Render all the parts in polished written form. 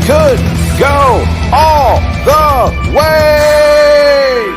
could go all the way.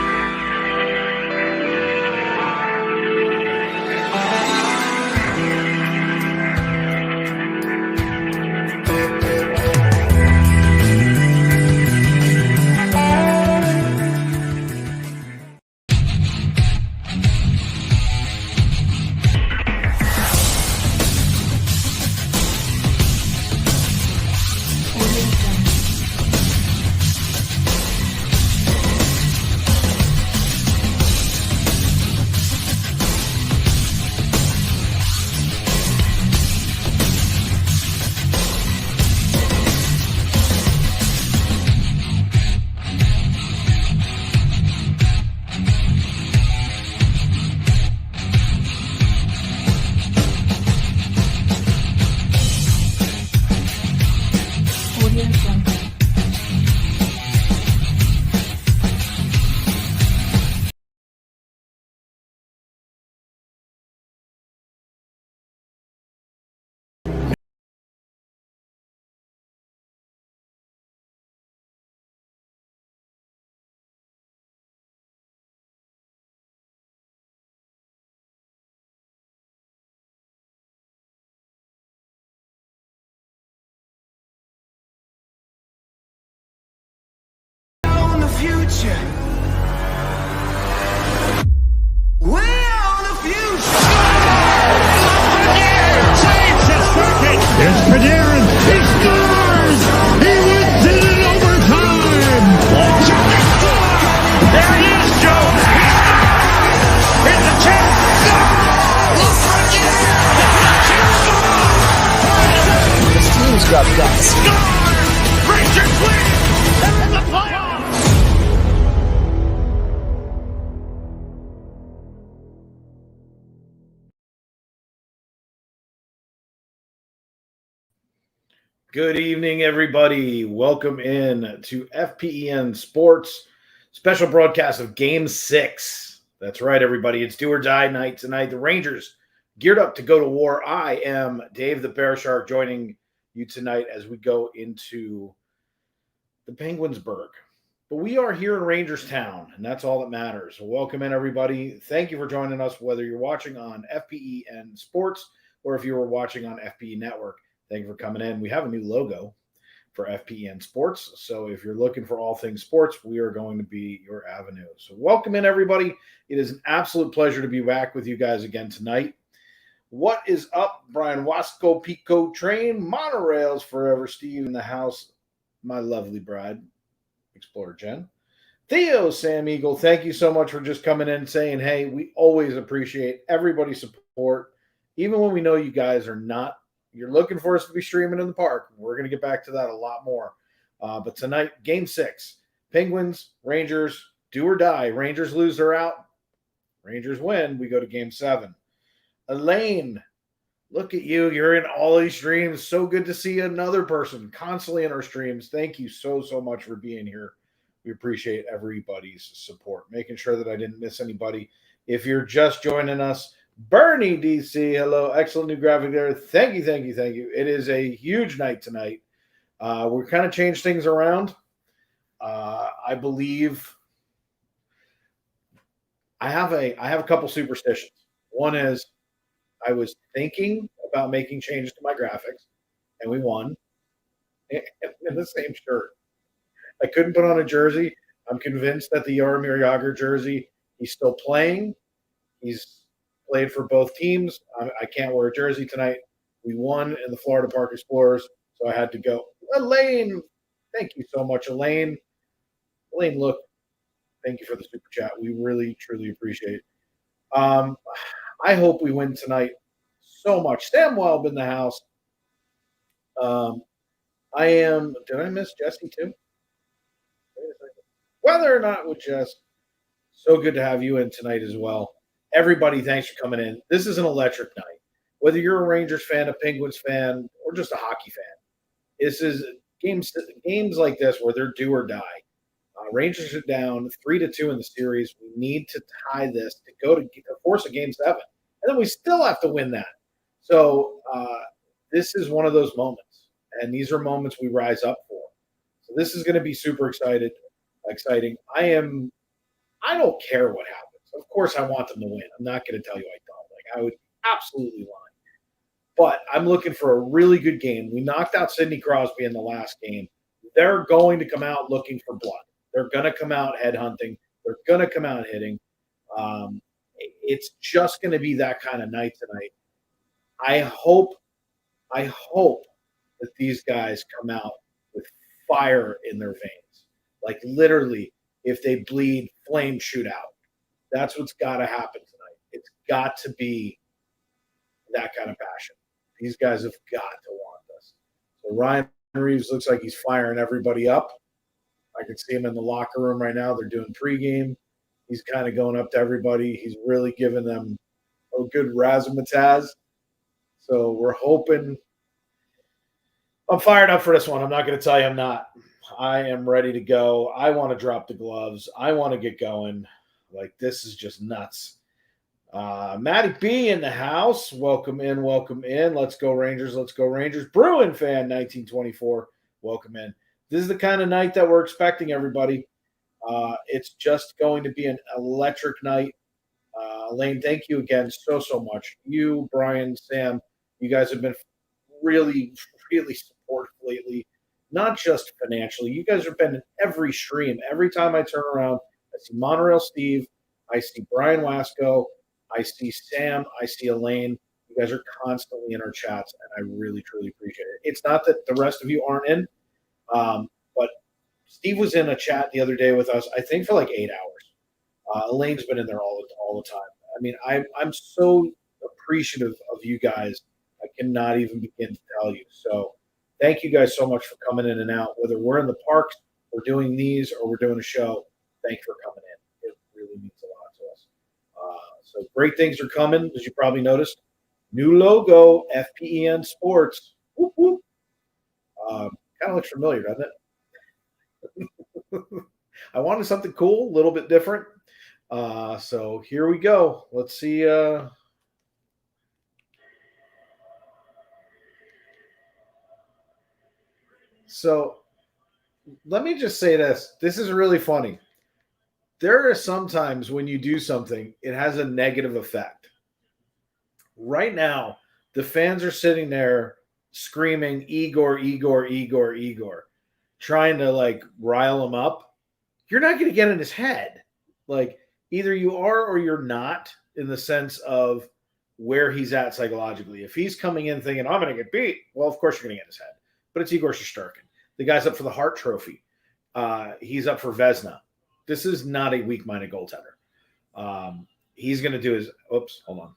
Future. We own the future. Saves his circuit. Here's Panarin. He scores. He wins it in overtime. There he is, Joe. He scores. Here's the chance. This team's got guts. Rangers win. In the playoffs. Good evening, everybody. Welcome in to FPEN Sports special broadcast of Game 6. That's right, everybody. It's do or die night tonight. The Rangers geared up to go to war. I am Dave the BearShark joining you tonight as we go into the Penguinsburg. But we are here in Rangers Town, and that's all that matters. So welcome in, everybody. Thank you for joining us, whether you're watching on FPEN Sports or if you were watching on FPE Network. Thank you for coming in. We have a new logo for FPEN Sports. So if you're looking for all things sports, we are going to be your avenue. So welcome in, everybody. It is an absolute pleasure to be back with you guys again tonight. What is up, Brian Wasco, Pico Train, Monorails Forever, Steve in the house, my lovely bride, Explorer Jen. Theo, Sam Eagle, thank you so much for just coming in and saying, hey, we always appreciate everybody's support, even when we know you guys are not. You're looking for us to be streaming in the park. We're going to get back to that a lot more. But tonight, Game 6. Penguins, Rangers, do or die. Rangers lose, they're out. Rangers win, we go to Game 7. Elaine, look at you. You're in all these streams. So good to see another person constantly in our streams. Thank you so much for being here. We appreciate everybody's support. Making sure that I didn't miss anybody. If you're just joining us, Bernie DC, hello. Excellent new graphic there. Thank you. It is a huge night tonight. We're kind of changed things around. I believe I have a couple superstitions. One is I was thinking about making changes to my graphics, and we won in the same shirt. I couldn't put on a jersey. I'm convinced that the Jaromir Jagr jersey, he's still playing. He's played for both teams. I can't wear a jersey tonight. We won in the Florida Park Explorers, so I had to go. Elaine, thank you so much, Elaine. Elaine, look, thank you for the super chat. We really, truly appreciate it. I hope we win tonight so much. Sam Welb in the house. Did I miss Jesse too? Wait a second. Whether or not with Jess, so good to have you in tonight as well. Everybody, thanks for coming in. This is an electric night. Whether you're a Rangers fan, a Penguins fan, or just a hockey fan, this is games like this where they're do or die. Rangers are down 3-2 in the series. We need to tie this to go to force a Game 7, and then we still have to win that. So this is one of those moments, and these are moments we rise up for. This is going to be super exciting. I don't care what happens. Of course, I want them to win. I'm not going to tell you I don't. Like, I would absolutely lie. But I'm looking for a really good game. We knocked out Sidney Crosby in the last game. They're going to come out looking for blood. They're going to come out headhunting. They're going to come out hitting. It's just going to be that kind of night tonight. I hope that these guys come out with fire in their veins. Like literally, if they bleed, flame shoot out. That's what's got to happen tonight. It's got to be that kind of passion. These guys have got to want this. So Ryan Reeves looks like he's firing everybody up. I can see him in the locker room right now. They're doing pregame. He's kind of going up to everybody. He's really giving them a good razzmatazz. So we're hoping. I'm fired up for this one. I'm not going to tell you I'm not. I am ready to go. I want to drop the gloves. I want to get going. Like, this is just nuts. Matty B in the house. Welcome in. Let's go Rangers. Let's go Rangers. Bruin fan 1924. Welcome in. This is the kind of night that we're expecting, everybody. It's just going to be an electric night. Elaine, thank you again so much. You, Brian, Sam, you guys have been really supportive lately, not just financially. You guys have been in every stream. Every time I turn around, I see Monorail Steve, I see Brian Wasco, I see Sam, I see Elaine. You guys are constantly in our chats, and I really, truly appreciate it. It's not that the rest of you aren't in, but Steve was in a chat the other day with us, I think for like 8 hours. Elaine's been in there all the time. I mean, I'm so appreciative of you guys. I cannot even begin to tell you. So thank you guys so much for coming in and out. Whether we're in the parks, we're doing these, or we're doing a show, thank you for coming in. It really means a lot to us. So great things are coming, as you probably noticed. New logo, FPEN Sports. Whoop, whoop. Kind of looks familiar, doesn't it? I wanted something cool, a little bit different. So here we go. Let's see. So let me just say this. This is really funny. There are some times when you do something, it has a negative effect. Right now, the fans are sitting there screaming, Igor, Igor, Igor, Igor, trying to like rile him up. You're not going to get in his head. Like, either you are or you're not, in the sense of where he's at psychologically. If he's coming in thinking, I'm going to get beat, well, of course you're going to get in his head. But it's Igor Shesterkin. The guy's up for the Hart Trophy. He's up for Vezina. This is not a weak-minded goaltender. He's going to do his – oops, hold on.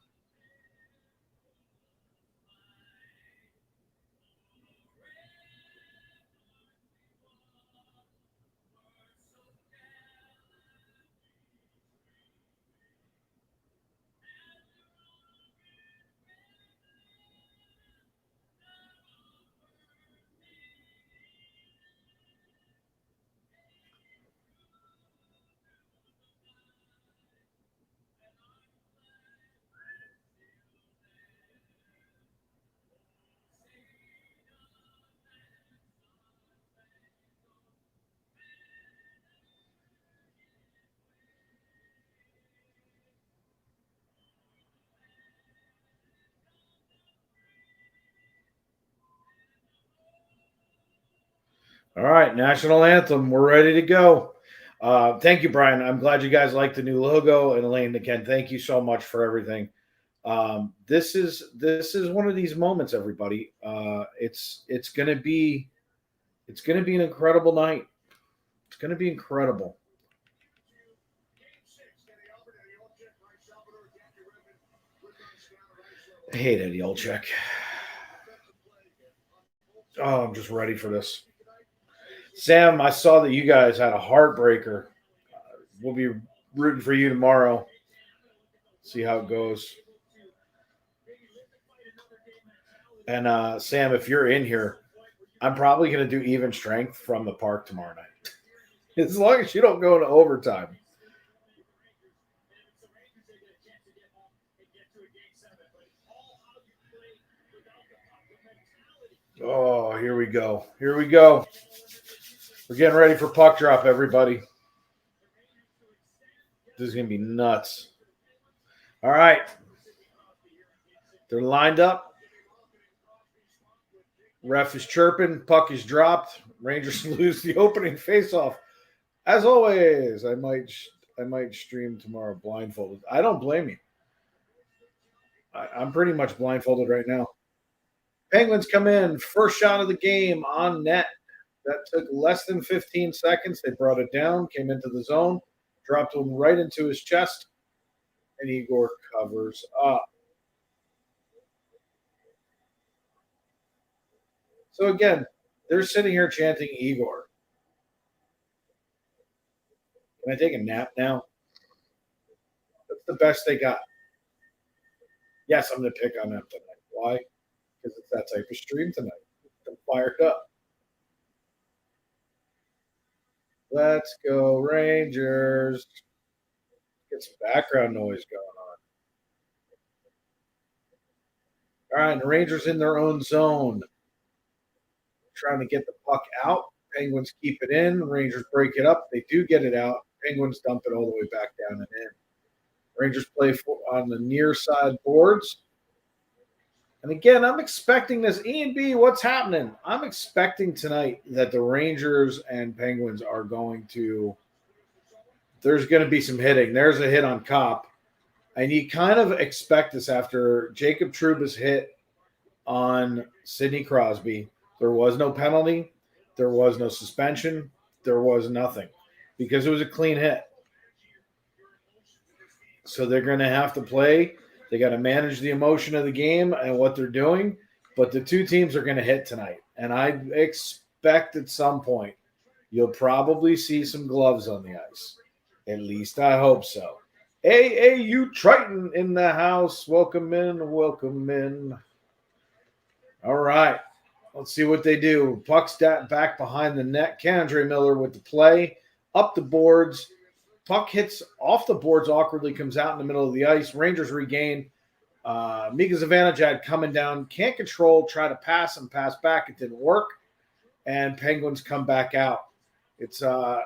All right, national anthem. We're ready to go. Thank you, Brian. I'm glad you guys like the new logo. And Elaine, again, thank you so much for everything. This is one of these moments, everybody. It's gonna be an incredible night. It's gonna be incredible. I hate Eddie Olczyk. Oh, I'm just ready for this. Sam, I saw that you guys had a heartbreaker. We'll be rooting for you tomorrow. See how it goes. And Sam, if you're in here, I'm probably going to do even strength from the park tomorrow night. As long as you don't go into overtime. Oh, here we go. Here we go. We're getting ready for puck drop, everybody. This is going to be nuts. All right. They're lined up. Ref is chirping. Puck is dropped. Rangers lose the opening faceoff. As always, I might stream tomorrow blindfolded. I don't blame you. I'm pretty much blindfolded right now. Penguins come in. First shot of the game on net. That took less than 15 seconds. They brought it down, came into the zone, dropped one right into his chest, and Igor covers up. So again, they're sitting here chanting Igor. Can I take a nap now? That's the best they got. Yes, I'm going to pick on them tonight. Why? Because it's that type of stream tonight. I'm fired up. Let's go, Rangers. Get some background noise going on. All right, the Rangers in their own zone. Trying to get the puck out. Penguins keep it in. Rangers break it up. They do get it out. Penguins dump it all the way back down and in. Rangers play on the near side boards. And again, I'm expecting this. E and B, what's happening? I'm expecting tonight that the Rangers and Penguins are going to – there's going to be some hitting. There's a hit on Kopp. And you kind of expect this after Jacob Trouba's hit on Sidney Crosby. There was no penalty. There was no suspension. There was nothing because it was a clean hit. So they're going to have to play. They got to manage the emotion of the game and what they're doing. But the two teams are going to hit tonight. And I expect at some point you'll probably see some gloves on the ice. At least I hope so. AAU Triton in the house. Welcome in. Welcome in. All right. Let's see what they do. Puck's back behind the net. Kendra Miller with the play. Up the boards. Puck hits off the boards awkwardly, comes out in the middle of the ice. Rangers regain. Mika Zivanejad coming down. Can't control. Try to pass and pass back. It didn't work. And Penguins come back out. It's going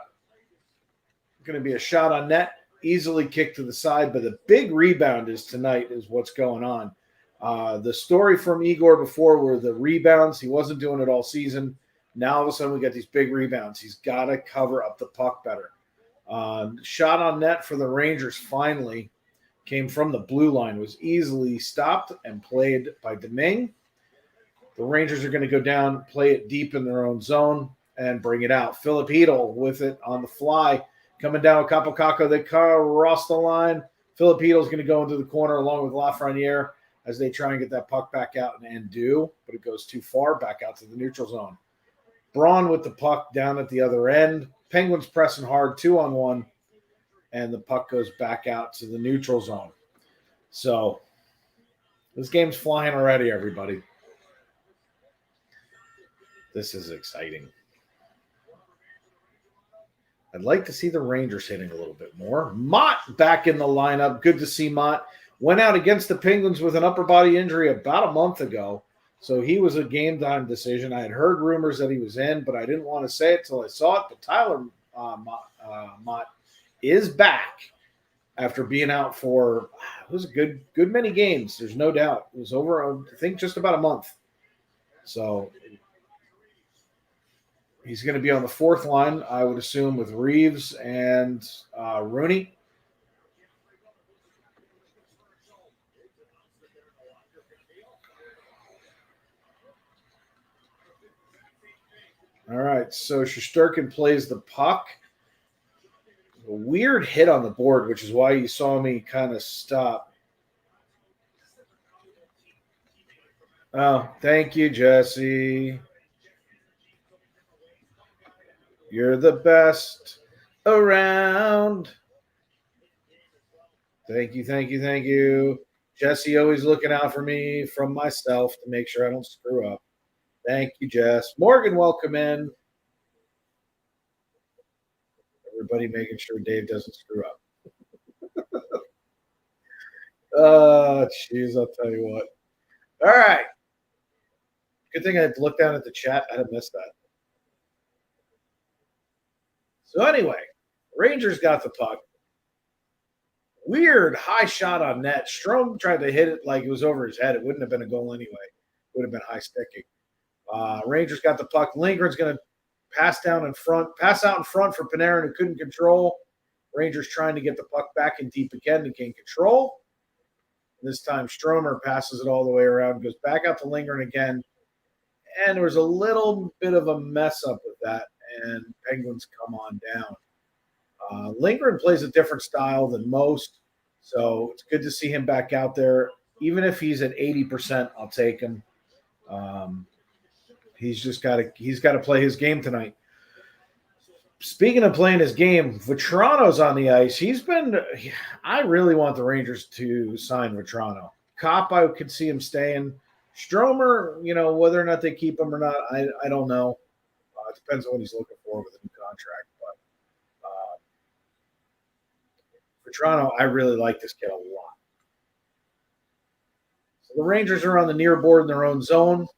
to be a shot on net. Easily kicked to the side. But the big rebound is tonight is what's going on. The story from Igor before were the rebounds. He wasn't doing it all season. Now all of a sudden we got these big rebounds. He's got to cover up the puck better. Shot on net for the Rangers finally came from the blue line, was easily stopped and played by Domingue. The Rangers are going to go down, play it deep in their own zone, and bring it out. Philip Hedl with it on the fly. Coming down with Capocacco. They cross the line. Philip Hedl's going to go into the corner along with Lafreniere as they try and get that puck back out and do, but it goes too far back out to the neutral zone. Braun with the puck down at the other end. Penguins pressing hard 2-on-1, and the puck goes back out to the neutral zone. So this game's flying already, everybody. This is exciting. I'd like to see the Rangers hitting a little bit more. Mott back in the lineup. Good to see Mott. Went out against the Penguins with an upper body injury about a month ago. So he was a game time decision. I had heard rumors that he was in, but I didn't want to say it till I saw it. But Tyler Mott is back after being out for it was a good many games. There's no doubt. It was over, I think, just about a month. So he's going to be on the fourth line, I would assume, with Reeves and Rooney. All right, so Shesterkin plays the puck. A weird hit on the board, which is why you saw me kind of stop. Oh, thank you, Jesse. You're the best around. Thank you, thank you, thank you. Jesse always looking out for me from myself to make sure I don't screw up. Thank you, Jess. Morgan, welcome in. Everybody making sure Dave doesn't screw up. Jeez, I'll tell you what. All right. Good thing I looked down at the chat. I'd have missed that. So anyway, Rangers got the puck. Weird high shot on net. Strome tried to hit it like it was over his head. It wouldn't have been a goal anyway. It would have been high sticking. Rangers got the puck. Lindgren's going to pass out in front for Panarin, who couldn't control. Rangers trying to get the puck back in deep again to gain control. This time Stromer passes it all the way around, goes back out to Lindgren again. And there was a little bit of a mess up with that, and Penguins come on down. Lindgren plays a different style than most, so it's good to see him back out there. Even if he's at 80%, I'll take him. He's got to play his game tonight. Speaking of playing his game, Vetrano's on the ice. I really want the Rangers to sign Vetrano. Kopp, I could see him staying. Stromer, whether or not they keep him or not, I don't know. It depends on what he's looking for with a new contract. But Vetrano, I really like this kid a lot. So the Rangers are on the near board in their own zone.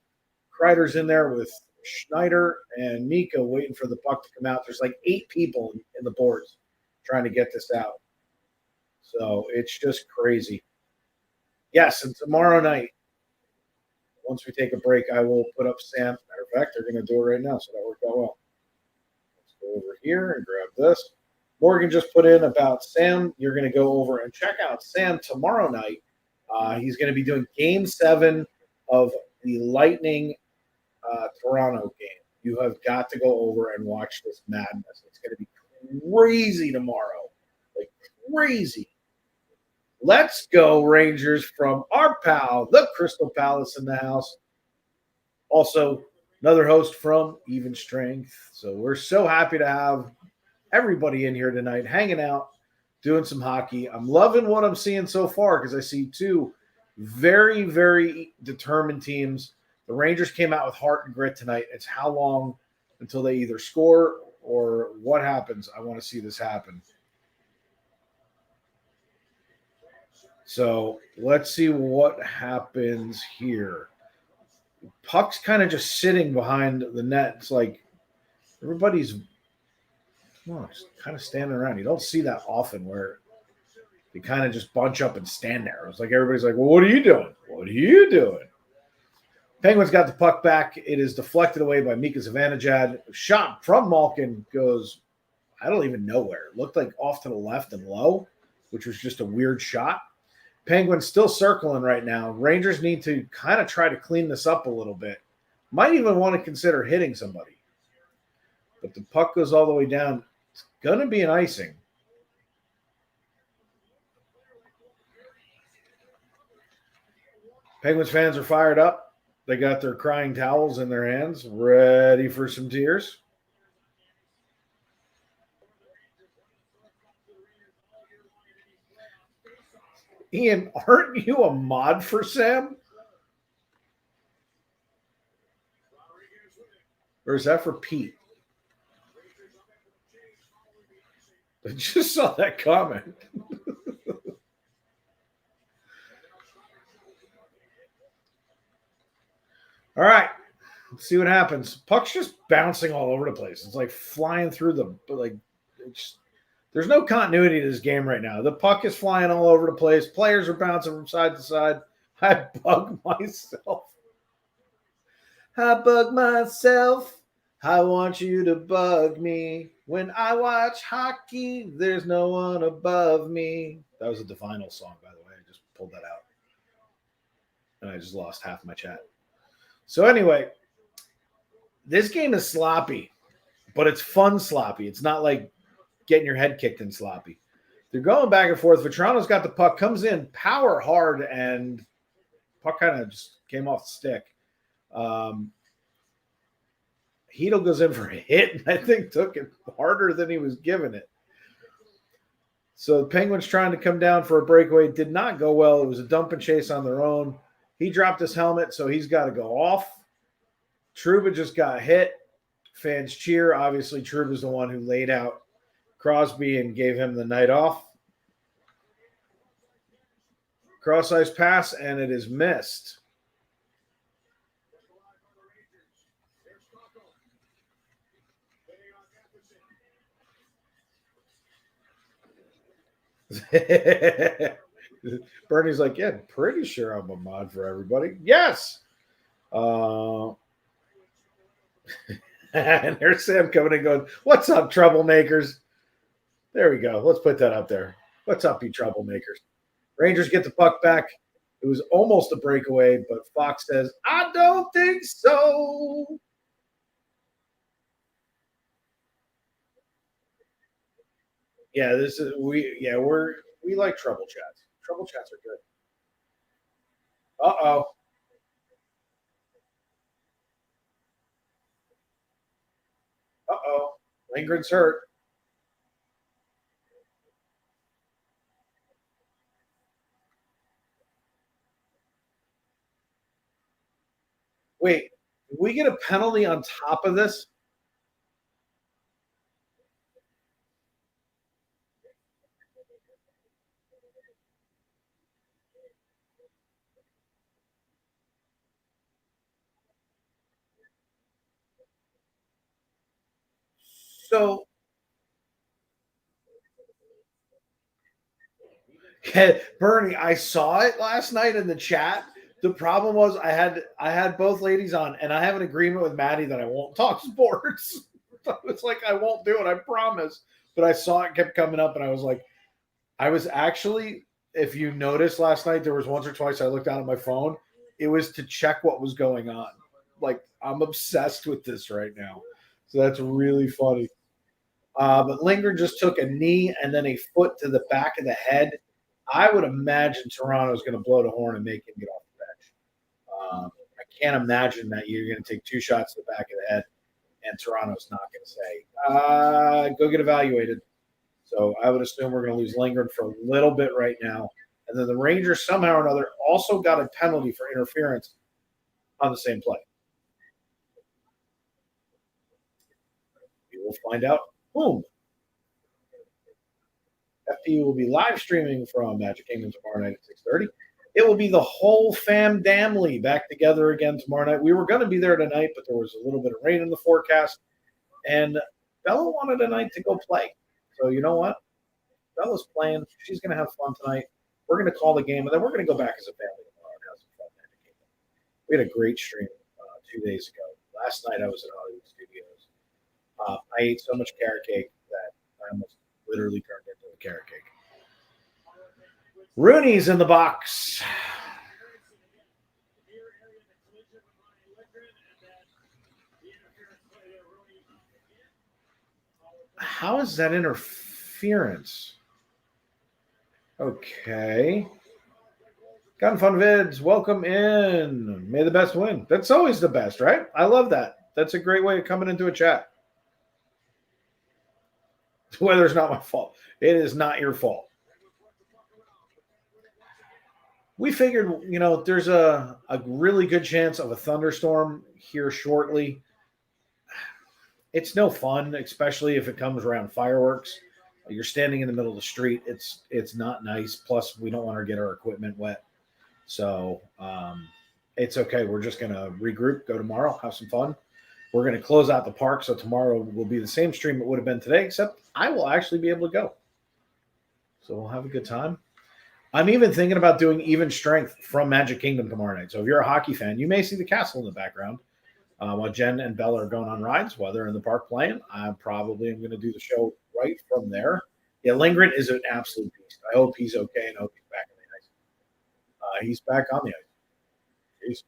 Kreider's in there with Schneider and Mika waiting for the puck to come out. There's like 8 people in the boards trying to get this out. So it's just crazy. Yes, and tomorrow night, once we take a break, I will put up Sam. Matter of fact, they're going to do it right now, so that worked out well. Let's go over here and grab this. Morgan just put in about Sam. You're going to go over and check out Sam tomorrow night. He's going to be doing Game 7 of the Lightning Toronto game. You have got to go over and watch this madness. It's going to be crazy tomorrow. Like crazy. Let's go, Rangers, from our pal, the Crystal Palace in the house. Also, another host from Even Strength. So we're so happy to have everybody in here tonight, hanging out, doing some hockey. I'm loving what I'm seeing so far because I see 2 very, very determined teams. The Rangers came out with heart and grit tonight. It's how long until they either score or what happens. I want to see this happen. So let's see what happens here. Puck's kind of just sitting behind the net. It's like everybody's just kind of standing around. You don't see that often where they kind of just bunch up and stand there. It's like everybody's like, well, what are you doing? What are you doing? Penguins got the puck back. It is deflected away by Mika Zibanejad. Shot from Malkin goes, I don't even know where. It looked like off to the left and low, which was just a weird shot. Penguins still circling right now. Rangers need to kind of try to clean this up a little bit. Might even want to consider hitting somebody. But the puck goes all the way down. It's going to be an icing. Penguins fans are fired up. They got their crying towels in their hands, ready for some tears. Ian, aren't you a mod for Sam? Or is that for Pete? I just saw that comment. All right, let's see what happens. Puck's just bouncing all over the place. It's like flying through there's no continuity to this game right now. The puck is flying all over the place. Players are bouncing from side to side. I bug myself. I bug myself. I want you to bug me. When I watch hockey, there's no one above me. That was a Divinal song, by the way. I just pulled that out. And I just lost half my chat. So anyway, this game is sloppy, but it's fun sloppy. It's not like getting your head kicked in sloppy. They're going back and forth. Vetrano's got the puck, comes in, power hard, and puck kind of just came off the stick. Hedl goes in for a hit, and I think took it harder than he was giving it. So the Penguins trying to come down for a breakaway. Did not go well. It was a dump and chase on their own. He dropped his helmet, so he's got to go off. Trouba just got hit. Fans cheer. Obviously, Trouba's the one who laid out Crosby and gave him the night off. Cross-ice pass, and it is missed. Bernie's like, yeah, pretty sure I'm a mod for everybody. Yes. And there's Sam coming and going, what's up, troublemakers? There we go. Let's put that up there. What's up, you troublemakers? Rangers get the puck back. It was almost a breakaway, but Fox says, I don't think so. Yeah, we like trouble chats. Trouble chats are good. Uh-oh. Uh-oh. Lindgren's hurt. Wait, did we get a penalty on top of this? So Bernie, I saw it last night in the chat. The problem was I had both ladies on, and I have an agreement with Maddie that I won't talk sports. It's like I won't do it, I promise. But I saw it kept coming up, and I was like, I was actually, if you noticed last night, there was once or twice I looked down at my phone. It was to check what was going on. Like I'm obsessed with this right now. So that's really funny. But Lindgren just took a knee and then a foot to the back of the head. I would imagine Toronto's going to blow the horn and make him get off the bench. I can't imagine that you're going to take two shots to the back of the head and Toronto's not going to say, go get evaluated. So I would assume we're going to lose Lindgren for a little bit right now. And then the Rangers somehow or another also got a penalty for interference on the same play. We will find out. Boom. FP will be live streaming from Magic Kingdom tomorrow night at 6:30. It will be the whole fam damly back together again tomorrow night. We were going to be there tonight, but there was a little bit of rain in the forecast. And Bella wanted tonight to go play. So you know what? Bella's playing. She's going to have fun tonight. We're going to call the game, and then we're going to go back as a family tomorrow and have some fun. We had a great stream 2 days ago. Last night I was at Hollywood Studios. I ate so much carrot cake that I almost literally turned into a carrot cake. Rooney's in the box. How is that interference? Okay. Gun Fun Vids, welcome in. May the best win. That's always the best, right? I love that. That's a great way of coming into a chat. The weather's not my fault. It is not your fault. We figured, there's a really good chance of a thunderstorm here shortly. It's no fun, especially if it comes around fireworks. You're standing in the middle of the street. It's not nice. Plus, we don't want to get our equipment wet. So it's okay. We're just going to regroup, go tomorrow, have some fun. We're going to close out the park. So tomorrow will be the same stream it would have been today, except I will actually be able to go. So we'll have a good time. I'm even thinking about doing even strength from Magic Kingdom tomorrow night. So if you're a hockey fan, you may see the castle in the background while Jen and Bella are going on rides while they're in the park playing. I probably am going to do the show right from there. Yeah, Lindgren is an absolute beast. I hope he's okay and hope he's back on the ice. He's back on the ice. Jeez.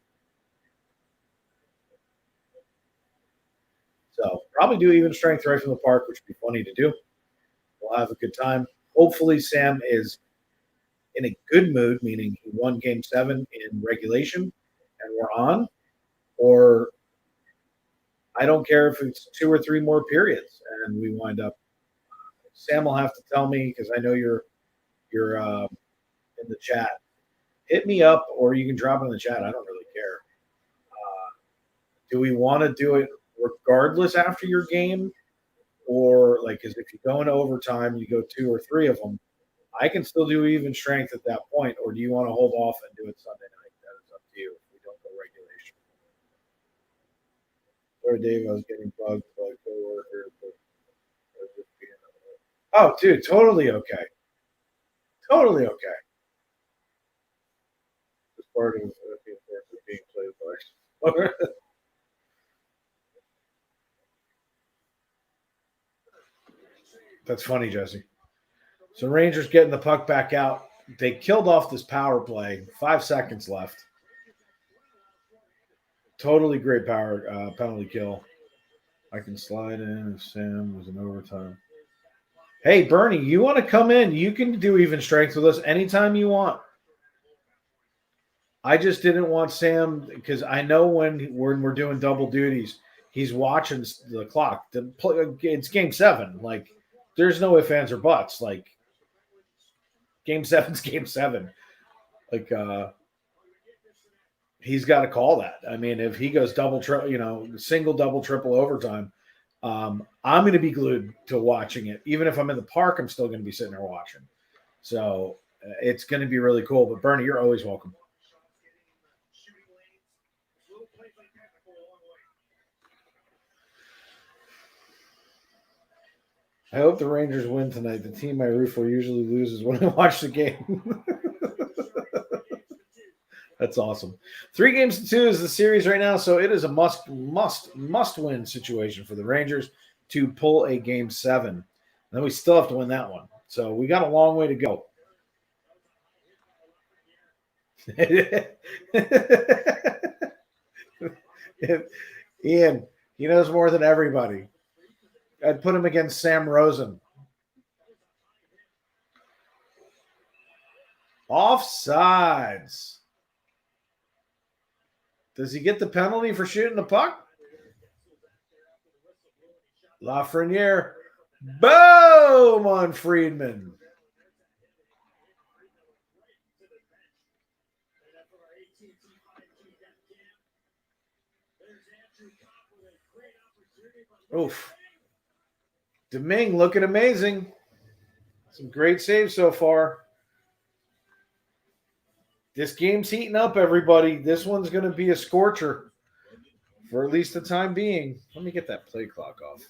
So probably do even strength right from the park, which would be funny to do. We'll have a good time. Hopefully Sam is in a good mood, meaning he won game 7 in regulation and we're on, or I don't care if it's 2 or 3 more periods and we wind up. Sam will have to tell me because I know you're in the chat. Hit me up or you can drop it in the chat. I don't really care. Do we want to do it regardless after your game? Or because if you go into overtime, you go 2 or 3 of them, I can still do even strength at that point. Or do you want to hold off and do it Sunday night? That is up to you. If we don't go regulation. Sorry, Dave, I was getting bugged by a coworker. Oh, dude, totally okay. Totally okay. It's part of being played by. That's funny, Jesse. So Rangers getting the puck back out. They killed off this power play. 5 seconds left. Totally great power penalty kill. I can slide in if Sam was in overtime. Hey, Bernie, you want to come in? You can do even strength with us anytime you want. I just didn't want Sam because I know when we're doing double duties, he's watching the clock. It's game 7. Like, there's no ifs, ands, or buts. Like, game 7's game 7. Like, he's got to call that. I mean, if he goes single, double, triple overtime, I'm going to be glued to watching it. Even if I'm in the park, I'm still going to be sitting there watching. So it's going to be really cool. But Bernie, you're always welcome. I hope the Rangers win tonight. The team I root for usually loses when I watch the game. That's awesome. 3-2 is the series right now, so it is a must win situation for the Rangers to pull a game 7. And then we still have to win that one. So we got a long way to go. Ian, he knows more than everybody. I'd put him against Sam Rosen. Offsides. Does he get the penalty for shooting the puck? Lafreniere. Boom on Friedman. Oof. Domingue looking amazing. Some great saves so far. This game's heating up, everybody. This one's going to be a scorcher for at least the time being. Let me get that play clock off.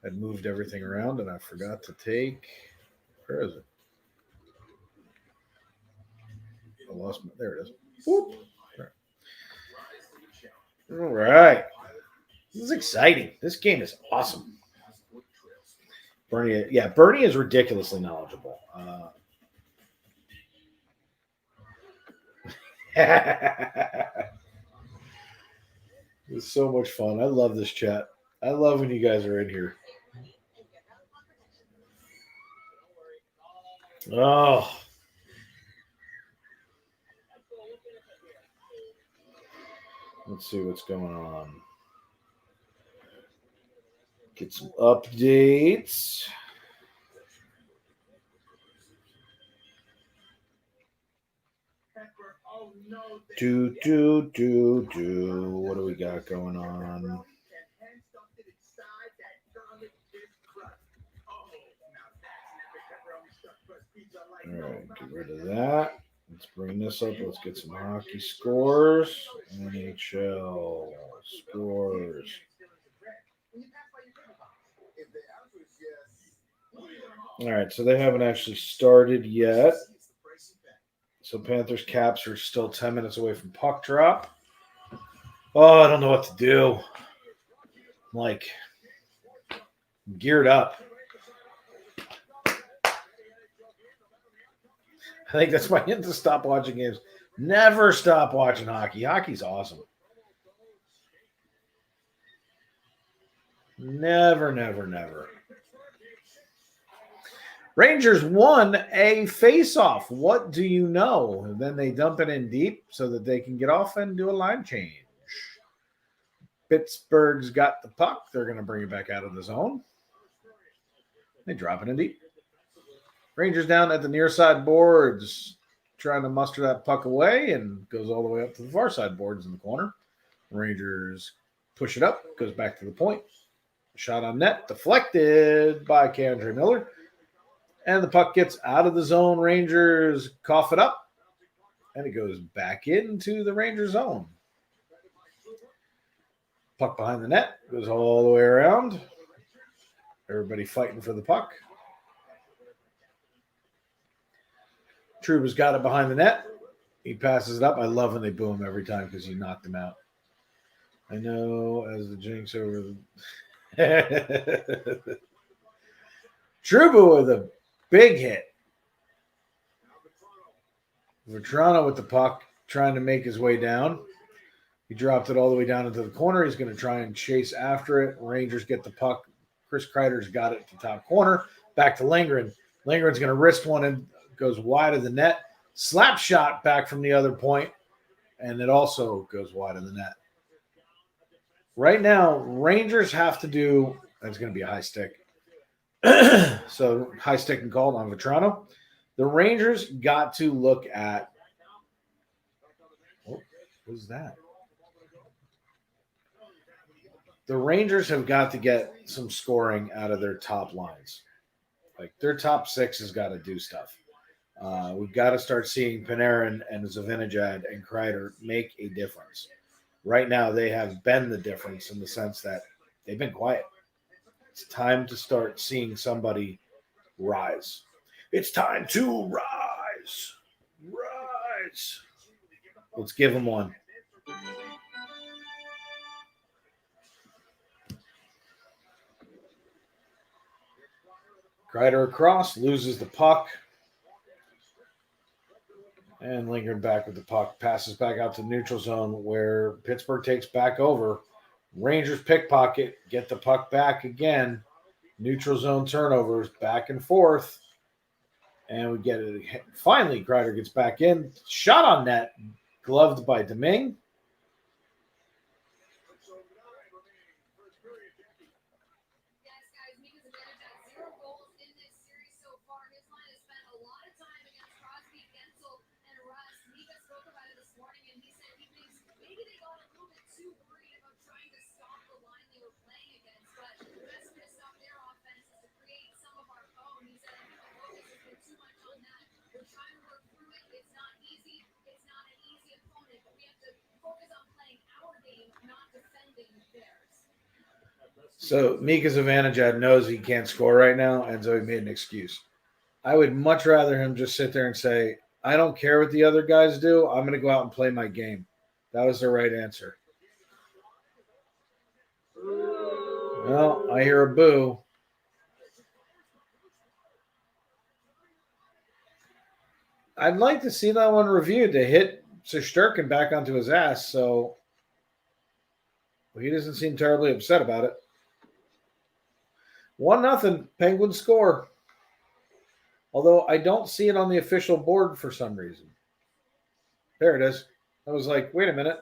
I'd moved everything around and I forgot to take. Where is it? I lost my. There it is. Whoop. All right. This is exciting. This game is awesome. Bernie is ridiculously knowledgeable. It's so much fun. I love this chat. I love when you guys are in here. Oh. Let's see what's going on. Get some updates. What do we got going on? All right, get rid of that. Let's bring this up. Let's get some hockey scores. NHL scores. All right, so they haven't actually started yet. So Panthers Caps are still 10 minutes away from puck drop. Oh, I don't know what to do. I'm geared up. I think that's my hint to stop watching games. Never stop watching hockey. Hockey's awesome. Never, never, never. Rangers won a face-off. What do you know? And then they dump it in deep so that they can get off and do a line change. Pittsburgh's got the puck. They're going to bring it back out of the zone. They drop it in deep. Rangers down at the near side boards, trying to muster that puck away, and goes all the way up to the far side boards in the corner. Rangers push it up, goes back to the point. Shot on net, deflected by K'Andre Miller. And the puck gets out of the zone. Rangers cough it up, and it goes back into the Ranger zone. Puck behind the net, goes all the way around. Everybody fighting for the puck. Trouba's got it behind the net. He passes it up. I love when they boo him every time because you knocked him out. I know as the jinx over the Trouba with a big hit. Vetrano with the puck, trying to make his way down. He dropped it all the way down into the corner. He's going to try and chase after it. Rangers get the puck. Chris Kreider's got it at the top corner. Back to Lindgren. Lindgren's going to wrist one and goes wide of the net. Slap shot back from the other point, and it also goes wide of the net. Right now, Rangers have to do – that's going to be a high stick. So high stick and called on Vetrano. The Rangers got to look at – what was that? The Rangers have got to get some scoring out of their top lines. Like their top six has got to do stuff. We've got to start seeing Panarin and Zibanejad and Kreider make a difference. Right now, they have been the difference in the sense that they've been quiet. It's time to start seeing somebody rise. It's time to rise. Rise. Let's give them one. Kreider across, loses the puck. And Lindgren back with the puck. Passes back out to neutral zone where Pittsburgh takes back over. Rangers pickpocket, get the puck back again. Neutral zone turnovers, back and forth. And we get it. Finally, Kreider gets back in. Shot on net, gloved by Domingue. So Mika Zibanejad knows he can't score right now, and so he made an excuse. I would much rather him just sit there and say, I don't care what the other guys do. I'm going to go out and play my game. That was the right answer. Well, I hear a boo. I'd like to see that one reviewed to hit Shesterkin back onto his ass, so he doesn't seem terribly upset about it. 1-0, Penguins score. Although I don't see it on the official board for some reason. There it is. I was like, wait a minute.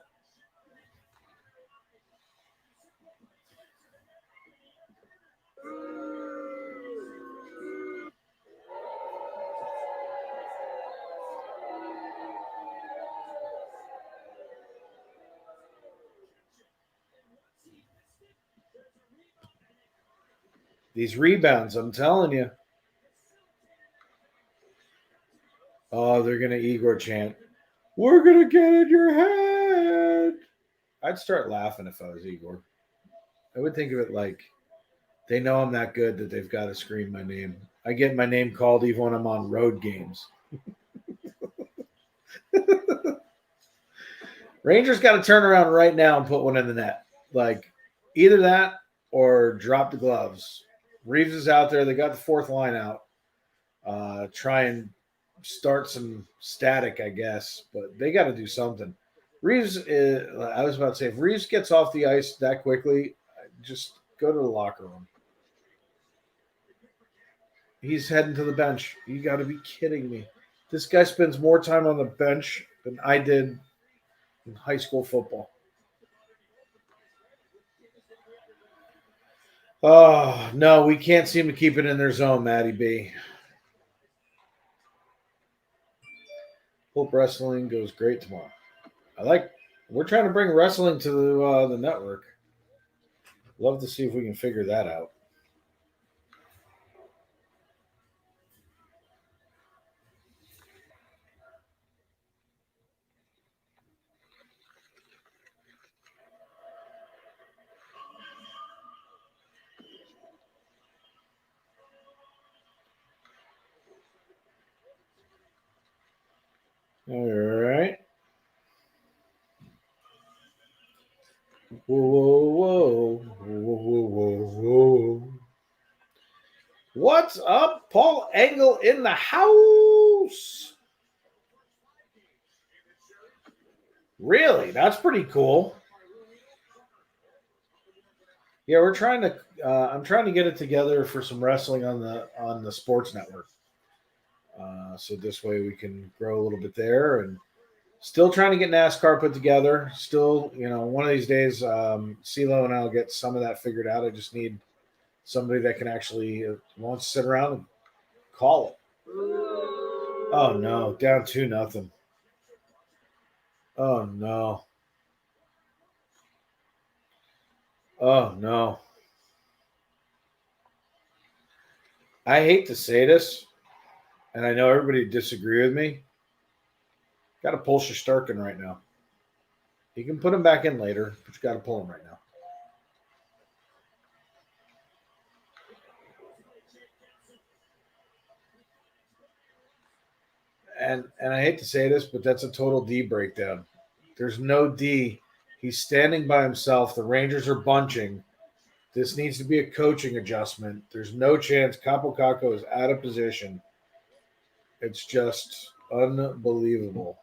These rebounds, I'm telling you. Oh, they're going to Igor chant. We're going to get in your head. I'd start laughing if I was Igor. I would think of it like they know I'm that good that they've got to scream my name. I get my name called even when I'm on road games. Rangers got to turn around right now and put one in the net. Like either that or drop the gloves. Reeves is out there. They got the fourth line out. Try and start some static, I guess. But they got to do something. Reeves, I was about to say, if Reeves gets off the ice that quickly, just go to the locker room. He's heading to the bench. You got to be kidding me. This guy spends more time on the bench than I did in high school football. Oh, no, we can't seem to keep it in their zone, Matty B. Hope wrestling goes great tomorrow. We're trying to bring wrestling to the network. Love to see if we can figure that out. All right. Whoa, whoa, whoa, whoa, whoa, whoa. What's up, Paul Engel in the house? Really? That's pretty cool. Yeah, we're trying to. I'm trying to get it together for some wrestling on the sports network. So this way we can grow a little bit there, and still trying to get NASCAR put together. Still, one of these days, CeeLo and I'll get some of that figured out. I just need somebody that can actually wants to sit around and call it. Oh no, down 2-0. Oh no. Oh no. I hate to say this, and I know everybody disagree with me. Got to pull Shesterkin right now. You can put him back in later, but you got to pull him right now. And I hate to say this, but that's a total D breakdown. There's no D. He's standing by himself. The Rangers are bunching. This needs to be a coaching adjustment. There's no chance Capo Caco is out of position. It's just unbelievable.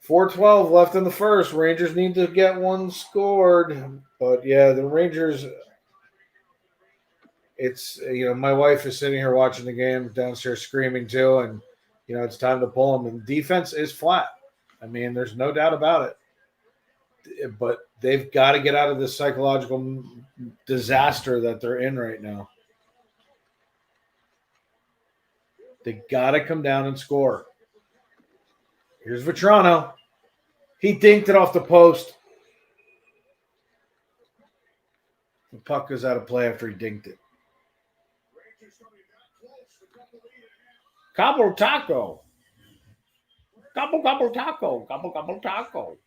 .412 left in the first. Rangers need to get one scored. But yeah, the Rangers, it's, my wife is sitting here watching the game downstairs screaming too. And, it's time to pull them. And defense is flat. I mean, there's no doubt about it. But they've got to get out of this psychological disaster that they're in right now. They got to come down and score. Here's Vetrano. He dinked it off the post. The puck goes out of play after he dinked it. Cabo Taco. Cabo Taco. Cabo Taco.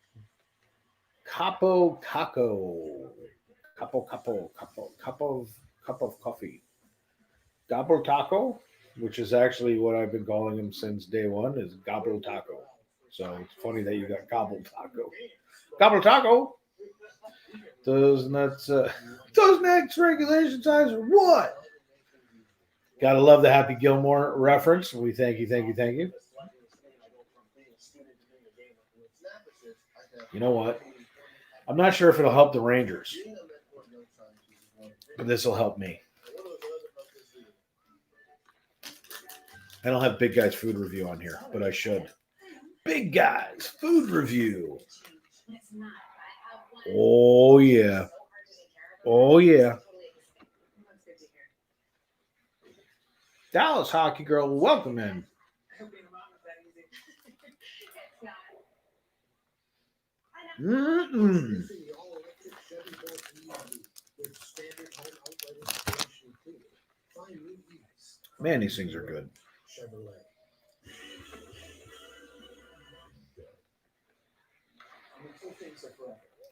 Capo Caco. Cup of coffee. Gobble Taco, which is actually what I've been calling him since day one, is Gobble Taco. So it's funny that you got Gobble Taco. Gobble Taco. Those nuts regulation times are what? Gotta love the Happy Gilmore reference. We thank you. You know what? I'm not sure if it'll help the Rangers, but this will help me. I don't have Big Guy's food review on here, but I should. Big Guy's food review. Oh, yeah. Oh, yeah. Dallas Hockey Girl, welcome in. Mm-mm. Man, these things are good.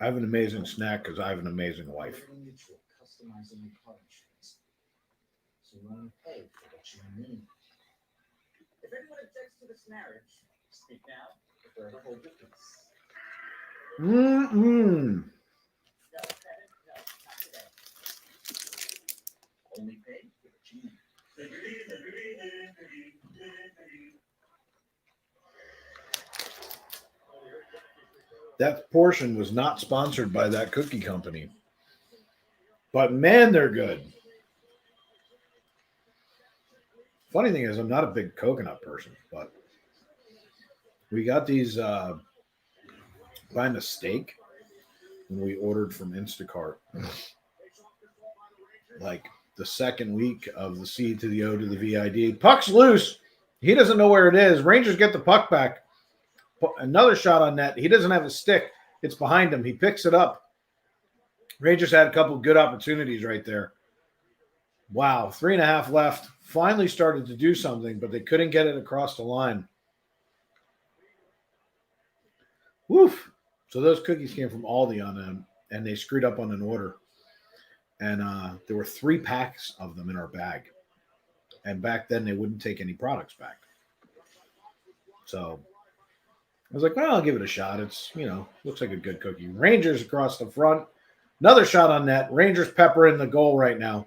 I have an amazing snack because I have an amazing wife. If anyone objects to this marriage, speak now. If the whole difference. Mm-mm. Only pay for the cheese. That portion was not sponsored by that cookie company. But man, they're good. Funny thing is, I'm not a big coconut person, but we got these by mistake when we ordered from Instacart. Like the second week of the C to the O to the VID. Puck's loose. He doesn't know where it is. Rangers get the puck back. Another shot on net. He doesn't have a stick. It's behind him. He picks it up. Rangers had a couple good opportunities right there. Wow. 3.5 left. Finally started to do something, but they couldn't get it across the line. Woof. So those cookies came from Aldi on them, and they screwed up on an order. And there were 3 packs of them in our bag. And back then, they wouldn't take any products back. So I was like, well, I'll give it a shot. It's, looks like a good cookie. Rangers across the front. Another shot on net. Rangers pepper in the goal right now.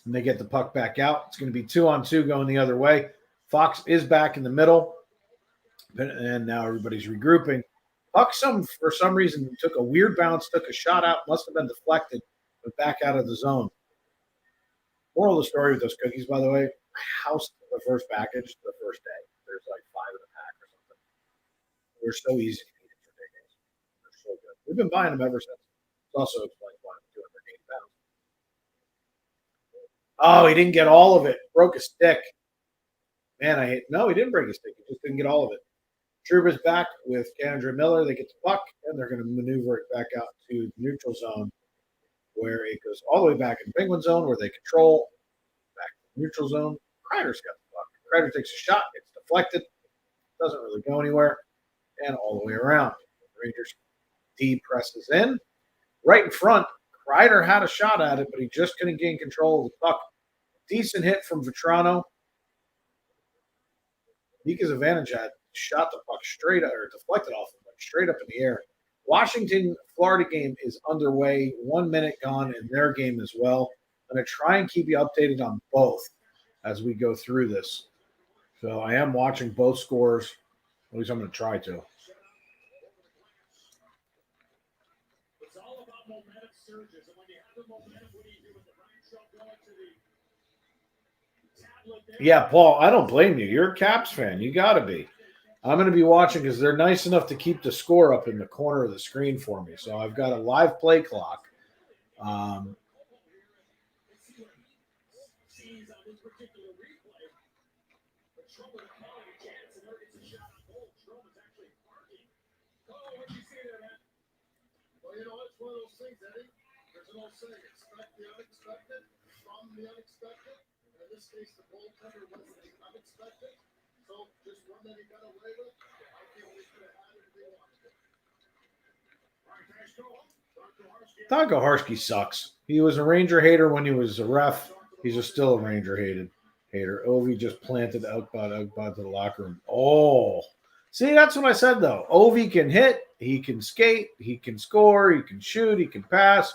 And they get the puck back out. It's going to be 2-on-2 going the other way. Fox is back in the middle. And now everybody's regrouping. Puck, for some reason, took a weird bounce, took a shot out, must have been deflected, but back out of the zone. Moral of the story with those cookies, by the way, I housed the first package the first day. There's like 5 in a pack or something. They're so easy to eat. It's ridiculous. They're so good. We've been buying them ever since. It also explains why I'm 280 pounds. Oh, he didn't get all of it. Broke a stick. Man, no, he didn't break a stick. He just didn't get all of it. Trouba's back with Kendra Miller. They get the puck, and they're going to maneuver it back out to the neutral zone, where it goes all the way back in the Penguin zone, where they control. Back to the neutral zone. Kreider's got the puck. Kreider takes a shot. It's deflected. Doesn't really go anywhere. And all the way around. Rangers D presses in. Right in front. Kreider had a shot at it, but he just couldn't gain control of the puck. Decent hit from Vetrano. Mika Zibanejad shot the puck straight or deflected off him, went straight up in the air. Washington-Florida game is underway. 1 minute gone in their game as well. I'm going to try and keep you updated on both as we go through this. So I am watching both scores. At least I'm going to try to. It's all about momentum surges. And when you have the momentum, what do you do with the Ryan Shaw going to the tablet there? Yeah, Paul, I don't blame you. You're a Caps fan. You got to be. I'm going to be watching because they're nice enough to keep the score up in the corner of the screen for me. So I've got a live play clock. Well, you know, it's one of those things, Eddie. There's an old saying, expect the unexpected from the unexpected. And in this case, the goaltender was unexpected. So just one that he got away with. I feel we could have had it if they wanted it. All right, guys, go on. Don Koharski sucks. He was a Ranger hater when he was a ref. He's still a Ranger hater. Ovi just planted Outbot to the locker room. Oh, see, that's what I said, though. Ovi can hit. He can skate. He can score. He can shoot. He can pass.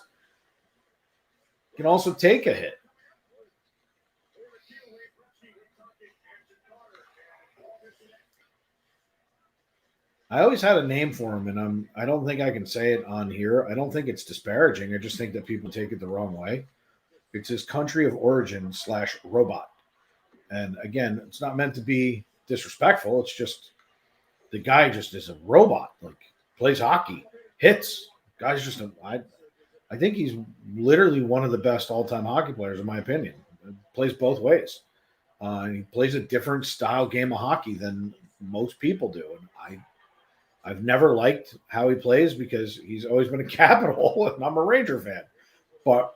He can also take a hit. I always had a name for him, and I don't think I can say it on here. I don't think it's disparaging. I just think that people take it the wrong way. It's his country of origin / robot. And again, it's not meant to be disrespectful. It's just the guy just is a robot. Like, plays hockey, hits. Guy's just I think he's literally one of the best all-time hockey players, in my opinion. Plays both ways. And he plays a different style game of hockey than most people do. And I've never liked how he plays because he's always been a Capital, and I'm a Ranger fan. But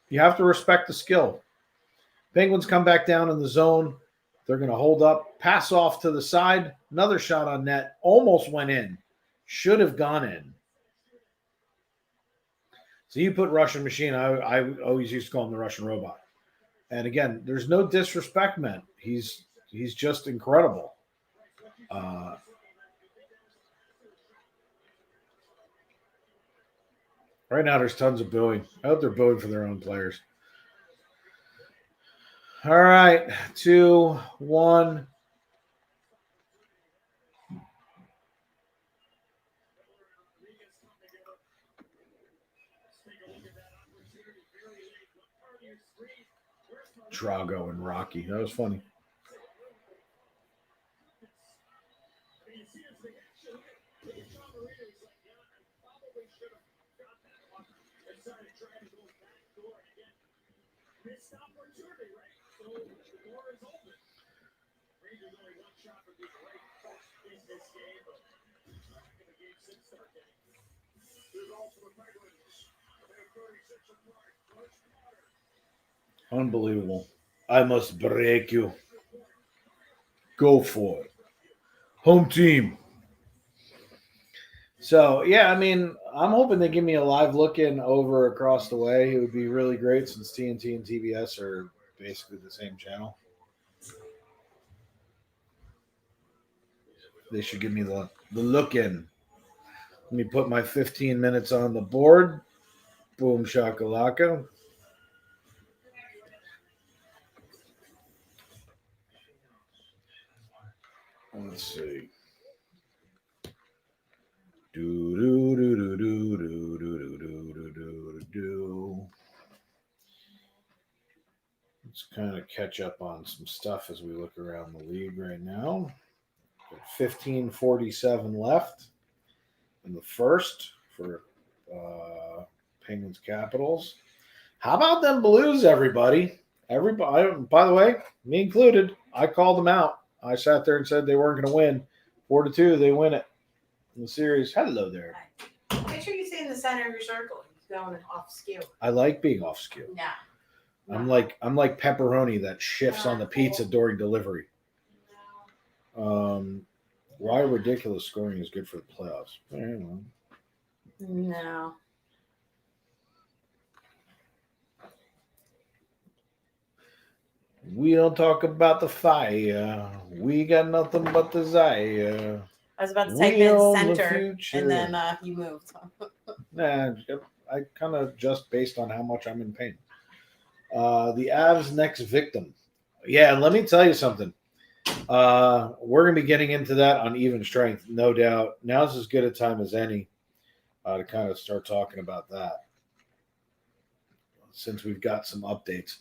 you have to respect the skill. Penguins come back down in the zone. They're going to hold up, pass off to the side. Another shot on net. Almost went in. Should have gone in. So you put Russian machine. I always used to call him the Russian robot. And again, there's no disrespect meant. He's just incredible. Right now, there's tons of booing. I hope they're booing for their own players. All right, 2-1. Drago and Rocky. That was funny. Unbelievable. I must break you. Go for it. Home team. So yeah, I mean, I'm hoping they give me a live look in over across the way. It would be really great since TNT and TBS are basically the same channel. They should give me the look in. Let me put my 15 minutes on the board. Boom shakalaka. Let's see. Do do do do do do do do do do do. Let's kind of catch up on some stuff as we look around the league right now. Got 15:47 left in the first for Penguins Capitals. How about them Blues, everybody? Everybody, by the way, me included. I called them out. I sat there and said they weren't going to win. 4-2, they win it in the series. Hello there. Make sure you stay in the center of your circle. You're going off skew. I like being off skew. Yeah. I'm like pepperoni that shifts on the pizza during delivery. Why ridiculous scoring is good for the playoffs? I don't know. No. We don't talk about the fire. We got nothing but desire. I was about to type We in own the center, future. and then you moved. Nah, I kind of just based on how much I'm in pain. The Avs' next victim. Yeah, let me tell you something. We're going to be getting into that on Even Strength, no doubt. Now's as good a time as any to kind of start talking about that since we've got some updates.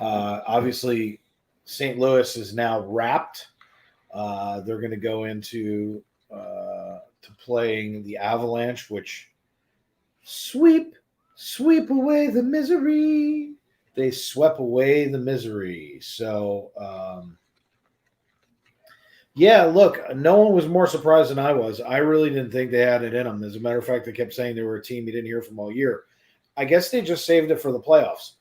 Obviously, St. Louis is now wrapped. They're going to go into to playing the Avalanche, which sweep away the misery. They swept away the misery. So, yeah, look, no one was more surprised than I was. I really didn't think they had it in them. As a matter of fact, they kept saying they were a team you didn't hear from all year. I guess they just saved it for the playoffs.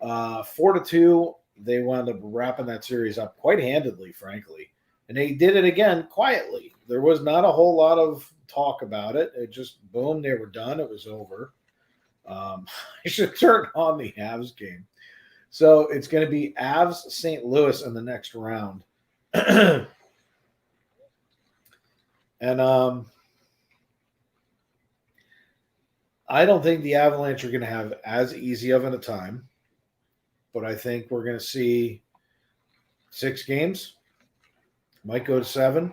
4-2, they wound up wrapping that series up quite handedly, frankly. And they did it again quietly. There was not a whole lot of talk about it. It just, boom, they were done. It was over. I should turn on the Avs game. So it's going to be Avs St. Louis in the next round. And I don't think the Avalanche are going to have as easy of a time, but I think we're going to see 6 games, might go to 7.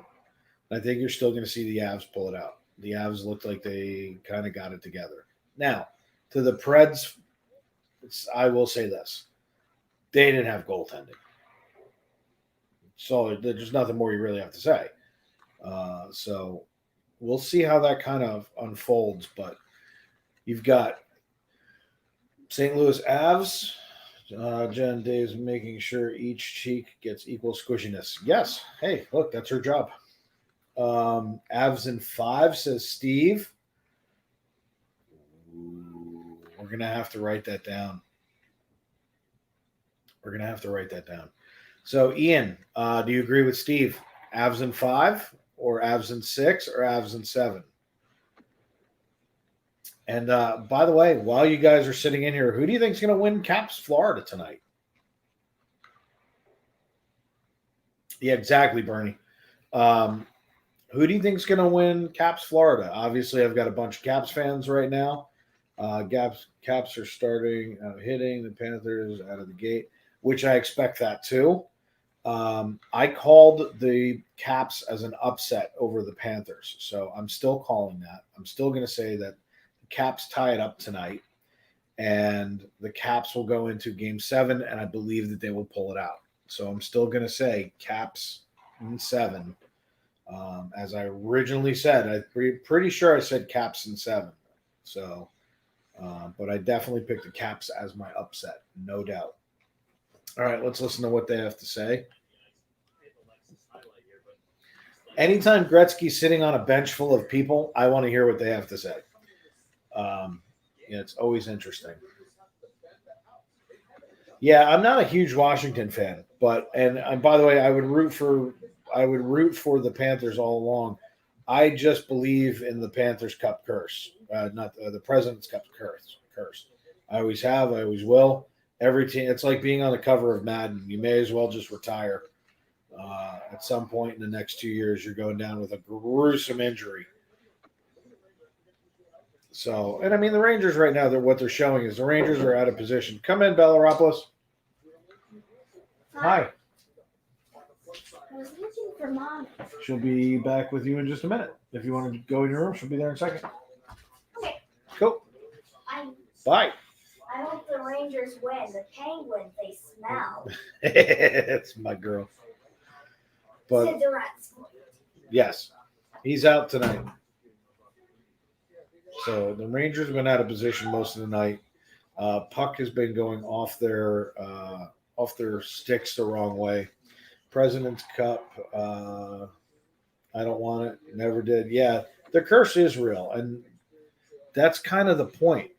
I think you're still going to see the Avs pull it out. The Avs looked like they kind of got it together. Now, to the Preds, I will say this. They didn't have goaltending. So there's nothing more you really have to say. So we'll see how that kind of unfolds, but you've got St. Louis Avs. Jen Dave's making sure each cheek gets equal squishiness. Yes. Hey, look, that's her job. Avs in 5, says Steve. Ooh, we're going to have to write that down. So, Ian, do you agree with Steve? Avs in 5 or Avs in 6 or Avs in 7? And by the way, while you guys are sitting in here, who do you think is going to win Caps Florida tonight? Yeah, exactly, Bernie. Who do you think is going to win Caps Florida? Obviously, I've got a bunch of Caps fans right now. Caps are starting hitting the Panthers out of the gate, which I expect that too. I called the Caps as an upset over the Panthers, so I'm still calling that. I'm still going to say that the Caps tie it up tonight, and the Caps will go into Game 7, and I believe that they will pull it out. So I'm still going to say Caps in 7. As I originally said, I'm pretty sure I said Caps in 7. So, but I definitely picked the Caps as my upset, no doubt. All right, let's listen to what they have to say. Anytime Gretzky's sitting on a bench full of people, I want to hear what they have to say. It's always interesting. Yeah, I'm not a huge Washington fan, but and by the way, I would root for the Panthers all along. I just believe in the Panthers Cup curse, not the President's Cup curse. I always have. I always will. Every team. It's like being on the cover of Madden. You may as well just retire. At some point in the next 2 years, you're going down with a gruesome injury. So, and I mean, the Rangers right now, what they're showing is the Rangers are out of position. Come in, Bellaropoulos. Hi. I was looking for Mom. She'll be back with you in just a minute. If you want to go in your room, she'll be there in a second. Okay. Cool. I Bye. hope the Rangers win. The Penguins, they smell. It's my girl. But Said the rats. yes, he's out tonight. So the Rangers have been out of position most of the night. Puck has been going off their sticks the wrong way. President's Cup. I don't want it. Never did. Yeah, the curse is real, and that's kind of the point.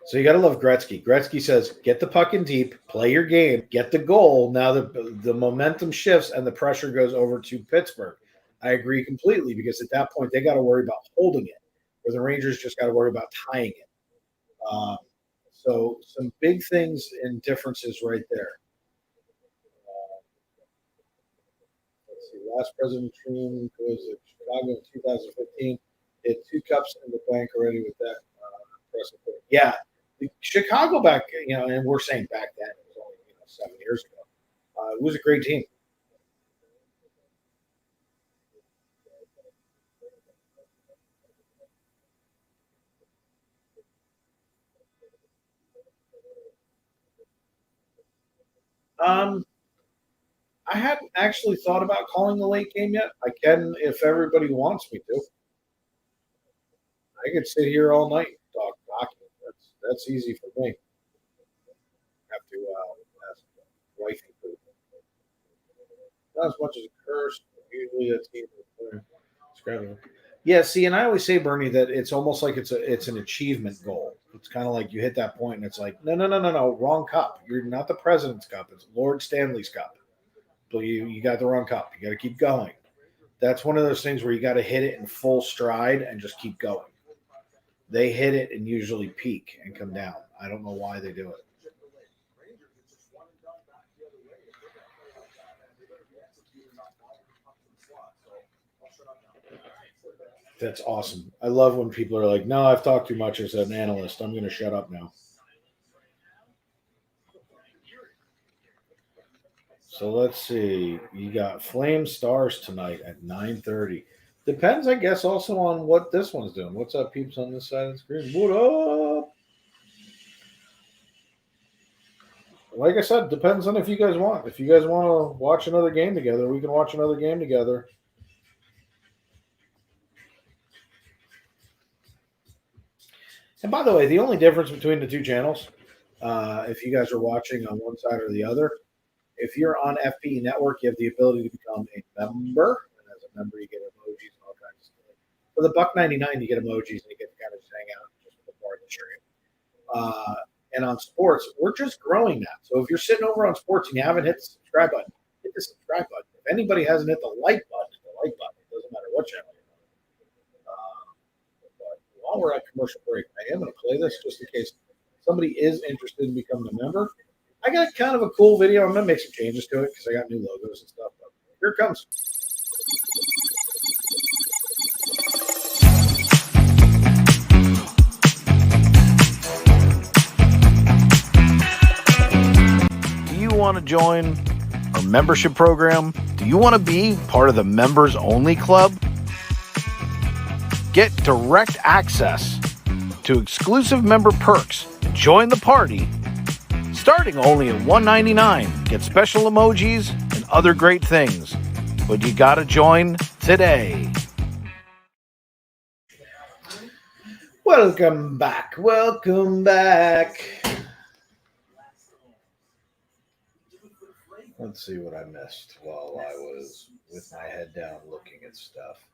So you got to love Gretzky. Gretzky says, get the puck in deep, play your game, get the goal. Now the momentum shifts and the pressure goes over to Pittsburgh. I agree completely because at that point they got to worry about holding it, where the Rangers just got to worry about tying it. So some big things and differences right there. Let's see. Last President's Dream was at Chicago in 2015. They had 2 cups in the bank already with that. Yeah. Chicago back, and we're saying back then, it was only 7 years ago. It was a great team. I hadn't actually thought about calling the late game yet. I can if everybody wants me to. I could sit here all night and talk hockey. That's easy for me. Have to ask wifey for not as much as a curse. Usually a team. Yeah, see, and I always say, Bernie, that it's almost like it's an achievement goal. It's kind of like you hit that point, and it's like, no, wrong cup. You're not the President's Cup. It's Lord Stanley's Cup. So you got the wrong cup. You got to keep going. That's one of those things where you got to hit it in full stride and just keep going. They hit it and usually peak and come down. I don't know why they do it. That's awesome. I love when people are like, no, I've talked too much as an analyst. I'm going to shut up now. So let's see. You got Flame Stars tonight at 9:30. Depends, I guess, also on what this one's doing. What's up, peeps, on this side of the screen? What up? Like I said, depends on if you guys want. If you guys want to watch another game together, we can watch another game together. And by the way, the only difference between the two channels, if you guys are watching on one side or the other, if you're on FPE Network, you have the ability to become a member. And as a member, you get emojis and all kinds of stuff. For the $1.99, you get emojis and you get to kind of just hang out just with the part of the stream. And on sports, we're just growing that. So if you're sitting over on sports and you haven't hit the subscribe button, hit the subscribe button. If anybody hasn't hit the like button, hit the like button. It doesn't matter what channel you're on. But while we're at commercial break, I am going to play this just in case somebody is interested in becoming a member. I got kind of a cool video. I'm going to make some changes to it because I got new logos and stuff. But here it comes. Do you want to join our membership program? Do you want to be part of the members only club? Get direct access to exclusive member perks and join the party starting only at $1.99. Get special emojis and other great things. But you got to join today. Welcome back. Welcome back. Let's see what I missed while I was with my head down looking at stuff.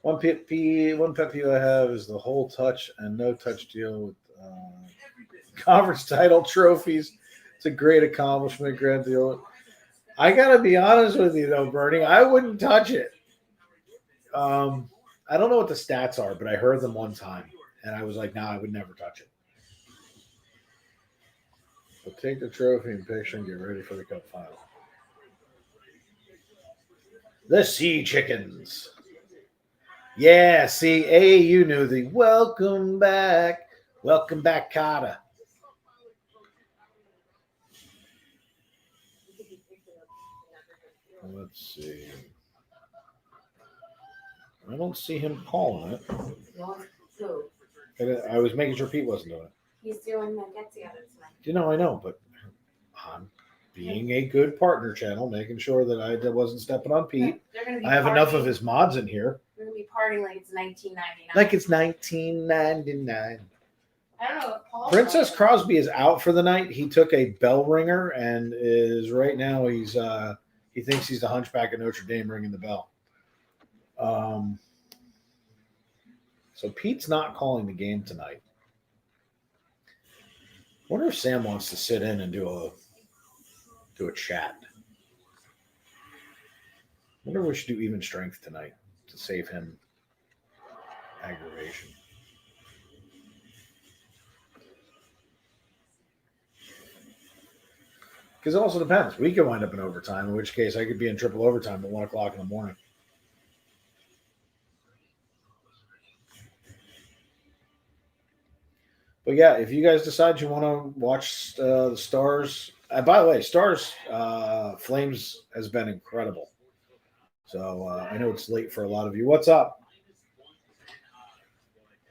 One pet peeve I have is the whole touch and no touch deal with conference title trophies. It's a great accomplishment, great deal. I gotta be honest with you though, Bernie. I wouldn't touch it. I don't know what the stats are, but I heard them one time, and I was like, "No, I would never touch it." But take the trophy and picture and get ready for the cup final. The Sea Chickens. Yeah, see, AAU knew the welcome back, Carter. Let's see. I don't see him calling it. Who? I was making sure Pete wasn't doing it. He's doing the get together tonight. You know, I know, but I'm being a good partner channel, making sure that I wasn't stepping on Pete. They're gonna be I have enough partying- of his mods in here. They're gonna be partying like it's 1999. Like it's 1999. I don't know if Paul. Princess Crosby is out for the night. He took a bell ringer and is right now he thinks he's the Hunchback of Notre Dame ringing the bell. So Pete's not calling the game tonight. I wonder if Sam wants to sit in and do a chat. I wonder if we should do even strength tonight to save him aggravation. Because it also depends. We could wind up in overtime, in which case I could be in triple overtime at 1 o'clock in the morning. But yeah, if you guys decide you want to watch the Stars, by the way, Stars Flames has been incredible. So I know it's late for a lot of you. What's up?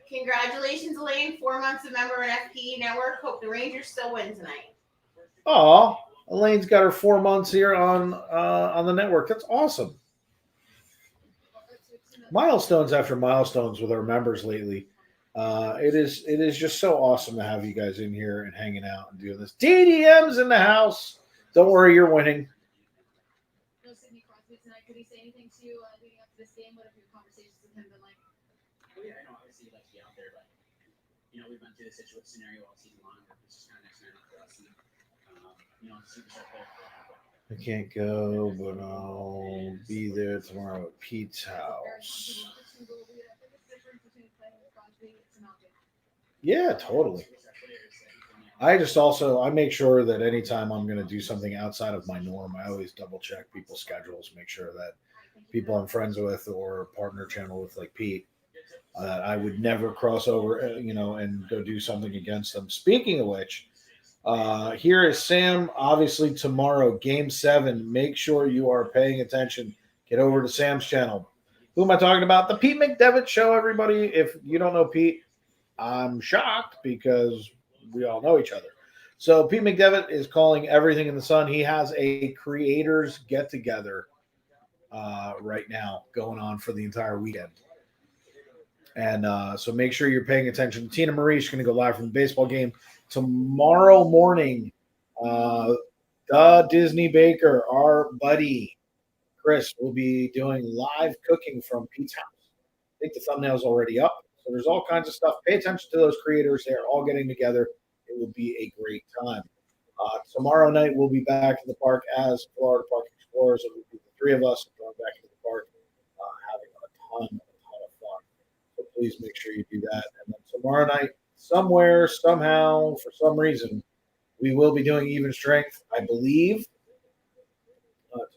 Congratulations, Elaine. 4 months a member in FPE Network. Hope the Rangers still win tonight. Oh, Elaine's got her 4 months here on the network. That's awesome. Milestones after milestones with our members lately. It is just so awesome to have you guys in here and hanging out and doing this. DDM's in the house. Don't worry, you're winning. No Sidney Crosby tonight. Could he say anything to you leading up to this game? What have your conversations with him been like? Well, yeah, I know obviously he'd like to be out there, but we've been through the situation scenario all season long. It's just kind of next man up for us, and superstar player. I can't go, but I'll be there tomorrow at Pete's house. Yeah, totally. I make sure that anytime I'm going to do something outside of my norm, I always double check people's schedules, make sure that people I'm friends with or partner channel with like Pete, I would never cross over, and go do something against them. Speaking of which, here is Sam. Obviously tomorrow, Game 7. Make sure you are paying attention. Get over to Sam's channel. Who am I talking about? The Pete McDevitt Show, everybody. If you don't know Pete, I'm shocked because we all know each other. So Pete McDevitt is calling everything in the sun. He has a creators get-together right now going on for the entire weekend. And so make sure you're paying attention. Tina Marie is going to go live from the baseball game tomorrow morning. The Disney Baker, our buddy Chris, will be doing live cooking from Pete's house. I think the thumbnail's already up. So there's all kinds of stuff. Pay attention to those creators. They're all getting together. It will be a great time. Tomorrow night, we'll be back in the park as Florida Park Explorers. It will be the three of us going back into the park, having a ton of fun. So please make sure you do that. And then tomorrow night, somewhere, somehow, for some reason, we will be doing even strength, I believe,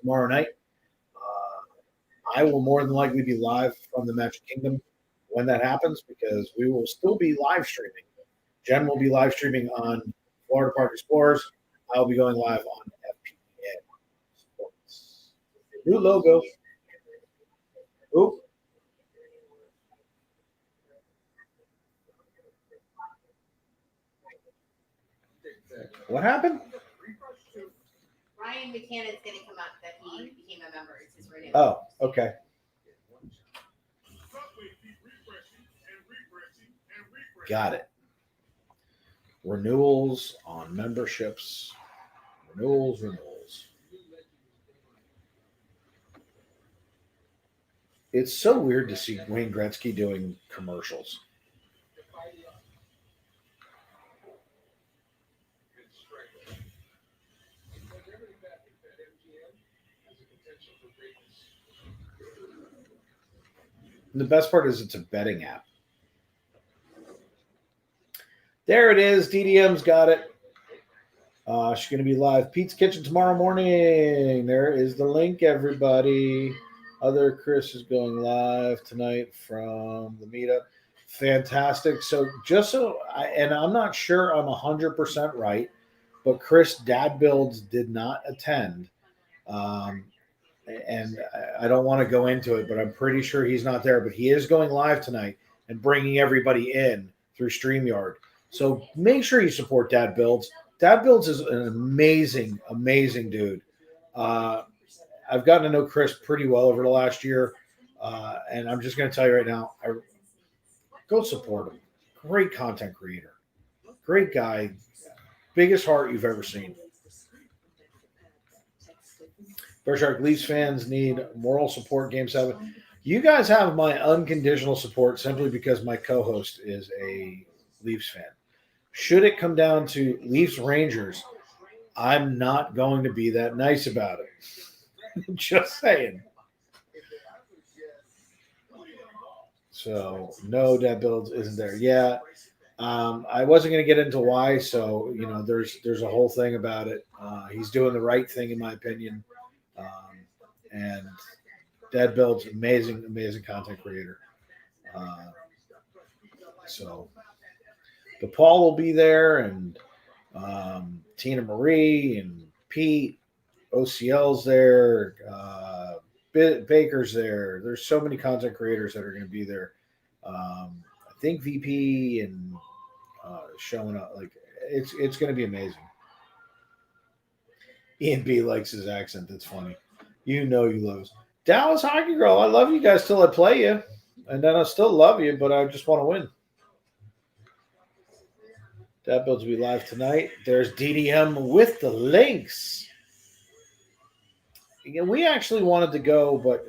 tomorrow night. I will more than likely be live from the Magic Kingdom when that happens because we will still be live streaming. Jen will be live streaming on Florida Park Explorers. I'll be going live on FPN Sports. New logo. Oop. What happened? Ryan Buchanan's going to come up that he became a member. It's his renewal. Oh, okay. Got it. Renewals on memberships. Renewals. It's so weird to see Wayne Gretzky doing commercials. And the best part is it's a betting app. There it is. DDM's got it. She's going to be live. Pete's Kitchen tomorrow morning. There is the link, everybody. Other Chris is going live tonight from the meetup. Fantastic. So and I'm not sure I'm 100% right, but Chris Dad Builds did not attend. And I don't want to go into it, but I'm pretty sure he's not there. But he is going live tonight and bringing everybody in through StreamYard. So make sure you support Dad Builds. Dad Builds is an amazing, amazing dude. I've gotten to know Chris pretty well over the last year. And I'm just going to tell you right now, go support him. Great content creator. Great guy. Biggest heart you've ever seen. BearShark Leafs fans need moral support Game 7. You guys have my unconditional support simply because my co-host is a Leafs fan. Should it come down to Leafs Rangers, I'm not going to be that nice about it. Just saying. So, no, Dad Builds isn't there. Yeah. I wasn't going to get into why. So, there's a whole thing about it. He's doing the right thing, in my opinion. And Dad Builds, amazing, amazing content creator. But Paul will be there, and Tina Marie and Pete, OCL's there, Baker's there. There's so many content creators that are going to be there. I think VP and showing up. Like it's going to be amazing. Ian B likes his accent. That's funny. You love us. Dallas Hockey Girl, I love you guys till I play you. And then I still love you, but I just want to win. That builds will be live tonight. There's DDM with the links. We actually wanted to go, but,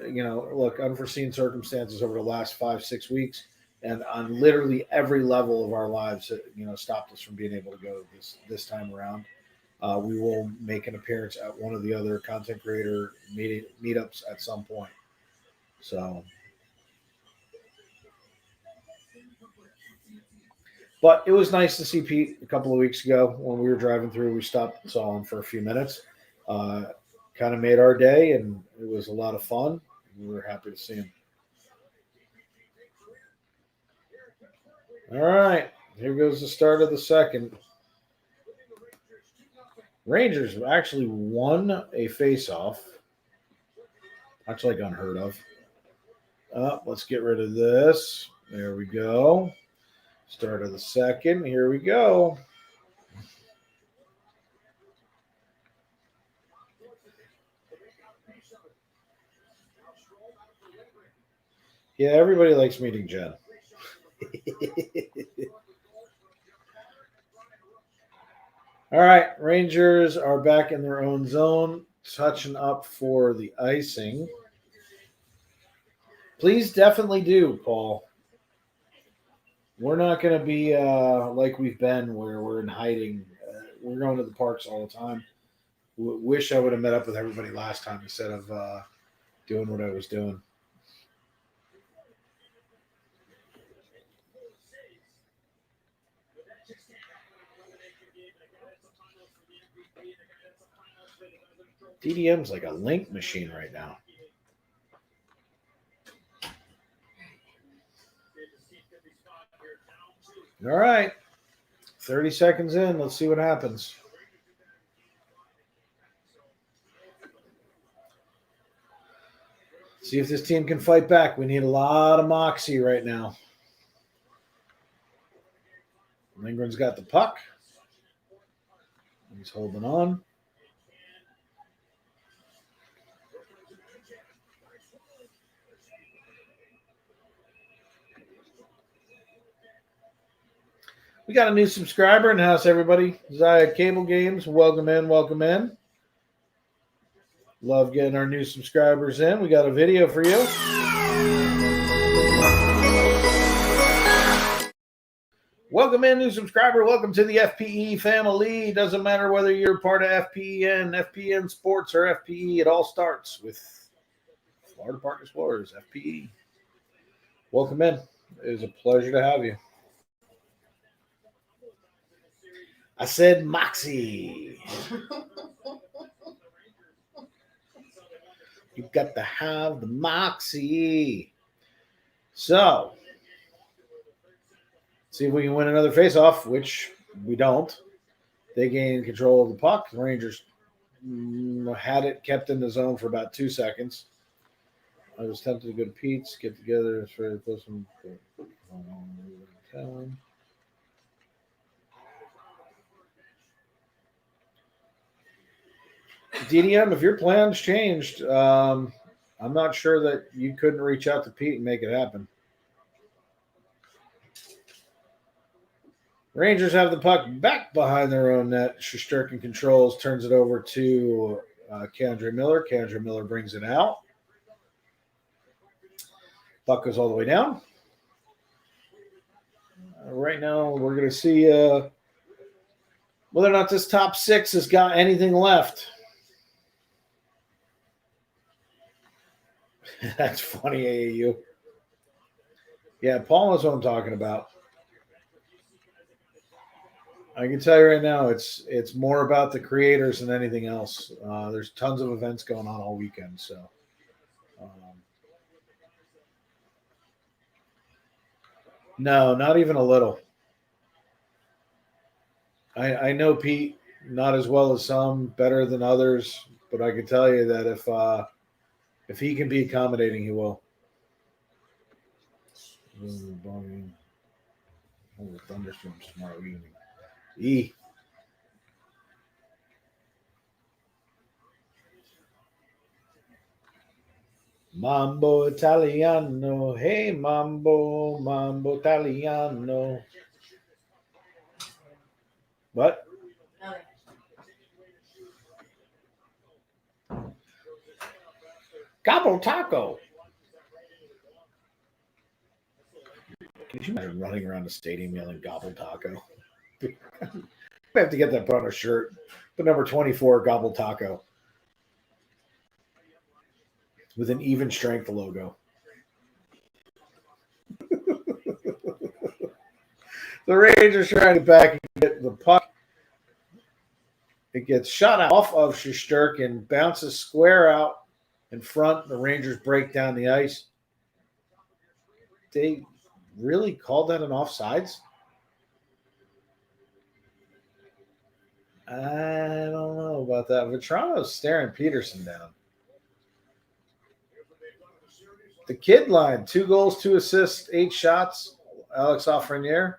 look, unforeseen circumstances over the last 5-6 weeks. And on literally every level of our lives, stopped us from being able to go this time around. We will make an appearance at one of the other content creator meetups at some point. So, but it was nice to see Pete a couple of weeks ago when we were driving through. We stopped and saw him for a few minutes. Kind of made our day, and it was a lot of fun. We were happy to see him. All right, here goes the start of the second. Rangers actually won a face-off. That's like unheard of. Let's get rid of this. There we go. Start of the second. Here we go. Yeah, everybody likes meeting Jen. All right, Rangers are back in their own zone, touching up for the icing. Please definitely do, Paul. We're not going to be like we've been where we're in hiding. We're going to the parks all the time. Wish I would have met up with everybody last time instead of doing what I was doing. DDM's like a link machine right now. All right. 30 seconds in. Let's see what happens. See if this team can fight back. We need a lot of moxie right now. Lindgren's got the puck. He's holding on. We got a new subscriber in the house, everybody. Zaya Cable Games, welcome in, welcome in. Love getting our new subscribers in. We got a video for you. Welcome in, new subscriber. Welcome to the FPE family. Doesn't matter whether you're part of FPEN, FPN Sports, or FPE. It all starts with Florida Park Explorers, FPE. Welcome in. It is a pleasure to have you. I said Moxie. You've got to have the Moxie. So, see if we can win another faceoff, which we don't. They gain control of the puck. The Rangers had it kept in the zone for about 2 seconds. I was tempted to go to Pete's, get together. It's very close. DDM, if your plans changed, I'm not sure that you couldn't reach out to Pete and make it happen. Rangers have the puck back behind their own net. Shesterkin controls, turns it over to K'Andre Miller. K'Andre Miller brings it out. Puck goes all the way down. Right now, we're going to see whether or not this top six has got anything left. That's funny, AAU. Yeah, Paul knows what I'm talking about. I can tell you right now, it's more about the creators than anything else. There's tons of events going on all weekend, so. No, not even a little. I know Pete not as well as some, better than others, but I can tell you that if he can be accommodating, he will. Thunderstorms tomorrow evening. Mambo Italiano. Hey, Mambo Italiano. What? Gobble taco. Can you imagine running around the stadium yelling gobble taco? We have to get that put on a shirt. Put number 24, gobble taco. With an even strength logo. The Rangers trying to back and get the puck. It gets shot off of Shesterkin, bounces square out in front. The Rangers break down the ice. They really called that an offsides? I don't know about that. Vetrano's staring Peterson down. The kid line, 2 goals, 2 assists, 8 shots. Alex Lafreniere.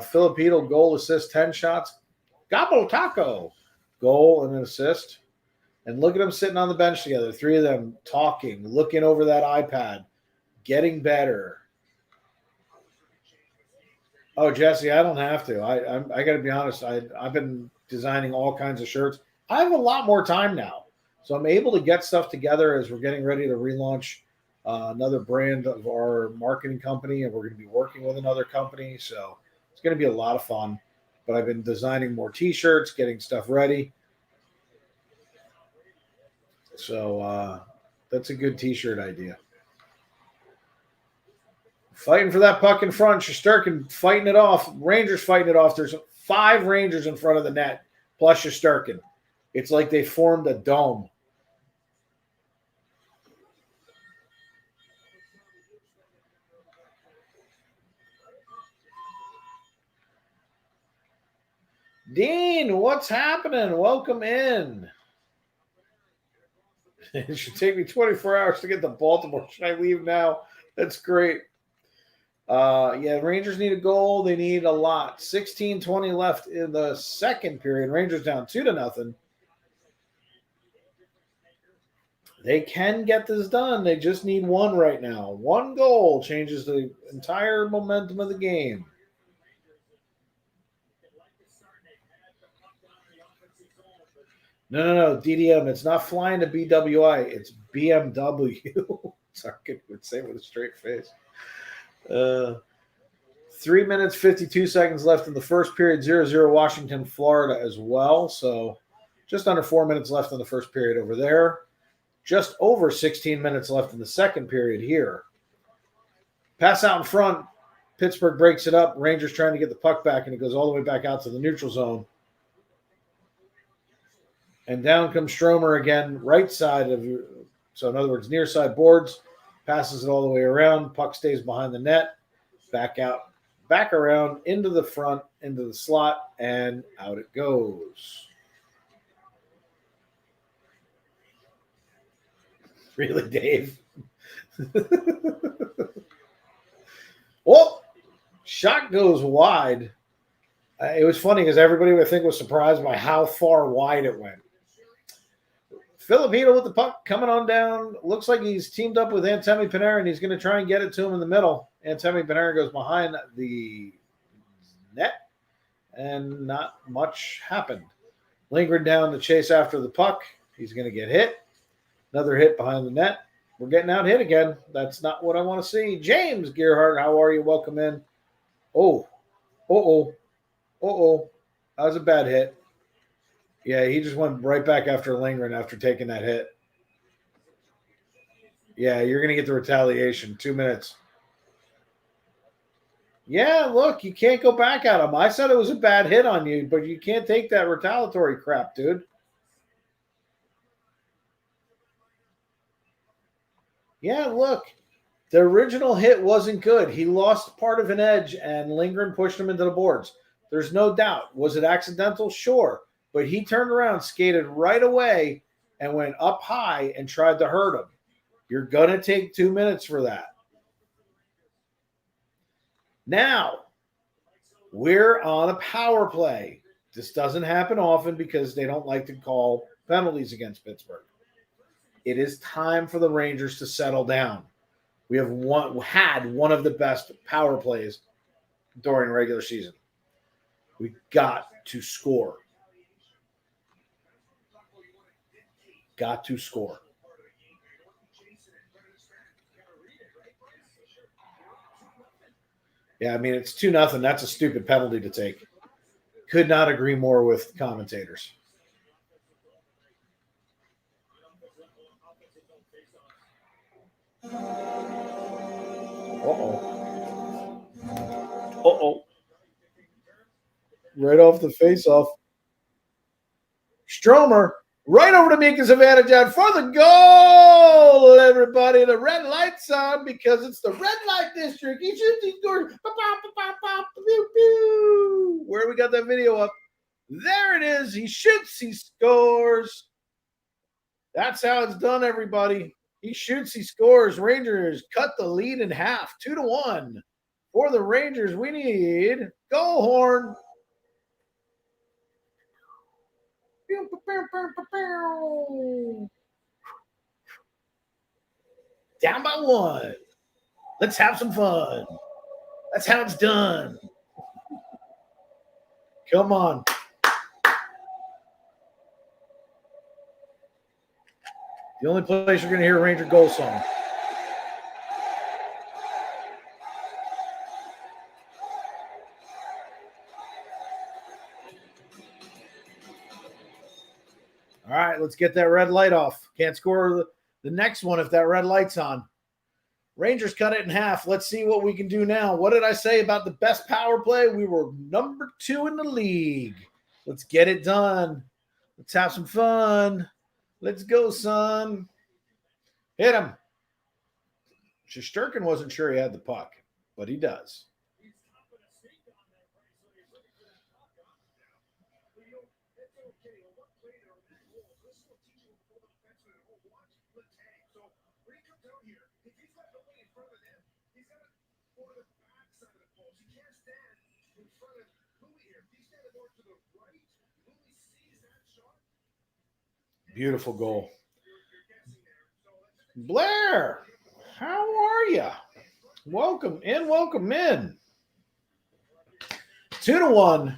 Filipino, goal, assist, 10 shots. Gobble Taco, goal and an assist. And look at them sitting on the bench together. 3 of them talking, looking over that iPad, getting better. Oh, Jesse, I don't have to. I got to be honest. I've been designing all kinds of shirts. I have a lot more time now. So I'm able to get stuff together as we're getting ready to relaunch another brand of our marketing company, and we're going to be working with another company. So it's going to be a lot of fun. But I've been designing more T-shirts, getting stuff ready. So that's a good T-shirt idea. Fighting for that puck in front. Shesterkin fighting it off. Rangers fighting it off. There's 5 Rangers in front of the net, plus Shesterkin. It's like they formed a dome. Dean, what's happening? Welcome in. It should take me 24 hours to get to Baltimore. Should I leave now? That's great. Yeah, Rangers need a goal. They need a lot. 16:20 left in the second period. Rangers down 2-0. They can get this done. They just need 1 right now. 1 goal changes the entire momentum of the game. No, DDM. It's not flying to BWI. It's BMW. Sorry, I would say with a straight face. 3 minutes, 52 seconds left in the first period, 0-0 Washington, Florida as well. So just under 4 minutes left in the first period over there. Just over 16 minutes left in the second period here. Pass out in front. Pittsburgh breaks it up. Rangers trying to get the puck back, and it goes all the way back out to the neutral zone. And down comes Stromer again, right side of you. So in other words, near side boards. Passes it all the way around. Puck stays behind the net. Back out. Back around into the front, into the slot, and out it goes. Really, Dave? Oh, shot goes wide. It was funny because everybody, I think, was surprised by how far wide it went. Filipino with the puck coming on down. Looks like he's teamed up with Artemi Panarin. He's going to try and get it to him in the middle. Artemi Panarin goes behind the net, and not much happened. Lingering down to chase after the puck. He's going to get hit. Another hit behind the net. We're getting out hit again. That's not what I want to see. James Gerhardt, how are you? Welcome in. Oh. That was a bad hit. Yeah, he just went right back after Lindgren after taking that hit. Yeah, you're going to get the retaliation. 2 minutes. Yeah, look, you can't go back at him. I said it was a bad hit on you, but you can't take that retaliatory crap, dude. Yeah, look, the original hit wasn't good. He lost part of an edge, and Lindgren pushed him into the boards. There's no doubt. Was it accidental? Sure. But he turned around, skated right away, and went up high and tried to hurt him. You're going to take 2 minutes for that. Now, we're on a power play. This doesn't happen often because they don't like to call penalties against Pittsburgh. It is time for the Rangers to settle down. We have had one of the best power plays during regular season. We got to score. Got to score. Yeah, I mean, it's 2-0. That's a stupid penalty to take. Could not agree more with commentators. Uh-oh. Right off the face-off. Stromer right over to Mika Zibanejad for the goal, everybody. The red light's on because it's the red light district. He shoots, he scores. Where we got that video up? There it is. He shoots, he scores. That's how it's done, everybody. He shoots, he scores. Rangers cut the lead in half, 2-1. For the Rangers, we need goal horn. Down by 1. Let's have some fun. That's how it's done. Come on. The only place you're going to hear a Ranger goal song. All right, let's get that red light off. Can't score the next one if that red light's on. Rangers cut it in half. Let's see what we can do now. What did I say about the best power play? We were number 2 in the league. Let's get it done. Let's have some fun. Let's go, son. Hit him. Shesterkin wasn't sure he had the puck, but he does. Beautiful goal. Blair, how are you? Welcome in, welcome in. 2-1.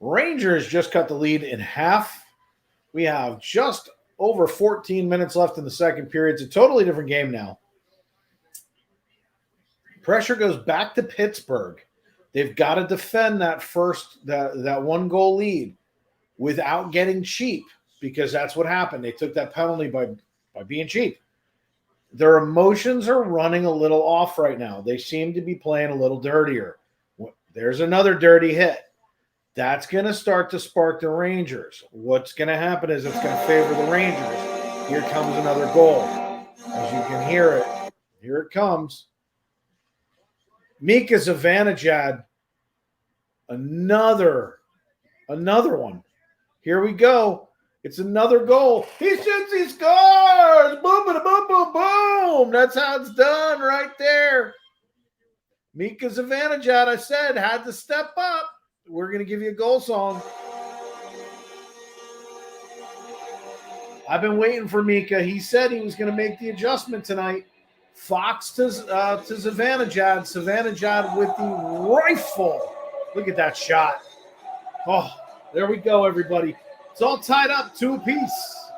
Rangers just cut the lead in half. We have just over 14 minutes left in the second period. It's a totally different game now. Pressure goes back to Pittsburgh. They've got to defend that that 1-goal lead without getting cheap, because that's what happened. They took that penalty by being cheap. Their emotions are running a little off right now. They seem to be playing a little dirtier. There's another dirty hit. That's going to start to spark the Rangers. What's going to happen is it's going to favor the Rangers. Here comes another goal. As you can hear it, here it comes. Mika Zibanejad, another one. Here we go. It's another goal. He shoots, he scores. Boom, boom, boom, boom, boom. That's how it's done right there. Mika Zibanejad, I said, had to step up. We're going to give you a goal song. I've been waiting for Mika. He said he was going to make the adjustment tonight. Fox to Zibanejad. Zibanejad with the rifle. Look at that shot. Oh, there we go, everybody. It's all tied up 2 apiece.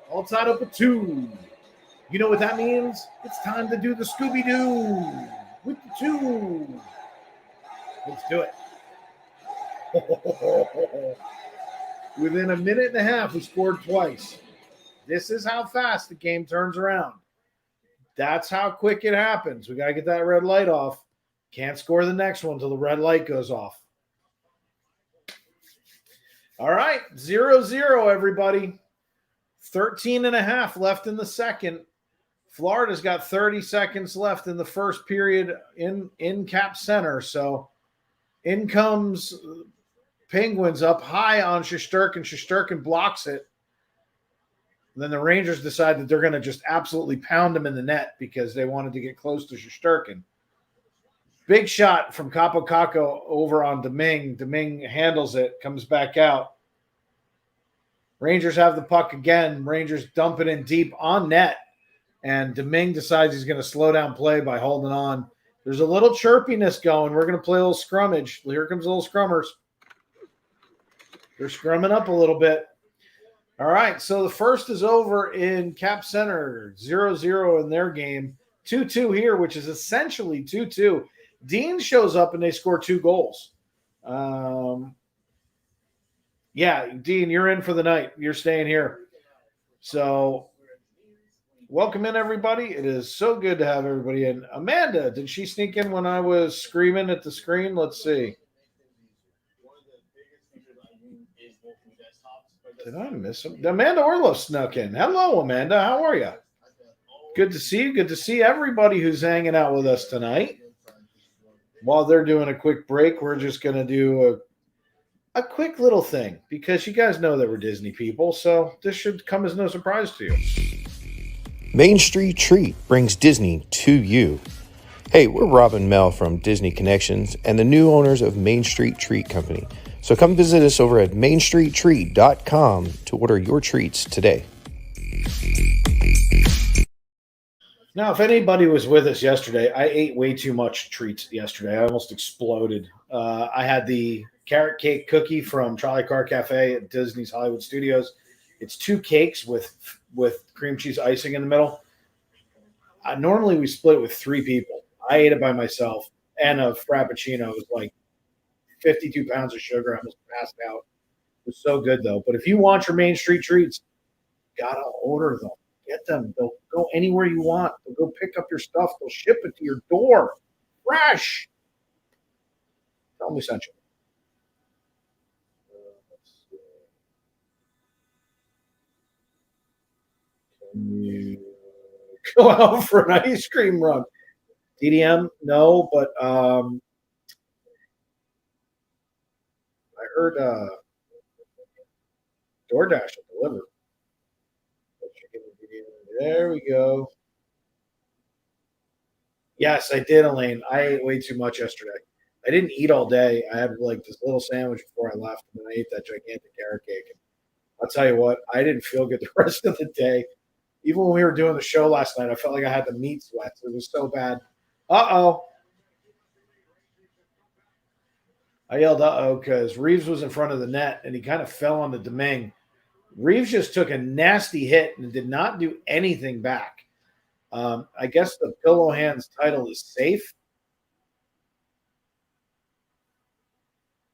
All tied up with 2. You know what that means? It's time to do the Scooby-Doo with the 2. Let's do it. Within a minute and a half, we scored twice. This is how fast the game turns around. That's how quick it happens. We got to get that red light off. Can't score the next one until the red light goes off. All right, 0-0, everybody. 13 and a half left in the second. Florida's got 30 seconds left in the first period in Cap Center. So in comes Penguins up high on Shesterkin. Shesterkin blocks it. And then the Rangers decide that they're going to just absolutely pound him in the net because they wanted to get close to Shesterkin. Big shot from Capo Caco over on Domingue. Domingue handles it, comes back out. Rangers have the puck again. Rangers dump it in deep on net. And Domingue decides he's going to slow down play by holding on. There's a little chirpiness going. We're going to play a little scrummage. Here comes the little scrummers. They're scrumming up a little bit. All right, so the first is over in Cap Center. 0-0 in their game. 2-2 here, which is essentially 2-2. Dean shows up and they score 2 goals. Yeah, Dean, you're in for the night. You're staying here. So welcome in, everybody. It is so good to have everybody in. Amanda, did she sneak in when I was screaming at the screen? Let's see. Did I miss him? Amanda Orloff snuck in. Hello, Amanda. How are you? Good to see you. Good to see everybody who's hanging out with us tonight. While they're doing a quick break, we're just going to do a quick little thing because you guys know that we're Disney people, so this should come as no surprise to you. Main Street Treat brings Disney to you. Hey, we're Rob and Mel from Disney Connections and the new owners of Main Street Treat Company. So come visit us over at mainstreettreat.com to order your treats today. Now, if anybody was with us yesterday, I ate way too much treats yesterday. I almost exploded. I had the carrot cake cookie from Charlie Car Cafe at Disney's Hollywood Studios. It's 2 cakes with cream cheese icing in the middle. Normally, we split it with 3 people. I ate it by myself, and a Frappuccino. It was like 52 pounds of sugar. I almost passed out. It was so good, though. But if you want your Main Street treats, you got to order them. Get them. They'll go anywhere you want. They'll go pick up your stuff. They'll ship it to your door. Fresh. Tell me sent you. Can you go out for an ice cream run? DDM? No, but I heard DoorDash will deliver. There we go. Yes, I did, Elaine. I ate way too much yesterday. I didn't eat all day. I had like this little sandwich before I left, and then I ate that gigantic carrot cake. And I'll tell you what, I didn't feel good the rest of the day. Even when we were doing the show last night, I felt like I had the meat sweats. It was so bad. Uh-oh. I yelled uh-oh because Reeves was in front of the net, and he kind of fell on the Domingue. Reeves just took a nasty hit and did not do anything back. I guess the Pillow Hands title is safe.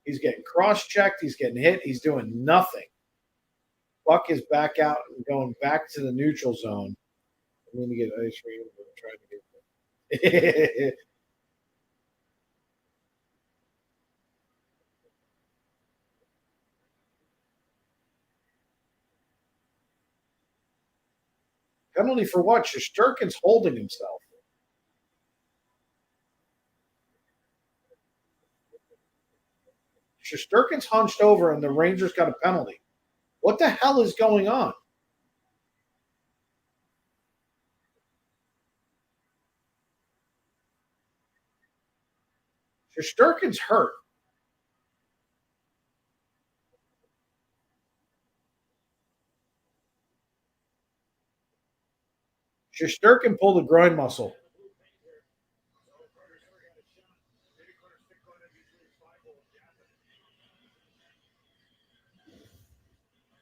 He's getting cross-checked. He's getting hit. He's doing nothing. Puck is back out and going back to the neutral zone. I'm going to get ice cream. I'm trying to get penalty for what? Shesterkin's holding himself. Shesterkin's hunched over, and the Rangers got a penalty. What the hell is going on? Shesterkin's hurt. Shesterkin pulled a groin muscle.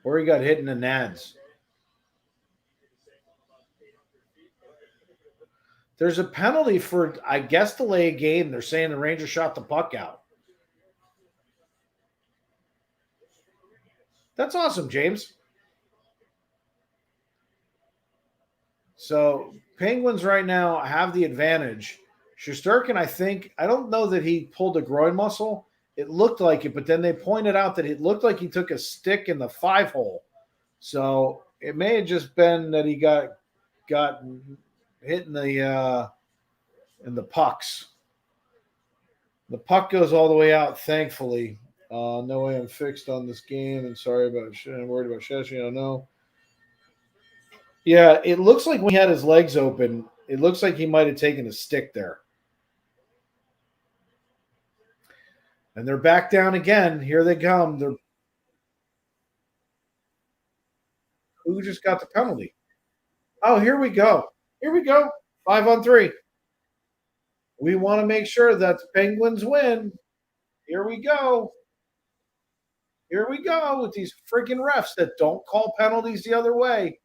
Or he got hit in the nads. There's a penalty for, I guess, delay a game. They're saying the Rangers shot the puck out. That's awesome, James. So Penguins right now have the advantage. Shesterkin, I don't know that he pulled a groin muscle. It looked like it, but then they pointed out that it looked like he took a stick in the 5-hole. So it may have just been that he got hit in the pucks. The puck goes all the way out, thankfully. No way I'm fixed on this game, and I'm worried about Sheshy. I know. Yeah, it looks like when he had his legs open, it looks like he might have taken a stick there. And they're back down again. Here they come. Who just got the penalty? Oh, here we go. 5-on-3. We want to make sure that the Penguins win. Here we go. With these freaking refs that don't call penalties the other way.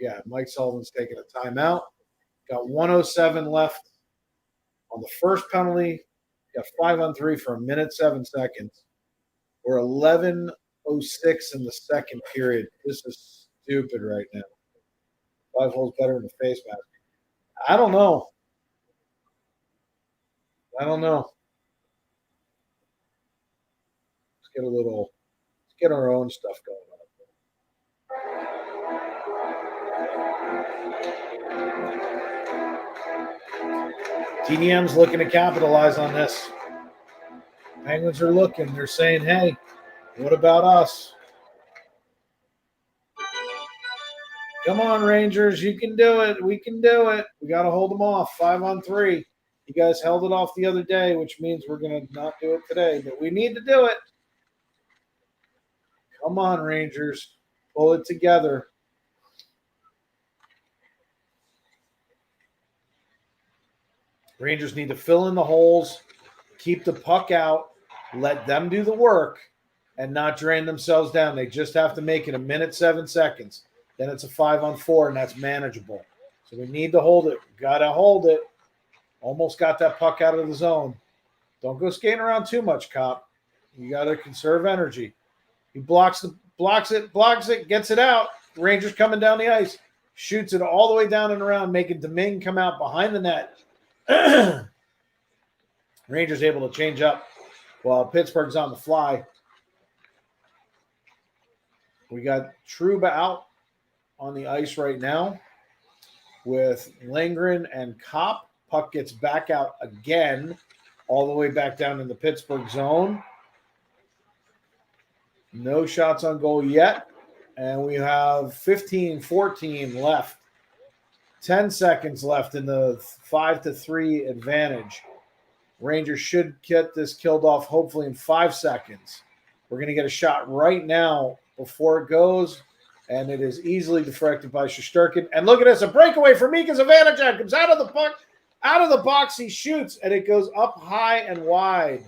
Yeah, Mike Sullivan's taking a timeout. Got 1:07 left on the first penalty. Got 5-on-3 for 1:07. We're 11:06 in the second period. This is stupid right now. 5 holes better in the face mask. I don't know. Let's get our own stuff going on. TDM's looking to capitalize on this. Penguins are looking. They're saying, hey, what about us? Come on, Rangers. You can do it. We can do it. We got to hold them off. 5-on-3. You guys held it off the other day, which means we're going to not do it today. But we need to do it. Come on, Rangers. Pull it together. Rangers need to fill in the holes, keep the puck out, let them do the work, and not drain themselves down. They just have to make it 1:07. Then it's a 5-on-4, and that's manageable. So we need to hold it. Got to hold it. Almost got that puck out of the zone. Don't go skating around too much, Cop. You got to conserve energy. He blocks it, gets it out. Rangers coming down the ice, shoots it all the way down and around, making Domingue come out behind the net. Rangers able to change up while Pittsburgh's on the fly. We got Trouba out on the ice right now with Lindgren and Kopp. Puck gets back out again, all the way back down in the Pittsburgh zone. No shots on goal yet. And we have 15-14 left. 10 seconds left in the 5-3 advantage. Rangers should get this killed off hopefully in 5 seconds. We're going to get a shot right now before it goes, and it is easily deflected by Shesterkin. And look at this, a breakaway for Mika Zibanejad. Comes out of the puck, out of the box, he shoots, and it goes up high and wide.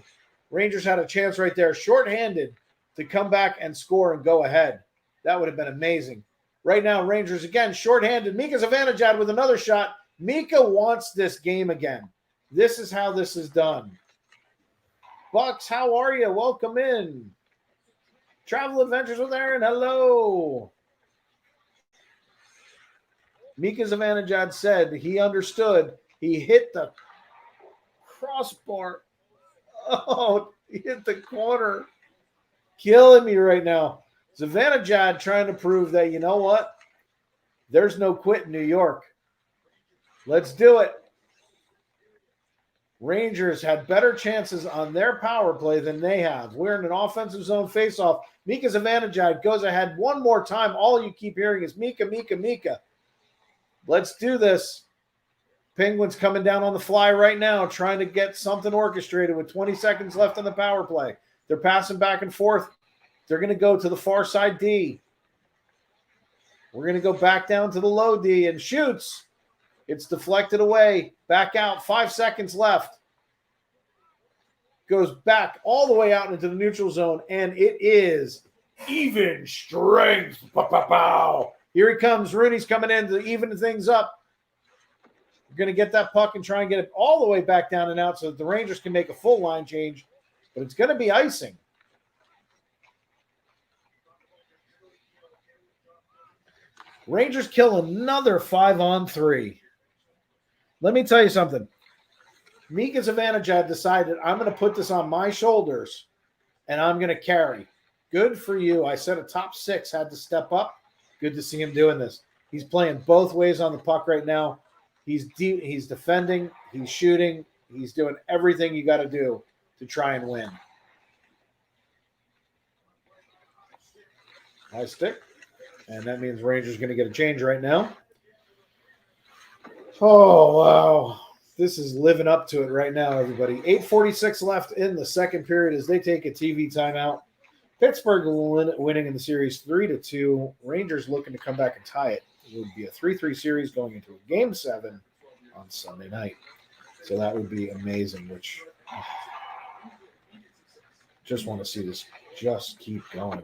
Rangers had a chance right there, shorthanded, to come back and score and go ahead. That would have been amazing. Right now, Rangers again shorthanded. Mika Zibanejad with another shot. Mika wants this game again. This is how this is done. Bucks, how are you? Welcome in. Travel Adventures with Aaron, hello. Mika Zivanejad said he understood. He hit the crossbar. Oh, he hit the corner. Killing me right now. Zivanejad trying to prove that, you know what? There's no quit in New York. Let's do it. Rangers had better chances on their power play than they have. We're in an offensive zone faceoff. Mika Zivanejad goes ahead one more time. All you keep hearing is Mika, Mika, Mika. Let's do this. Penguins coming down on the fly right now, trying to get something orchestrated with 20 seconds left on the power play. They're passing back and forth. They're going to go to the far side D. We're going to go back down to the low D and shoots. It's deflected away. Back out. 5 seconds left. Goes back all the way out into the neutral zone, and it is even strength. Pow. Here he comes. Rooney's coming in to even things up. We're going to get that puck and try and get it all the way back down and out so that the Rangers can make a full line change, but it's going to be icing. Rangers kill another 5-on-3. Let me tell you something. Mika Zivanejad decided, I'm going to put this on my shoulders, and I'm going to carry. Good for you. I said a top 6 had to step up. Good to see him doing this. He's playing both ways on the puck right now. He's defending. He's shooting. He's doing everything you got to do to try and win. High stick. And that means Rangers going to get a change right now. Oh, wow. This is living up to it right now, everybody. 8:46 left in the second period as they take a TV timeout. Pittsburgh winning in the series 3-2. Rangers looking to come back and tie it. It would be a 3-3 series going into a Game 7 on Sunday night. So that would be amazing, which just want to see this just keep going.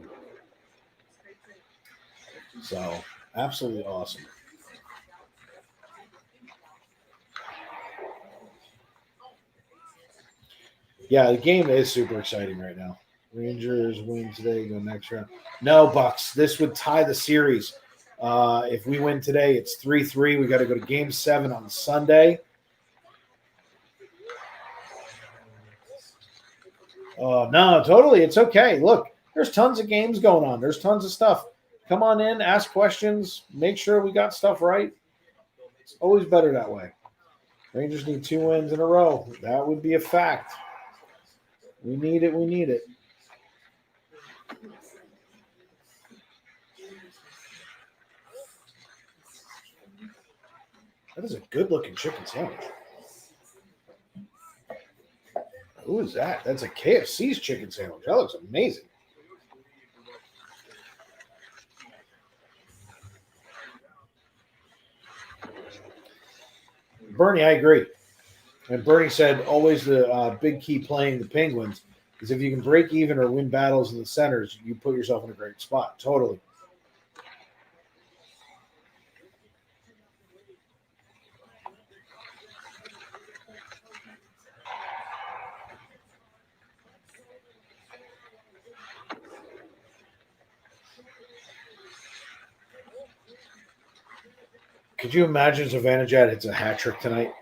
So absolutely awesome. Yeah, the game is super exciting right now. Rangers win today, go next round. No, Bucks. This would tie the series. If we win today, it's 3-3. We got to go to Game 7 on Sunday. No, totally. It's okay. Look, there's tons of games going on. There's tons of stuff. Come on in, ask questions, make sure we got stuff right. It's always better that way. Rangers need 2 wins in a row. That would be a fact. We need it. We need it. That is a good-looking chicken sandwich. Who is that? That's a KFC's chicken sandwich. That looks amazing. Bernie, I agree. And Bernie said always the big key playing the Penguins is if you can break even or win battles in the centers, you put yourself in a great spot. Totally. Could you imagine Zivanejad hits a hat trick tonight?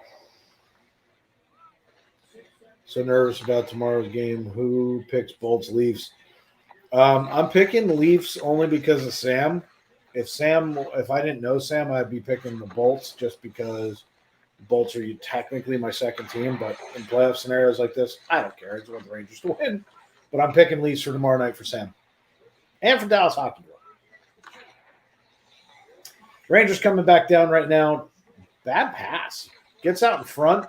So nervous about tomorrow's game. Who picks Bolts Leafs? I'm picking the Leafs only because of Sam. If I didn't know Sam, I'd be picking the Bolts just because the Bolts are technically my second team. But in playoff scenarios like this, I don't care. I just want the Rangers to win. But I'm picking Leafs for tomorrow night for Sam. And for Dallas Hockey World. Rangers coming back down right now. Bad pass. Gets out in front.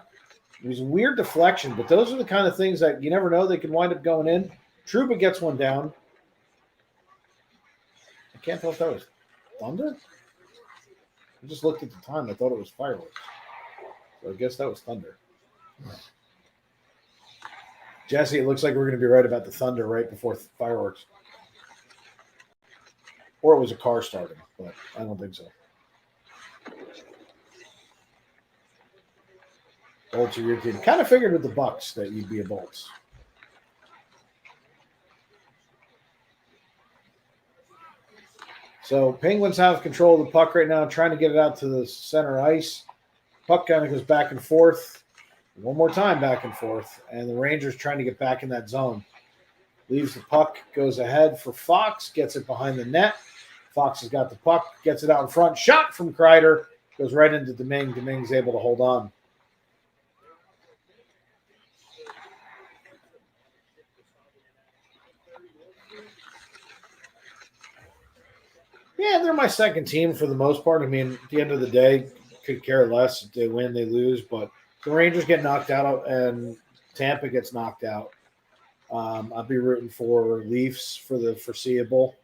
It was a weird deflection, but those are the kind of things that you never know. They can wind up going in. Trouba gets one down. I can't tell if that was thunder. I just looked at the time. I thought it was fireworks. So I guess that was thunder. Jesse, it looks like we're going to be right about the thunder right before fireworks. Or it was a car starting, but I don't think so. Bolts are your team. Kind of figured with the Bucks that you'd be a Bolts. So Penguins have control of the puck right now, trying to get it out to the center ice. Puck kind of goes back and forth. One more time back and forth. And the Rangers trying to get back in that zone. Leaves the puck, goes ahead for Fox, gets it behind the net. Fox has got the puck, gets it out in front. Shot from Kreider, goes right into Domingue. Domingue's able to hold on. Yeah, they're my second team for the most part. I mean, at the end of the day, could care less if they win, they lose. But the Rangers get knocked out and Tampa gets knocked out. I'll be rooting for Leafs for the foreseeable.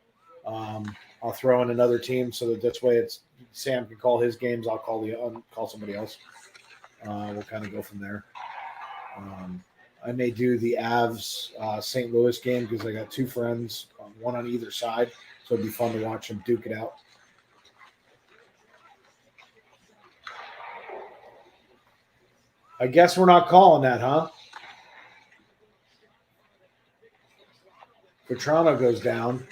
I'll throw in another team so that this way it's Sam can call his games. I'll call somebody else. We'll kind of go from there. I may do the Avs St. Louis game because I got two friends, one on either side. So it'd be fun to watch them duke it out. I guess we're not calling that, huh? Petrano goes down.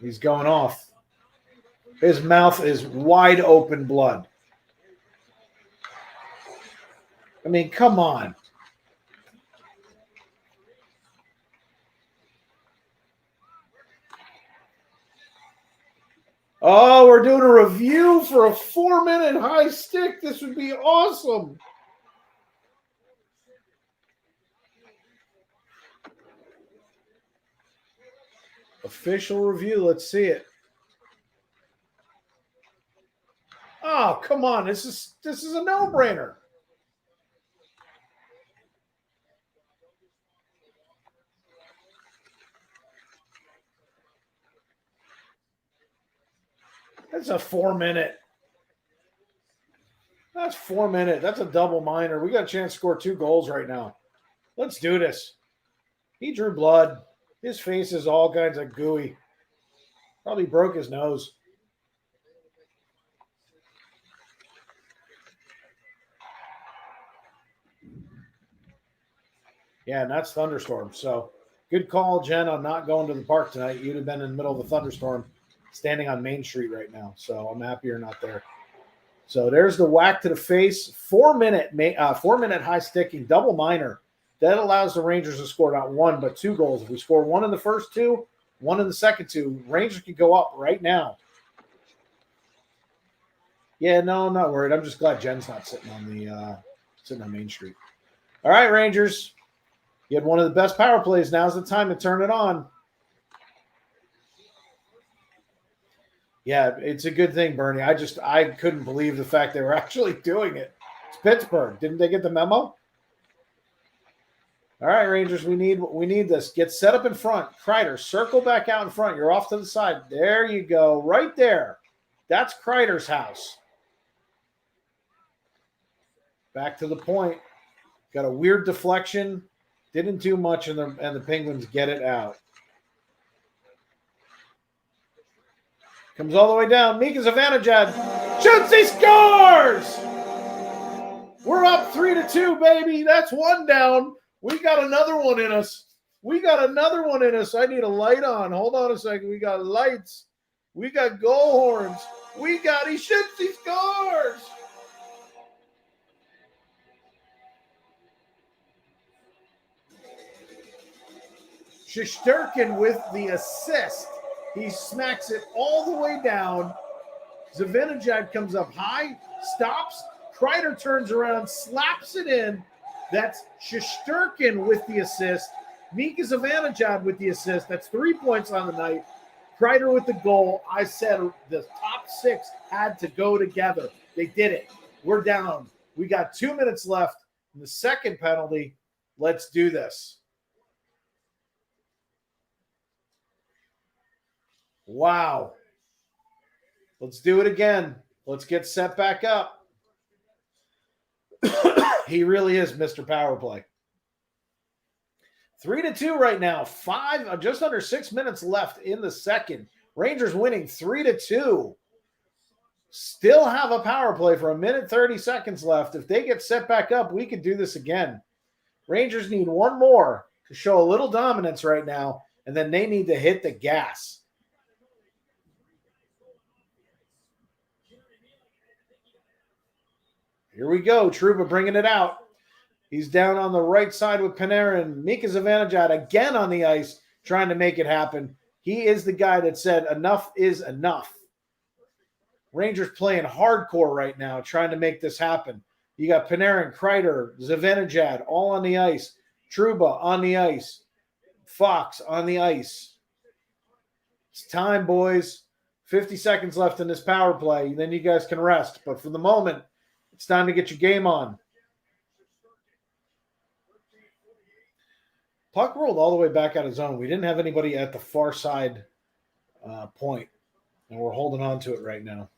He's going off. His mouth is wide open blood. I mean, come on. Oh, we're doing a review for a 4-minute high stick. This would be awesome. Official review. Let's see it. Oh, come on. This is a no-brainer. That's a 4-minute. That's 4 minutes. That's a double minor. We got a chance to score 2 goals right now. Let's do this. He drew blood. His face is all kinds of gooey. Probably broke his nose. Yeah, and that's thunderstorm. So good call, Jen, on not going to the park tonight. You'd have been in the middle of a thunderstorm standing on Main Street right now. So I'm happy you're not there. So there's the whack to the face. 4-minute high sticking, double minor. That allows the Rangers to score not 1, but 2 goals. If we score 1 in the first 2, 1 in the second 2, Rangers could go up right now. Yeah, no, I'm not worried. I'm just glad Jen's not sitting on Main Street. All right, Rangers. You had one of the best power plays. Now's the time to turn it on. Yeah, it's a good thing, Bernie. I couldn't believe the fact they were actually doing it. It's Pittsburgh. Didn't they get the memo? All right, Rangers, we need this. Get set up in front. Kreider, circle back out in front. You're off to the side. There you go. Right there. That's Kreider's house. Back to the point. Got a weird deflection. Didn't do much, and the Penguins get it out. Comes all the way down. Mika Zibanejad shoots. He scores! We're up 3-2, baby. That's 1 down. We got another one in us. I need a light on. Hold on a second. We got lights. We got goal horns. He shoots. He scores! Shesterkin with the assist. He smacks it all the way down. Zibanejad comes up high, stops. Kreider turns around, slaps it in. That's Shesterkin with the assist. Mika Zibanejad with the assist. That's 3 points on the night. Kreider with the goal. I said the top 6 had to go together. They did it. We're down. We got 2 minutes left in the second penalty. Let's do this. Wow. Let's do it again. Let's get set back up. He really is Mr. Power Play. 3-2 right now. Just under 6 minutes left in the second. Rangers winning 3-2. Still have a power play for 1:30 left. If they get set back up, we could do this again. Rangers need one more to show a little dominance right now, and then they need to hit the gas. Here we go. Trouba bringing it out. He's down on the right side with Panarin. Mika Zibanejad again on the ice trying to make it happen. He is the guy that said enough is enough. Rangers playing hardcore right now trying to make this happen. You got Panarin, Kreider, Zibanejad all on the ice. Trouba on the ice. Fox on the ice. It's time, boys. 50 seconds left in this power play. Then you guys can rest. But for the moment, it's time to get your game on. Puck rolled all the way back out of zone. We didn't have anybody at the far side point, and we're holding on to it right now.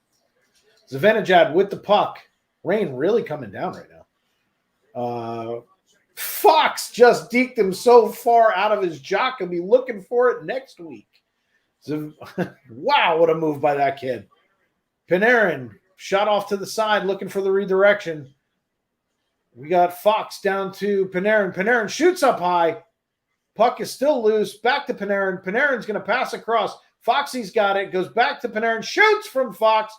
Zibanejad with the puck. Rain really coming down right now. Fox just deked him so far out of his jock. He'll be looking for it next week. Wow, what a move by that kid. Panarin shot off to the side looking for the redirection. We got Fox down to Panarin. Panarin shoots up high. Puck is still loose. Back to Panarin. Panarin's going to pass across. Foxy's got it. Goes back to Panarin. Shoots from Fox.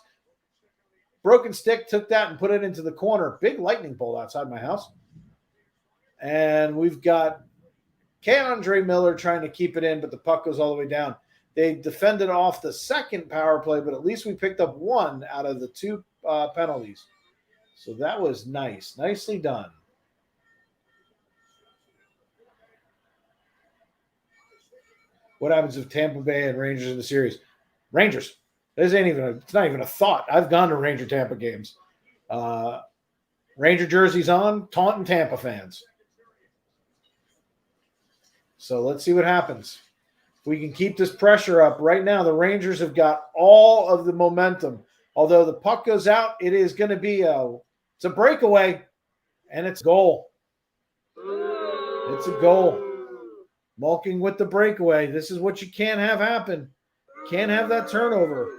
Broken stick. Took that and put it into the corner. Big lightning bolt outside my house. And we've got K-Andre Miller trying to keep it in, but the puck goes all the way down. They defended off the second power play, but at least we picked up one out of the two penalties. So that was nice. Nicely done. What happens if Tampa Bay and Rangers in the series? Rangers. It's not even a thought. I've gone to Ranger Tampa games. Ranger jerseys on, taunting Tampa fans. So let's see what happens. If we can keep this pressure up right now, the Rangers have got all of the momentum. Although the puck goes out, it is going to be it's a breakaway, and it's a goal. It's a goal. Malkin with the breakaway. This is what you can't have happen. Can't have that turnover.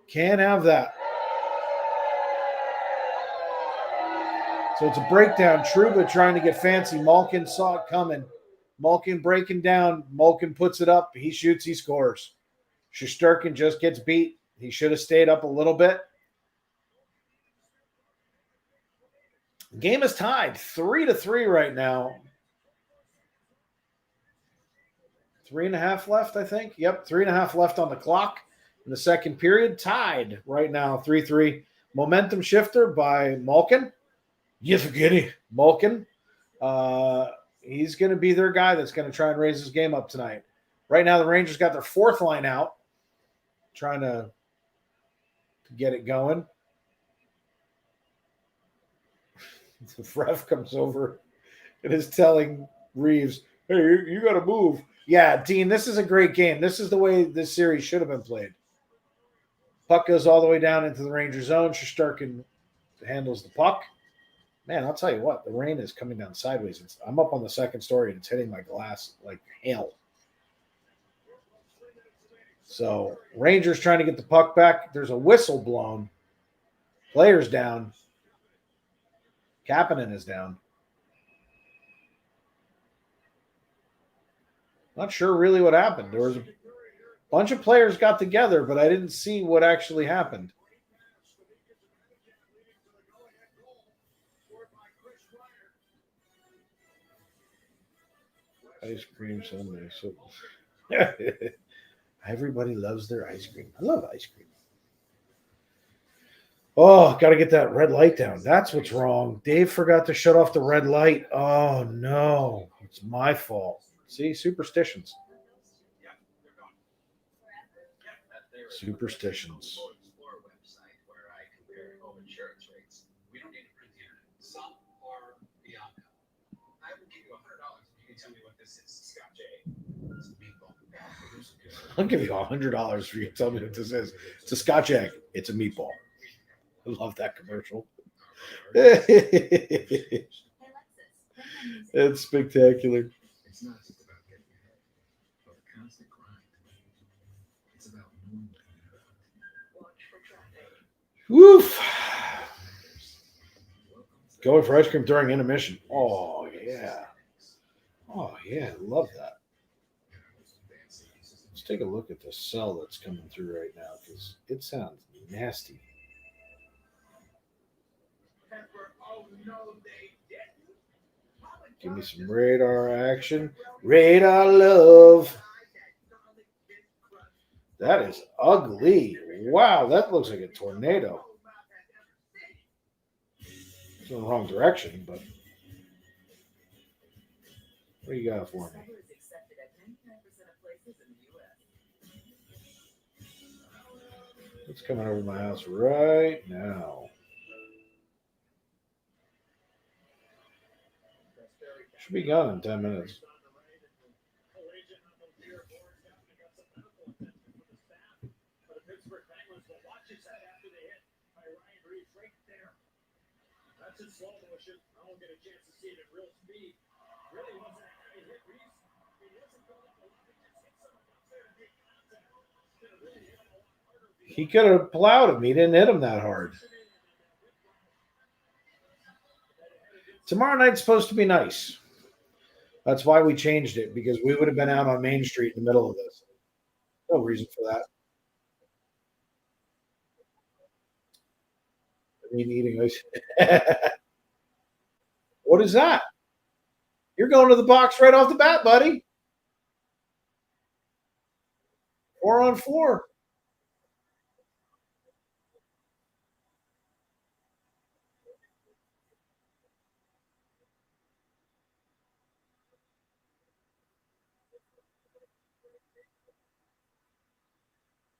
Can't have that. So it's a breakdown. Trouba trying to get fancy. Malkin saw it coming. Malkin breaking down. Malkin puts it up. He shoots. He scores. Shesterkin just gets beat. He should have stayed up a little bit. Game is tied 3-3 right now. 3.5 left, I think. Yep, 3.5 left on the clock in the second period. Tied right now, 3-3. Momentum shifter by Malkin. Yevgeny Malkin. He's going to be their guy that's going to try and raise his game up tonight. Right now, the Rangers got their fourth line out, trying to get it going. The ref comes over and is telling Reeves, hey, you got to move. Yeah, Dean, this is a great game. This is the way this series should have been played. Puck goes all the way down into the Ranger zone. Shesterkin handles the puck. Man, I'll tell you what, the rain is coming down sideways. I'm up on the second story, and it's hitting my glass like hail. So Rangers trying to get the puck back. There's a whistle blown. Players down. Kapanen is down. Not sure really what happened. There was a bunch of players got together, but I didn't see what actually happened. Ice cream sundae. So everybody loves their ice cream. I love ice cream. Oh, got to get that red light down. That's what's wrong. Dave forgot to shut off the red light. Oh, no. It's my fault. See, superstitions. Superstitions. I'll give you $100 for you to tell me what this is. It's a Scotch egg. It's a meatball. I love that commercial. It's spectacular. It's not just about getting ahead, but a constant grind. It's about Woof. Going for ice cream during intermission. Oh, yeah. Oh, yeah. Love that. Let's take a look at the cell that's coming through right now because it sounds nasty. Give me some radar action. Radar love. That is ugly. Wow, that looks like a tornado. It's in the wrong direction, but what do you got for me? It's coming over my house right now. Should be gone in 10 minutes. That's in slow motion. I won't get a chance to see it at real speed. Really wasn't a high hit Reese. He wasn't going up a lot. He just hit someone up there to make contact. Should have really hit him a lot harder. He could have plowed him. He didn't hit him that hard. Tomorrow night's supposed to be nice. That's why we changed it, because we would have been out on Main Street in the middle of this. No reason for that. I mean, eating ice. What is that? You're going to the box right off the bat, buddy. 4-on-4.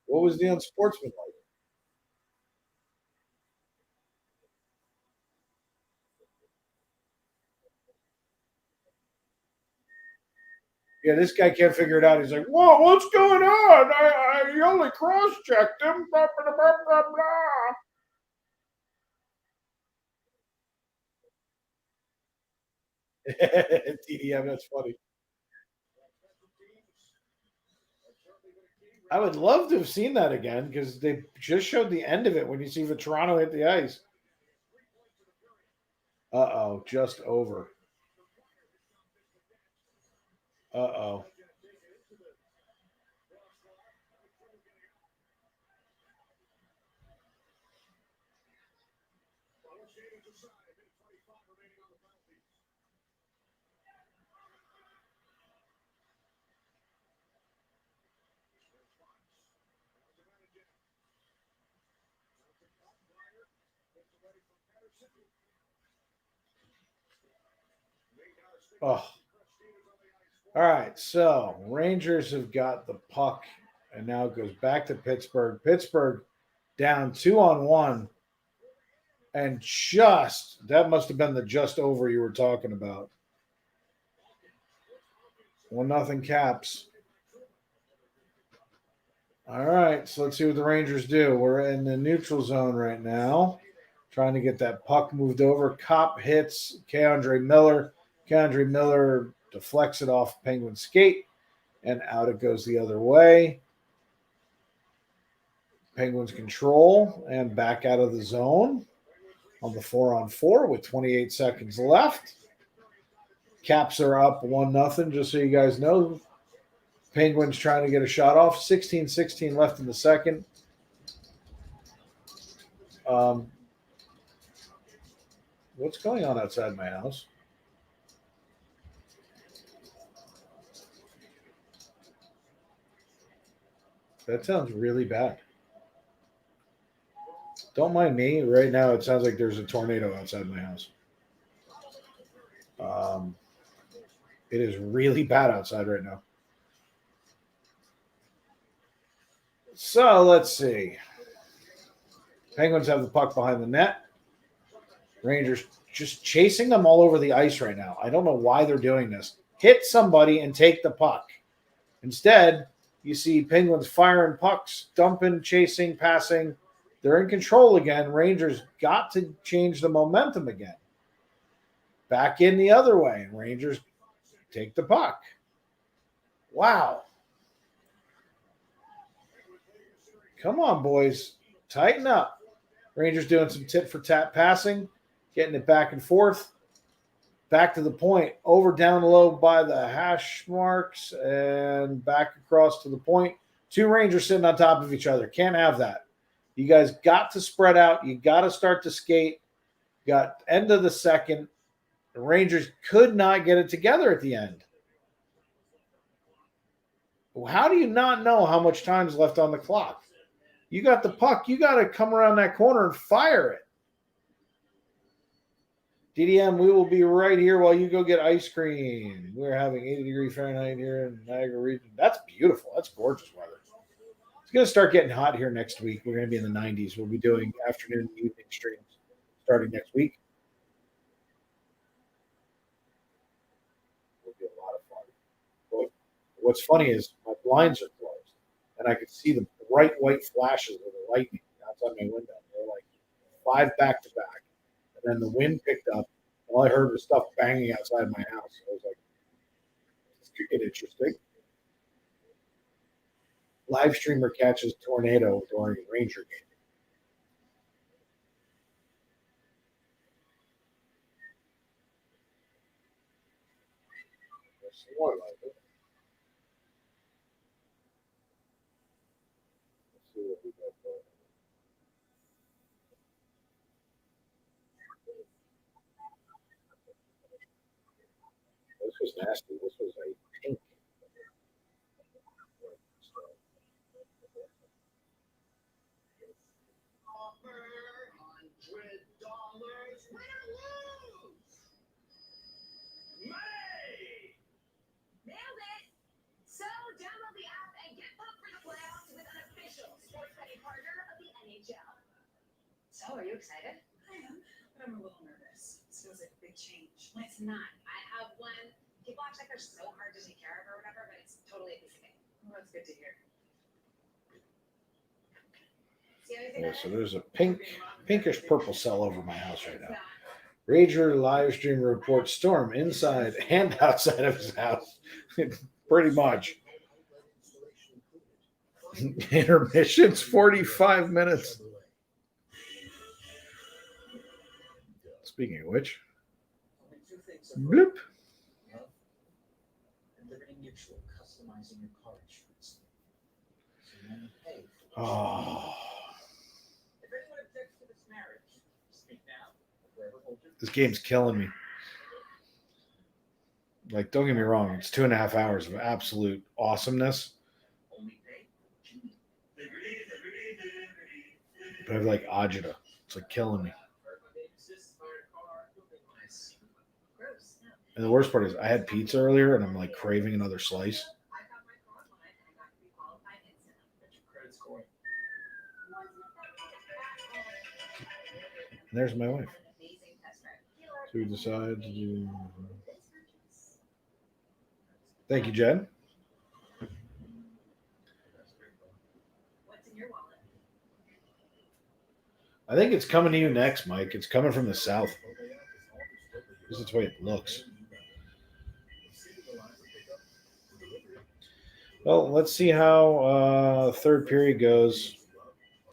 What was the unsportsmanlike? Yeah, this guy can't figure it out. He's like, "Whoa, what's going on? I only cross-checked him." Blah, blah, blah, blah, blah. TDM, that's funny. I would love to have seen that again because they just showed the end of it when you see Vetrano hit the ice. Uh-oh, just over. Uh-oh. Oh. All right, so Rangers have got the puck, and now it goes back to Pittsburgh. Pittsburgh down 2-on-1, and that must have been the just over you were talking about. 1-0 Caps. All right, so let's see what the Rangers do. We're in the neutral zone right now, trying to get that puck moved over. Cop hits Keandre Miller. Keandre Miller deflects it off Penguin skate, and out it goes the other way. Penguins control and back out of the zone on the 4-on-4 with 28 seconds left. Caps are up 1-0, just so you guys know. Penguins trying to get a shot off. 16-16 left in the second. What's going on outside my house? That sounds really bad. Don't mind me. Right now, it sounds like there's a tornado outside my house. It is really bad outside right now. So let's see. Penguins have the puck behind the net. Rangers just chasing them all over the ice right now. I don't know why they're doing this. Hit somebody and take the puck. Instead, you see Penguins firing pucks, dumping, chasing, passing. They're in control again. Rangers got to change the momentum again. Back in the other way, and Rangers take the puck. Wow. Come on, boys. Tighten up. Rangers doing some tit for tat passing, getting it back and forth. Back to the point, over down low by the hash marks, and back across to the point. 2 Rangers sitting on top of each other. Can't have that. You guys got to spread out. You got to start to skate. Got end of the second. The Rangers could not get it together at the end. How do you not know how much time is left on the clock? You got the puck. You got to come around that corner and fire it. DDM, we will be right here while you go get ice cream. We're having 80-degree Fahrenheit here in Niagara region. That's beautiful. That's gorgeous weather. It's going to start getting hot here next week. We're going to be in the 90s. We'll be doing afternoon and evening streams starting next week. It'll be a lot of fun. But what's funny is my blinds are closed, and I could see the bright white flashes of the lightning outside my window. They're like 5 back-to-back. And then the wind picked up. All I heard was stuff banging outside my house. I was like, this could get interesting. Live streamer catches tornado during a Ranger game. There's some more like it. Let's see what we got there. This was nasty. This was a pink. $100. Win or lose. Money. Nailed it! So download the app and get pumped for the playoffs with an official sports betting partner of the NHL. So, are you excited? I am, but I'm a little nervous. This feels like a big change. Well, it's not. I have one. People act like they're so hard to take care of or whatever, but it's totally a piece of cake. Well, that's good to hear. See anything Yeah, on so it? there's a pinkish purple cell over my house right now. Ranger live stream reports storm inside and outside of his house. Pretty much. Intermissions 45 minutes. Speaking of which, bloop. Customizing your car insurance. So then you pay for Oh, If anyone objects to this marriage, speak now or forever hold your this game's killing me. Like, don't get me wrong, it's 2.5 hours of absolute awesomeness. only pay. But I have like agita. It's like killing me. Gross. No. And the worst part is I had pizza earlier and I'm like craving another slice. I got my car when I got to be qualified instantly. Get your credit score. And there's my wife. An amazing test drive. So we decide to do. Thank you, Jen. What's in your wallet? I think it's coming to you next, Mike. It's coming from the south. This is the way it looks. Well, let's see how third period goes.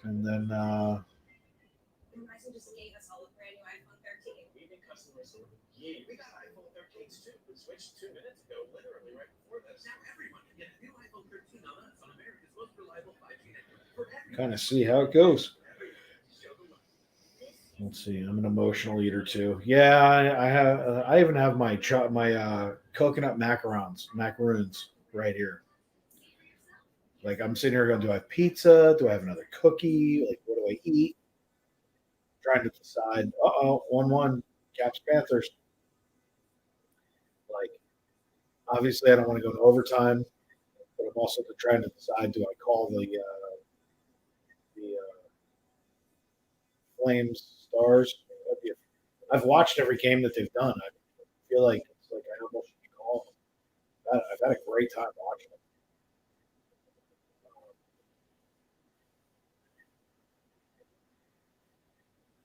And then Verizon just gave us all a brand new iPhone 13. We've been customers for years. We got iPhone 13s too. We switched 2 minutes ago, literally right before this. Now everyone can get a new iPhone 13 on us on America's most reliable 5G network. For everyone. kind of see how it goes. Let's see. I'm an emotional eater too. Yeah, I have. I even have my coconut macaroons right here. Like I'm sitting here going, do I have pizza? Do I have another cookie? Like, what do I eat? Trying to decide. 1-1, Caps Panthers. Like, obviously, I don't want to go to overtime, but I'm also trying to decide: do I call the Flames Stars? I've watched every game that they've done. I feel like it's like I almost should call them. I've had a great time watching them.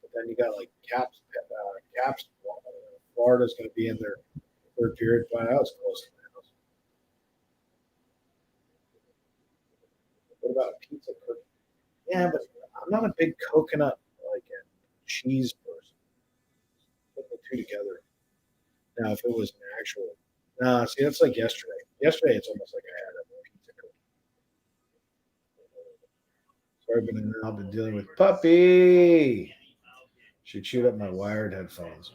But then you got like Caps. Florida's going to be in their third period, but I was close to my house. What about a pizza cookie? Yeah, but I'm not a big coconut like cheese person. Put the two together. Now, if it was an actual, nah, see, that's like yesterday. Yesterday, it's almost like I had a pizza cookie. Sorry, I've been dealing with puppy. She chewed up my wired headphones.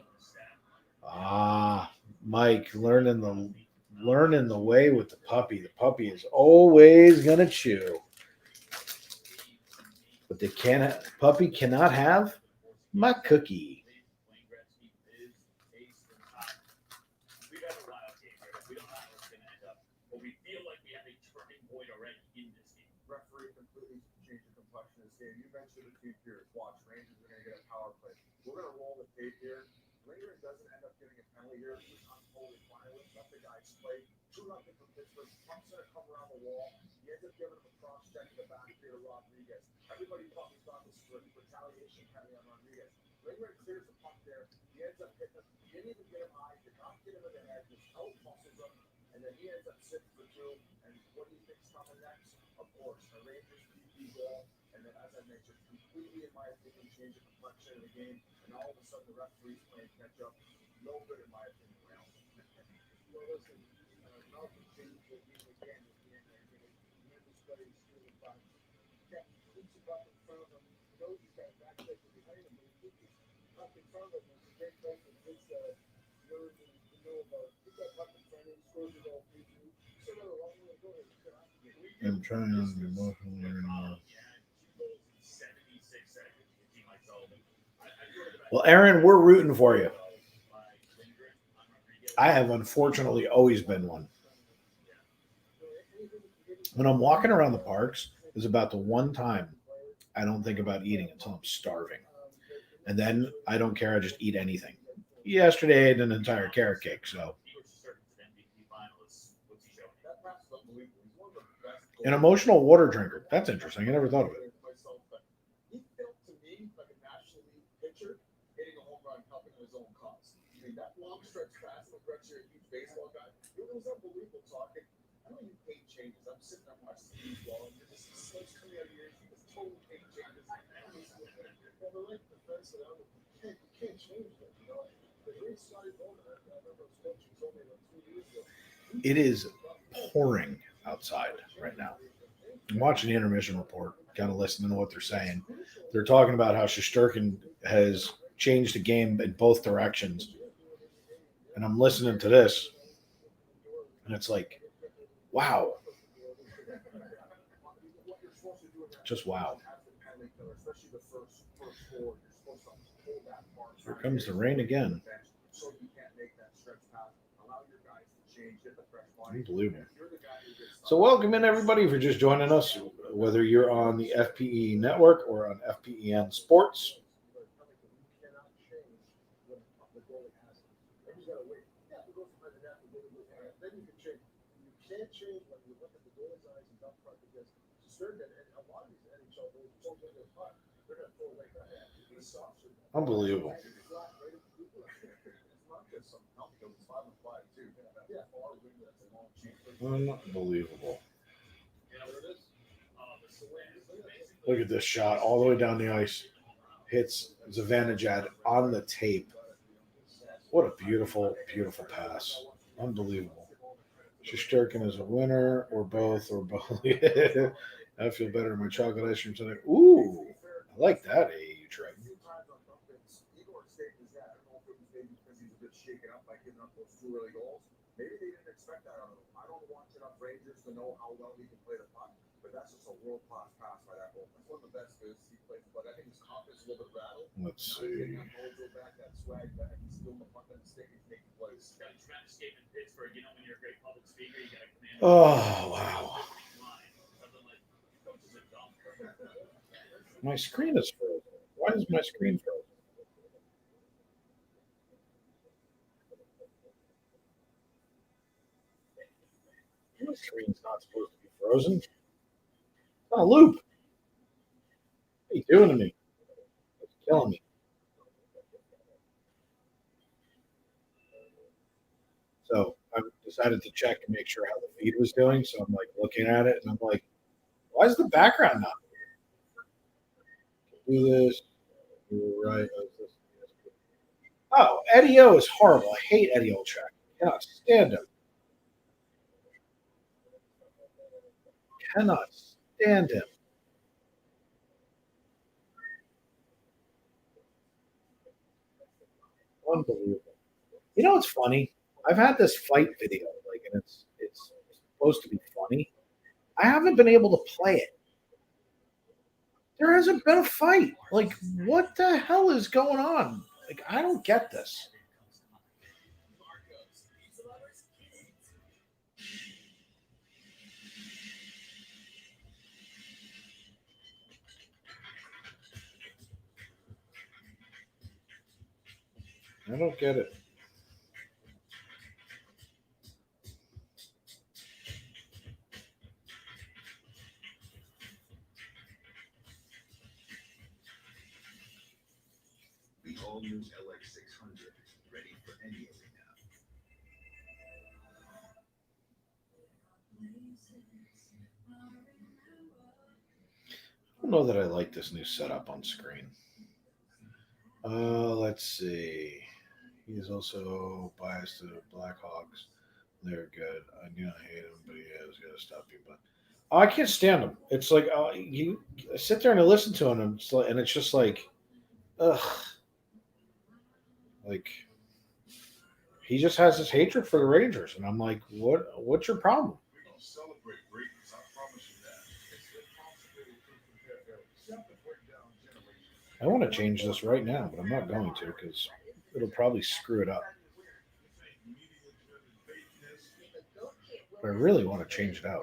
Ah, Mike, learning the way with the puppy. The puppy is always gonna chew, but puppy cannot have my cookie. We've had a wild game here. We don't know how it's going to end up, but we feel like we have a turning point already in this game. Referee completely changed the complexion of this game. You mentioned the team here. Watch, Rangers are going to get a power play. We're going to roll the tape here. Rangers doesn't end up getting a penalty here, which I'm totally fine with. Let the guys play. 2-0 for Pittsburgh. Puck's going to come around the wall. He ends up giving him a cross check in the back here to Rodriguez. Everybody thought we thought this was retaliation penalty on Rodriguez. Rangers clears the puck there. He ends up hitting him. He didn't even get him high. Did not get him in the head. Just out-muscles him. And then he ends up sitting for two. And what do you think's coming next? Of course, the Rangers PP goal. And then, as I mentioned, completely, in my opinion, change the complexion of the game. And all of a sudden, the referee's playing catch up. No good, in my opinion, Rail. Well, listen, Malcolm changed the game again at the end there. He had this play, he's doing it fine. Kept keeps it up in front of him. He knows he's got a back check behind him, but he keeps it up in front of him. It's a great play from his nerve and to know about. He got up in front of him, scores it all 3-2. So, no, long way to go. I'm trying on the emotional learning. Well, Aaron, we're rooting for you. I have unfortunately always been one. When I'm walking around the parks, is about the one time I don't think about eating until I'm starving. And then I don't care. I just eat anything. Yesterday I ate an entire carrot cake. So an emotional water drinker. That's interesting. I never thought of it. He felt to me like a National League pitcher hitting a home run, helping his own cause. I mean, that long stretch pass from Gretchen, a huge baseball guy, it was unbelievable talking. I know you hate changes. I'm sitting there watching these while and just slugs coming out of your ears. You just totally hate changes. Well, they're like the defense that you can't change them, you know. The great Scotty Bowman, I remember his coach, he told me about 2 years ago. It is pouring outside right now. I'm watching the intermission report, kind of listening to what they're saying. They're talking about how Shesterkin has changed the game in both directions. And I'm listening to this, and it's like, wow. Just wow. Here comes the rain again. Unbelievable. So welcome in, everybody, for just joining us, whether you're on the FPE network or on FPEN Sports. Can't change when you look at the goalie's eyes and dump front because Sturgeon and a lot of these NHL goalies don't get their puck. They're going to throw away that. Unbelievable. It's not just some healthy goalies, 5-5 too. Yeah, far winning that's a long change. Unbelievable. Look at this shot all the way down the ice. Hits Zivanejad on the tape. What a beautiful, beautiful pass. Unbelievable. Shesterkin is a winner, or both. I feel better in my chocolate ice cream tonight. Ooh, I like that AAU trade. Maybe they didn't expect that out of him. I don't watch enough Rangers to know how well he can play the puck, but that's just a world-class pass by that goal. That's one of the best goals he plays, but I think his confidence is a little bit rattled. Let's see. That swag back, he's still the puck on the stick, he's making plays. Got a tremendous game in Pittsburgh. You know, when you're a great public speaker, you got to command. Oh, wow. My screen is frozen. Why is my screen frozen? My screen's not supposed to be frozen. It's on a loop. What are you doing to me? It's killing me. So I decided to check and make sure how the feed was doing. So I'm like looking at it and I'm like, why is the background not here? Do this. were right. Oh, Eddie O is horrible. I hate Eddie Olczyk. Cannot stand him. Cannot stand him. Unbelievable. You know what's funny? I've had this fight video, and it's supposed to be funny. I haven't been able to play it. There hasn't been a fight. What the hell is going on? I don't get this. I don't get it. The all-new LX600, ready for any arena. I don't know that I like this new setup on screen. Let's see. He's also biased to the Blackhawks. They're good. I do not hate him, but he has got to stop you. But I can't stand him. It's like you sit there and I listen to him, and it's just like, ugh. He just has this hatred for the Rangers, and I'm like, what's your problem? We're going to celebrate greatness. I promise you that. It's impossible to compare break down generations. I want to change this right now, but I'm not going to because it'll probably screw it up. But I really want to change it out.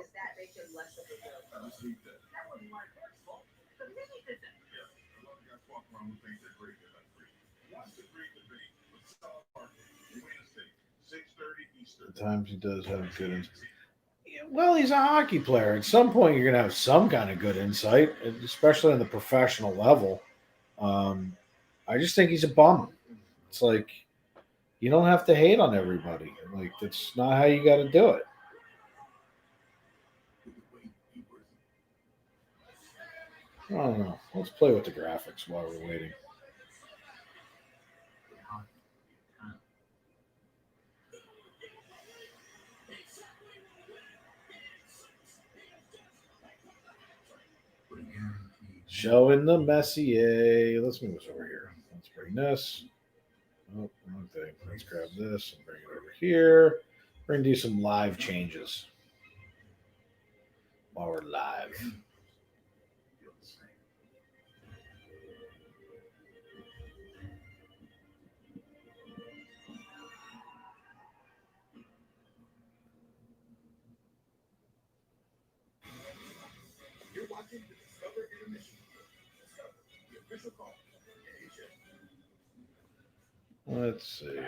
At times he does have good insight. Well, he's a hockey player. At some point, you're going to have some kind of good insight, especially on the professional level. I just think he's a bum. It's like you don't have to hate on everybody. That's not how you got to do it. I don't know. Let's play with the graphics while we're waiting. Showing the Messier. Let's move this over here. Let's bring this. Oh, wrong thing. Let's grab this and bring it over here. We're going to do some live changes while we're live. You're watching the Discover Intermission. Discover, the official call. Let's see.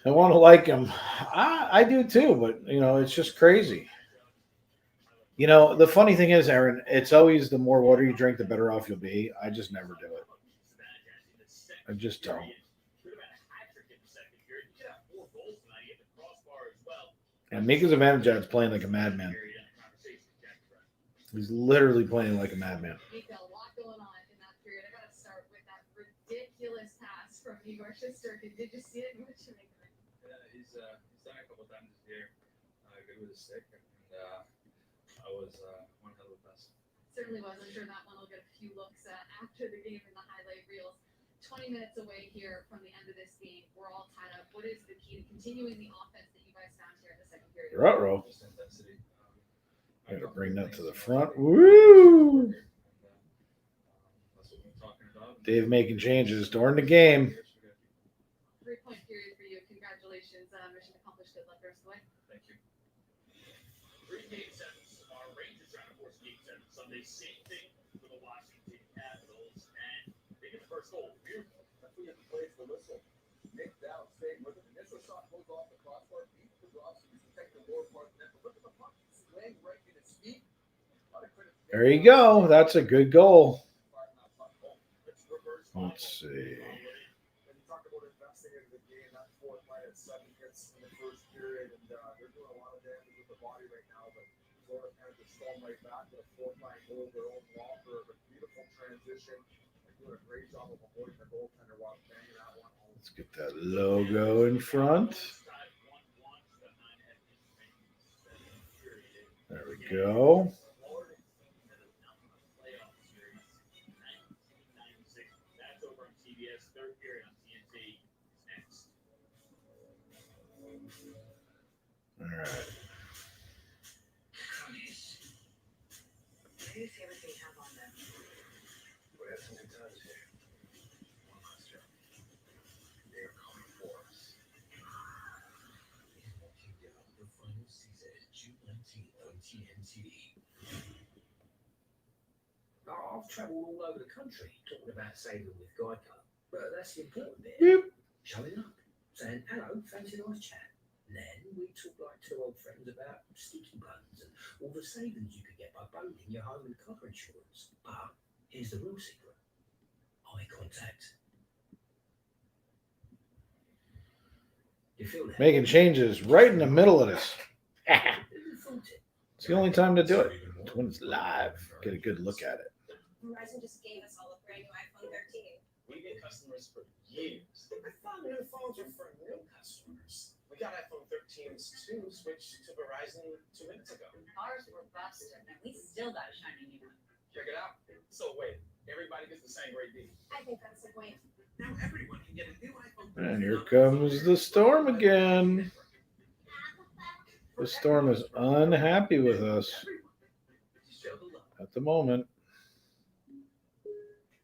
I want to like him. I do too, but it's just crazy. The funny thing is, Aaron, it's always the more water you drink, the better off you'll be. I just never do it. I just don't. And Mika Zibanejad's playing like a madman. He's literally playing like a madman. Mika, a lot going on in that period. I got to start with that ridiculous pass from Igor Shesterkin. Did you see it? What you make of it? He's done a couple times this year. Good with the stick, and I was one hell of a pass. Certainly was. I'm sure that one will get a few looks after the game in the highlight reels. 20 minutes away here from the end of this game. We're all tied up. What is the key to continuing the offense that you guys found here in the second period? Ruh-roh. I gotta bring that to the front. Woo! Dave making changes during the game. 3-point period for you. Congratulations. Mission accomplished. Good luck the rest of the way. Thank you. 3 game sevens. Our Rangers trying to force game 7 Sunday. Same thing for the Washington Capitals. And they get the first goal. That's when you have to play for the whistle. Nick down, staying with it. Initial shot goes off the crossbar. Beat the drops. He's protecting the lower part of the net. But look at the puck. Slaying right in his feet. There you go. That's a good goal. Let's see. When you talk about investing in the game, that fourth line of had 7 hits in the first period, and they're doing a lot of damage with the body right now. But Florida kind of just stormed right back with a 4-5 goal of their own blocker, a beautiful transition. They're doing a great job of avoiding the goaltender while banging that one home. Let's get that logo in front. There we go. All right. What do you favorite thing you have on them? We have some good times here. One last job. They are coming for us. Counting down the final season, June 19th on TNT. I've travelled all over the country talking about saving with Geico, but that's the important bit. Beep. Showing up, saying hello, fancy a nice chat. Then we talk like 2 old friends about sticky buns and all the savings you could get by boning your home and car insurance. But here's the real secret: eye contact. You feel that? Making changes right in the middle of this. It's the only time to do it. It's when it's live. Get a good look at it. Verizon just gave us all a brand new iPhone 13. We've been customers for years. I thought new phones were for new customers. We got iPhone 13s too, switched to Verizon 2 minutes ago. Ours were busted, and we still got a shiny new one. Check it out. So wait, everybody gets the same great deal. I think that's the point. Now everyone can get a new iPhone 13. And here comes the storm again. The storm is unhappy with us at the moment.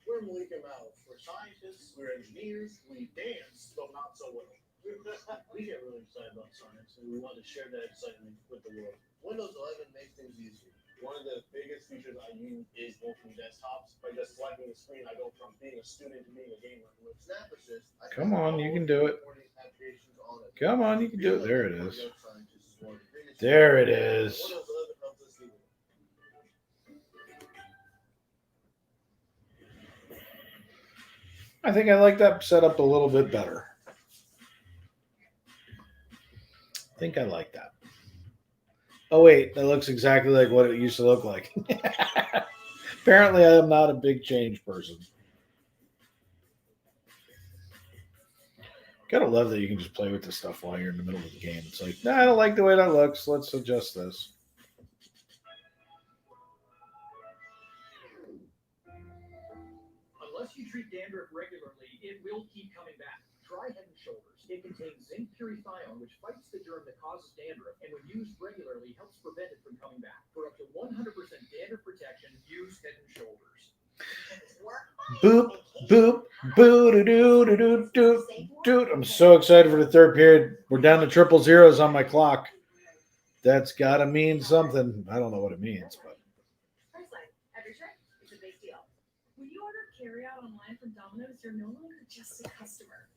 We're Malik and Mal. We're scientists, we're engineers, we dance, though not so well. We get really excited about science, and we want to share that excitement with the world. Windows 11 makes things easier. One of the biggest features I use is multiple desktops. By just swiping the screen, I go from being a student to being a gamer. With Snap Assist, Come on, you can do it. Come on, you can do it. There it is. There it is. I think I like that setup a little bit better. I think I like that. Oh, wait, that looks exactly like what it used to look like. Apparently, I am not a big change person. Gotta love that you can just play with this stuff while you're in the middle of the game. It's like, nah, I don't like the way that looks. Let's adjust this. Unless you treat dandruff regularly, it will keep coming back. Try Head & Shoulders. It contains zinc purifion, which fights the germ that causes dandruff, and when used regularly, helps prevent it from coming back. For up to 100% dandruff protection, use Head & Shoulders. Boop, boop, boo-doo-doo-doo-doo-doo. Dude, I'm so excited for the third period. We're down to triple zeros on my clock. That's got to mean something. I don't know what it means, but. Priceline. Every trip, it's a big deal. When you order carryout online from Domino's, you're no longer just a customer.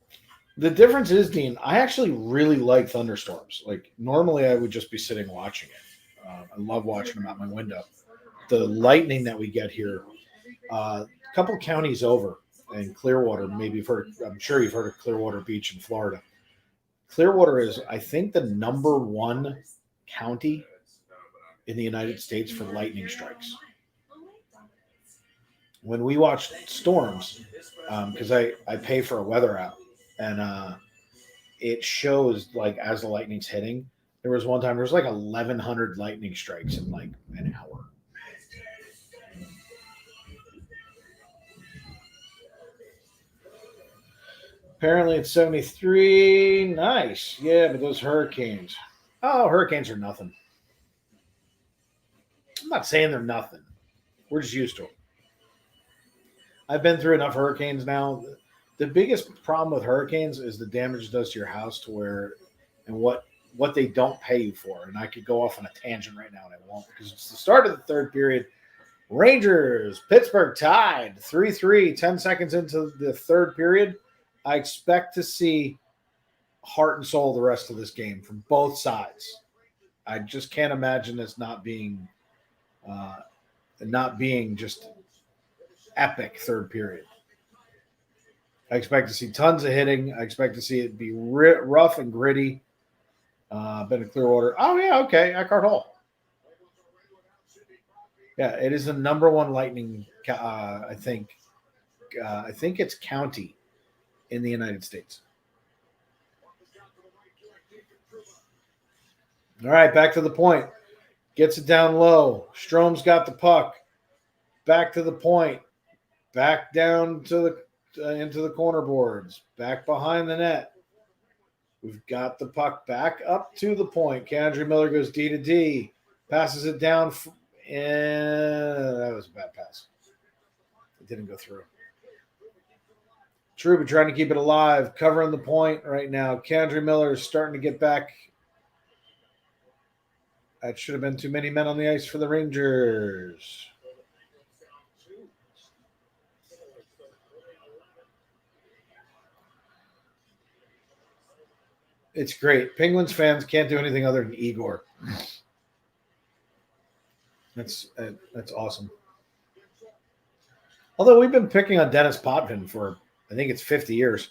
The difference is, Dean, I actually really like thunderstorms. Like, normally I would just be sitting watching it. I love watching them out my window. The lightning that we get here, a couple counties over in Clearwater, maybe you've heard, I'm sure you've heard of Clearwater Beach in Florida. Clearwater is, I think, the #1 county in the United States for lightning strikes. When we watch storms, because I pay for a weather app, and it shows, like, as the lightning's hitting. There was one time, there was like 1,100 lightning strikes in like an hour. Apparently it's 73. Nice. Yeah, but those hurricanes. Oh, hurricanes are nothing. I'm not saying they're nothing. We're just used to them. I've been through enough hurricanes now. The biggest problem with hurricanes is the damage it does to your house, to where, and what they don't pay you for. And I could go off on a tangent right now, and I won't, because it's the start of the third period. Rangers, Pittsburgh tied 3-3, 10 seconds into the third period. I expect to see heart and soul the rest of this game from both sides. I just can't imagine this not being just epic third period. I expect to see tons of hitting. I expect to see it be rough and gritty. Been a Clearwater. Oh, yeah, okay. Eckhart Hall. Yeah, it is the number one Lightning, I think. I think it's county in the United States. All right, back to the point. Gets it down low. Strome's got the puck. Back to the point. Back down to the into the corner boards. Back behind the net. We've got the puck back up to the point. Kendry Miller goes D to D. Passes it down. And that was a bad pass. It didn't go through. Trouba trying to keep it alive. Covering the point right now. Kendry Miller is starting to get back. That should have been too many men on the ice for the Rangers. It's great. Penguins fans can't do anything other than Igor. That's awesome. Although we've been picking on Dennis Potvin for, I think it's 50 years.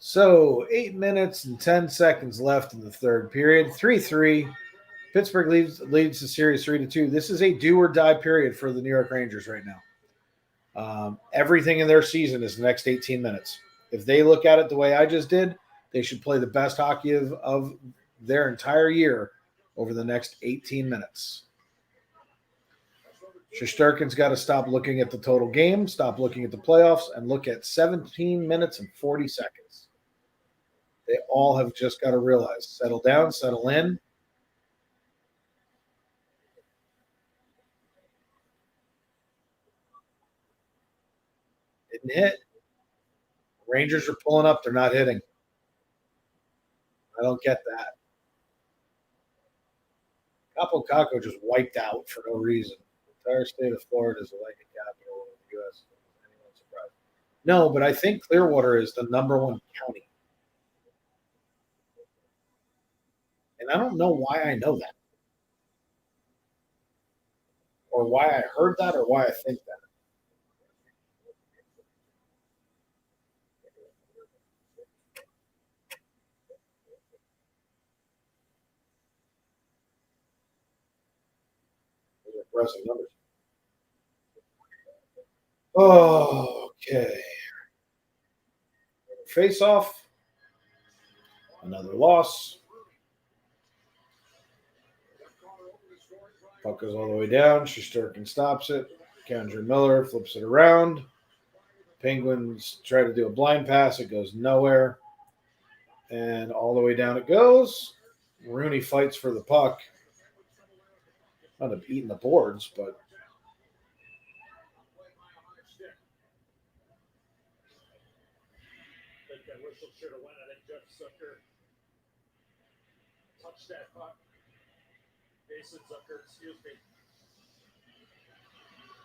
So 8 minutes and 10 seconds left in the third period. 3-3. Pittsburgh leads the series 3-2. This is a do or die period for the New York Rangers right now. Everything in their season is the next 18 minutes. If they look at it the way I just did, they should play the best hockey of their entire year over the next 18 minutes. Shesterkin's got to stop looking at the total game, stop looking at the playoffs, and look at 17 minutes and 40 seconds. They all have just got to realize, settle down, settle in. Didn't hit. Rangers are pulling up. They're not hitting. I don't get that. Capo Caco just wiped out for no reason. The entire state of Florida is the Lightning capital of the U.S. Anyone surprised? No, but I think Clearwater is the number one county. And I don't know why I know that. Or why I heard that or why I think that. Those are impressive numbers. Oh, okay. Face off. Another loss. Puck goes all the way down. Shesterkin stops it. Kendry Miller flips it around. Penguins try to do a blind pass. It goes nowhere. And all the way down it goes. Rooney fights for the puck. Not eating the boards, but That whistle should have went. I think Jeff Zucker touched that puck. Jason Zucker, excuse me.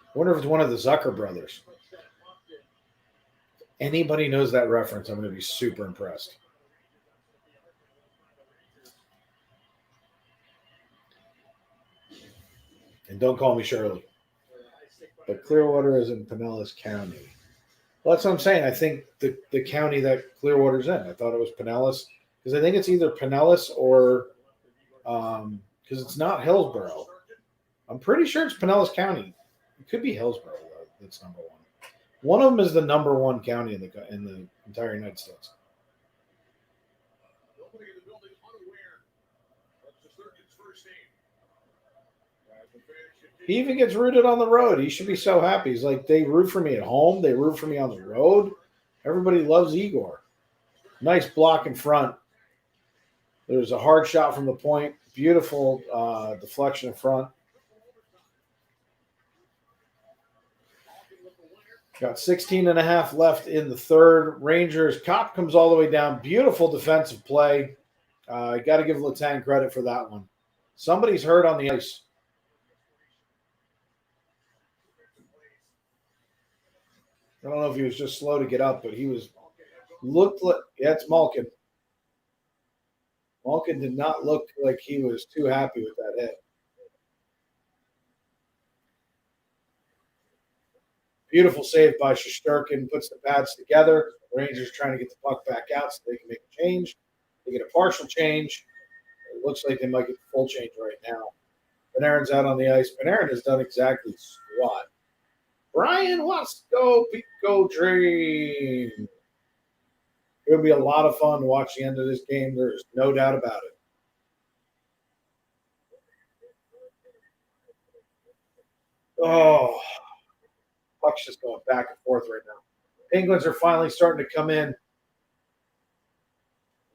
I wonder if it's one of the Zucker brothers. Anybody knows that reference, I'm going to be super impressed. And don't call me Shirley. But Clearwater is in Pinellas County. Well, that's what I'm saying. I think the county that Clearwater's in. I thought it was Pinellas because I think it's either Pinellas or because it's not Hillsborough. I'm pretty sure it's Pinellas County. It could be Hillsborough though. That's number one. One of them is the number one county in the entire United States. Nobody in the building unaware of Shesterkin's first name. He even gets rooted on the road. He should be so happy. He's like, they root for me at home. They root for me on the road. Everybody loves Igor. Nice block in front. There's a hard shot from the point. Beautiful deflection in front. Got 16 and a half left in the third. Rangers, Kopp comes all the way down. Beautiful defensive play. Got to give Letang credit for that one. Somebody's hurt on the ice. I don't know if he was just slow to get up, but he looked like, yeah, it's Malkin. Malkin did not look like he was too happy with that hit. Beautiful save by Shesterkin, puts the pads together. Rangers trying to get the puck back out so they can make a change. They get a partial change. It looks like they might get the full change right now. Panarin's out on the ice. Panarin has done exactly squat. Brian Wasco, Pico Dream. It would be a lot of fun to watch the end of this game. There's no doubt about it. Oh, puck's just going back and forth right now. Penguins are finally starting to come in.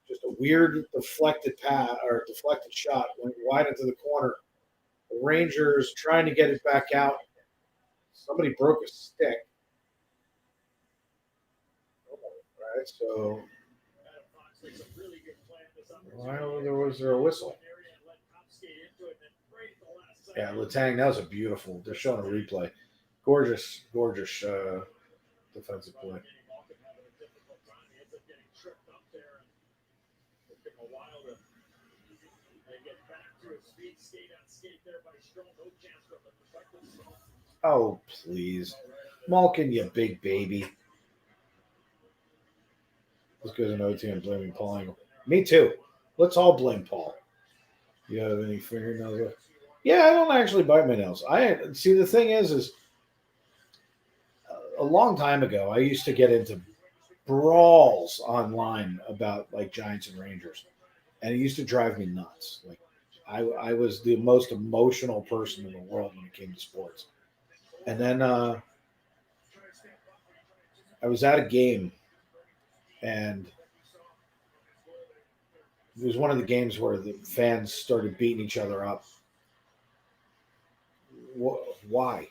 Just a weird deflected shot went wide into the corner. The Rangers trying to get it back out. Somebody broke a stick. All right, so why was there a whistle? Yeah, Letang, that was a beautiful. They're showing a replay. Gorgeous defensive play. Oh, please. Malkin, you big baby. Let's go to an OT and blaming Paul Engel. Me too. Let's all blame Paul. You have any fingernails? Yeah, I don't actually bite my nails. The thing is a long time ago, I used to get into brawls online about like Giants and Rangers, and it used to drive me nuts. Like I was the most emotional person in the world when it came to sports. And then I was at a game, and it was one of the games where the fans started beating each other up. Why?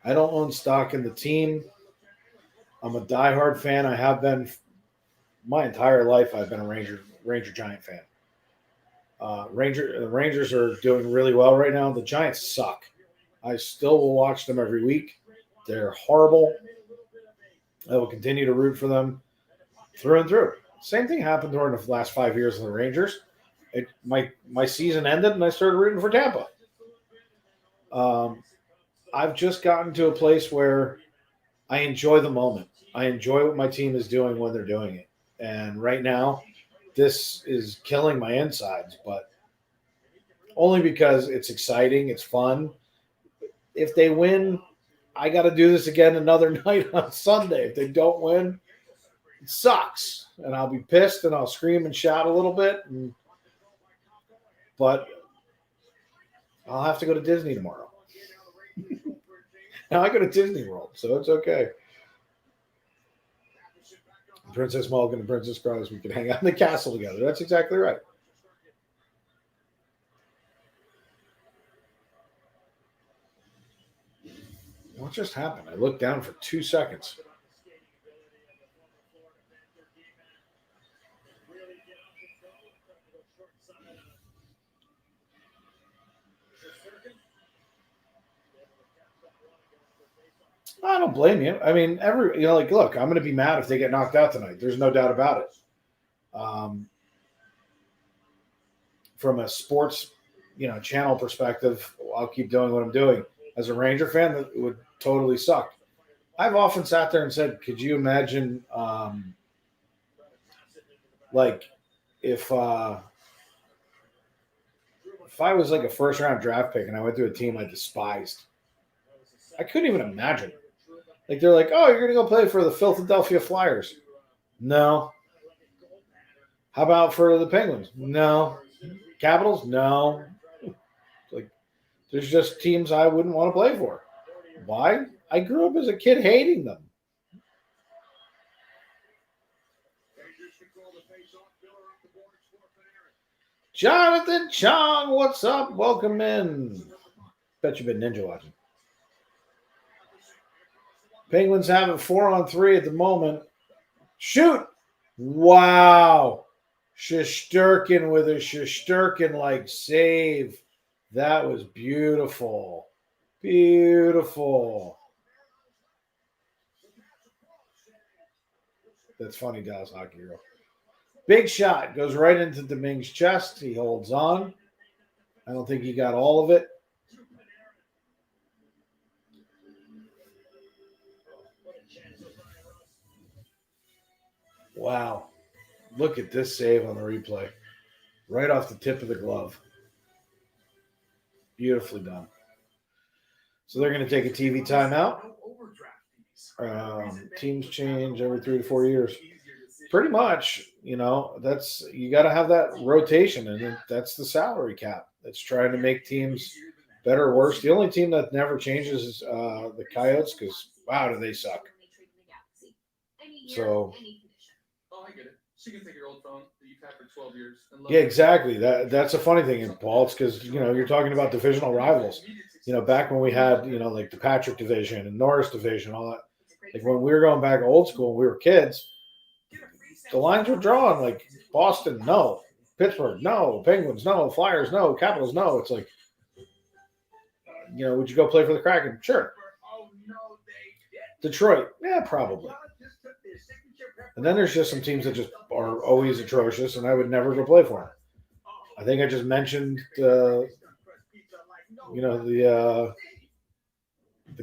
I don't own stock in the team. I'm a diehard fan. I have been my entire life. I've been a Ranger Giant fan. The Rangers are doing really well right now. The Giants suck. I still will watch them every week. They're horrible. I will continue to root for them through and through. Same thing happened during the last 5 years of the Rangers. My season ended, and I started rooting for Tampa. I've just gotten to a place where I enjoy the moment. I enjoy what my team is doing when they're doing it. And right now, this is killing my insides, but only because it's exciting, it's fun. If they win, I got to do this again another night on Sunday. If they don't win, it sucks. And I'll be pissed and I'll scream and shout a little bit. But I'll have to go to Disney tomorrow. Now I go to Disney World, so it's okay. Princess Mulligan and Princess Cross, we can hang out in the castle together. That's exactly right. What just happened? I looked down for 2 seconds. I don't blame you. I mean, look, I'm going to be mad if they get knocked out tonight. There's no doubt about it. From a sports, channel perspective, I'll keep doing what I'm doing. As a Ranger fan, it would totally suck. I've often sat there and said, could you imagine, if I was like a first-round draft pick and I went to a team I despised, I couldn't even imagine. Like, they're like, oh, you're going to go play for the Philadelphia Flyers. No. How about for the Penguins? No. Capitals? No. Like, there's just teams I wouldn't want to play for. Why? I grew up as a kid hating them. Jonathan Chong, what's up? Welcome in. Bet you've been ninja watching. Penguins have it 4-on-3 at the moment. Shoot! Wow. Shesterkin with a Shesterkin-like save. That was beautiful. Beautiful. That's funny, Dallas Hockey Hero. Big shot. Goes right into Domingue's chest. He holds on. I don't think he got all of it. Wow. Look at this save on the replay. Right off the tip of the glove. Beautifully done. So they're going to take a TV timeout. Teams change every 3 to 4 years. Pretty much, you got to have that rotation, and that's the salary cap. That's trying to make teams better or worse. The only team that never changes is the Coyotes because, wow, do they suck. So, Oh, I get it. So you can take your old phone that you've had for 12 years. yeah, exactly. That's a funny thing, Paul. It's because, you're talking about divisional rivals. Back when we had, like the Patrick division and Norris division, all that. Like when we were going back old school, when we were kids, the lines were drawn like Boston, no. Pittsburgh, no. Penguins, no. Flyers, no. Capitals, no. It's like, would you go play for the Kraken? Sure. Detroit, yeah, probably. And then there's just some teams that just are always atrocious, and I would never go play for them. I think I just mentioned, the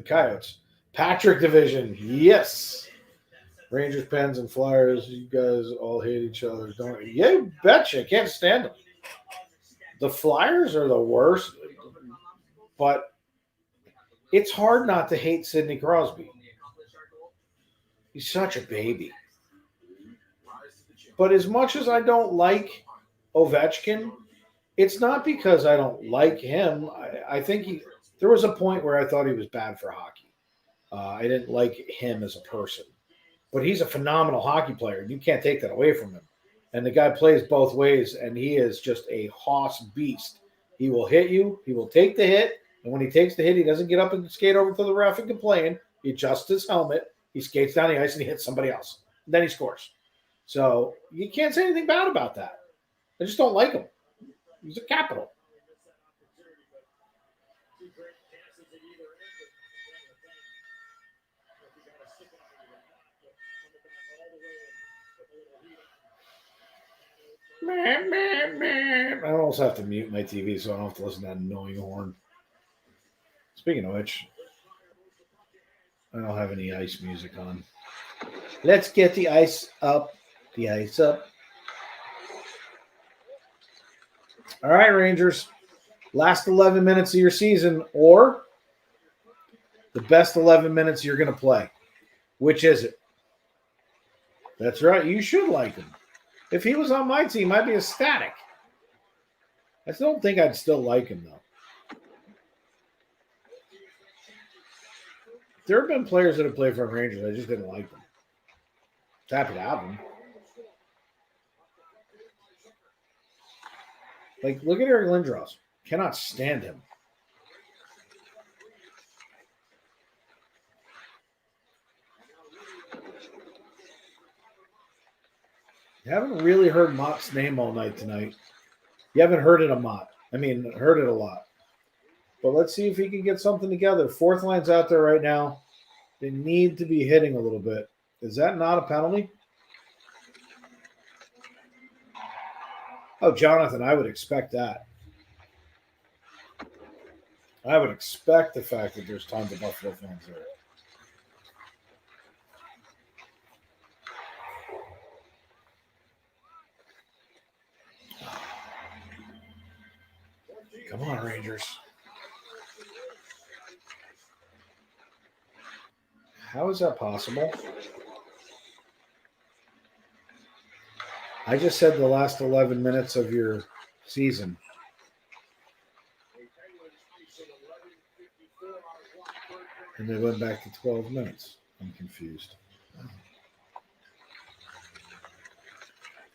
Coyotes. Patrick division, yes. Rangers, Pens, and Flyers, you guys all hate each other, don't you? Yeah, you betcha. I can't stand them. The Flyers are the worst, but it's hard not to hate Sidney Crosby. He's such a baby. But as much as I don't like Ovechkin, it's not because I don't like him. I think there was a point where I thought he was bad for hockey. I didn't like him as a person. But he's a phenomenal hockey player, and you can't take that away from him. And the guy plays both ways, and he is just a hoss beast. He will hit you. He will take the hit. And when he takes the hit, he doesn't get up and skate over to the ref and complain. He adjusts his helmet. He skates down the ice, and he hits somebody else. And then he scores. So you can't say anything bad about that. I just don't like him. He's a capital. I almost have to mute my TV so I don't have to listen to that annoying horn. Speaking of which, I don't have any ice music on. Let's get the ice up. The ice up. All right, Rangers. Last 11 minutes of your season, or the best 11 minutes you're going to play. Which is it? That's right. You should like him. If he was on my team, I'd be ecstatic. I still don't think I'd still like him, though. There have been players that have played for the Rangers. I just didn't like them. Happy to have them. Like, look at Eric Lindros. Cannot stand him. You haven't really heard Mott's name all night tonight. You haven't heard it a lot. Heard it a lot. But let's see if he can get something together. Fourth line's out there right now. They need to be hitting a little bit. Is that not a penalty? Oh, Jonathan, I would expect that. I would expect the fact that there's tons of Buffalo fans there. Come on, Rangers. How is that possible? I just said the last 11 minutes of your season. And they went back to 12 minutes. I'm confused.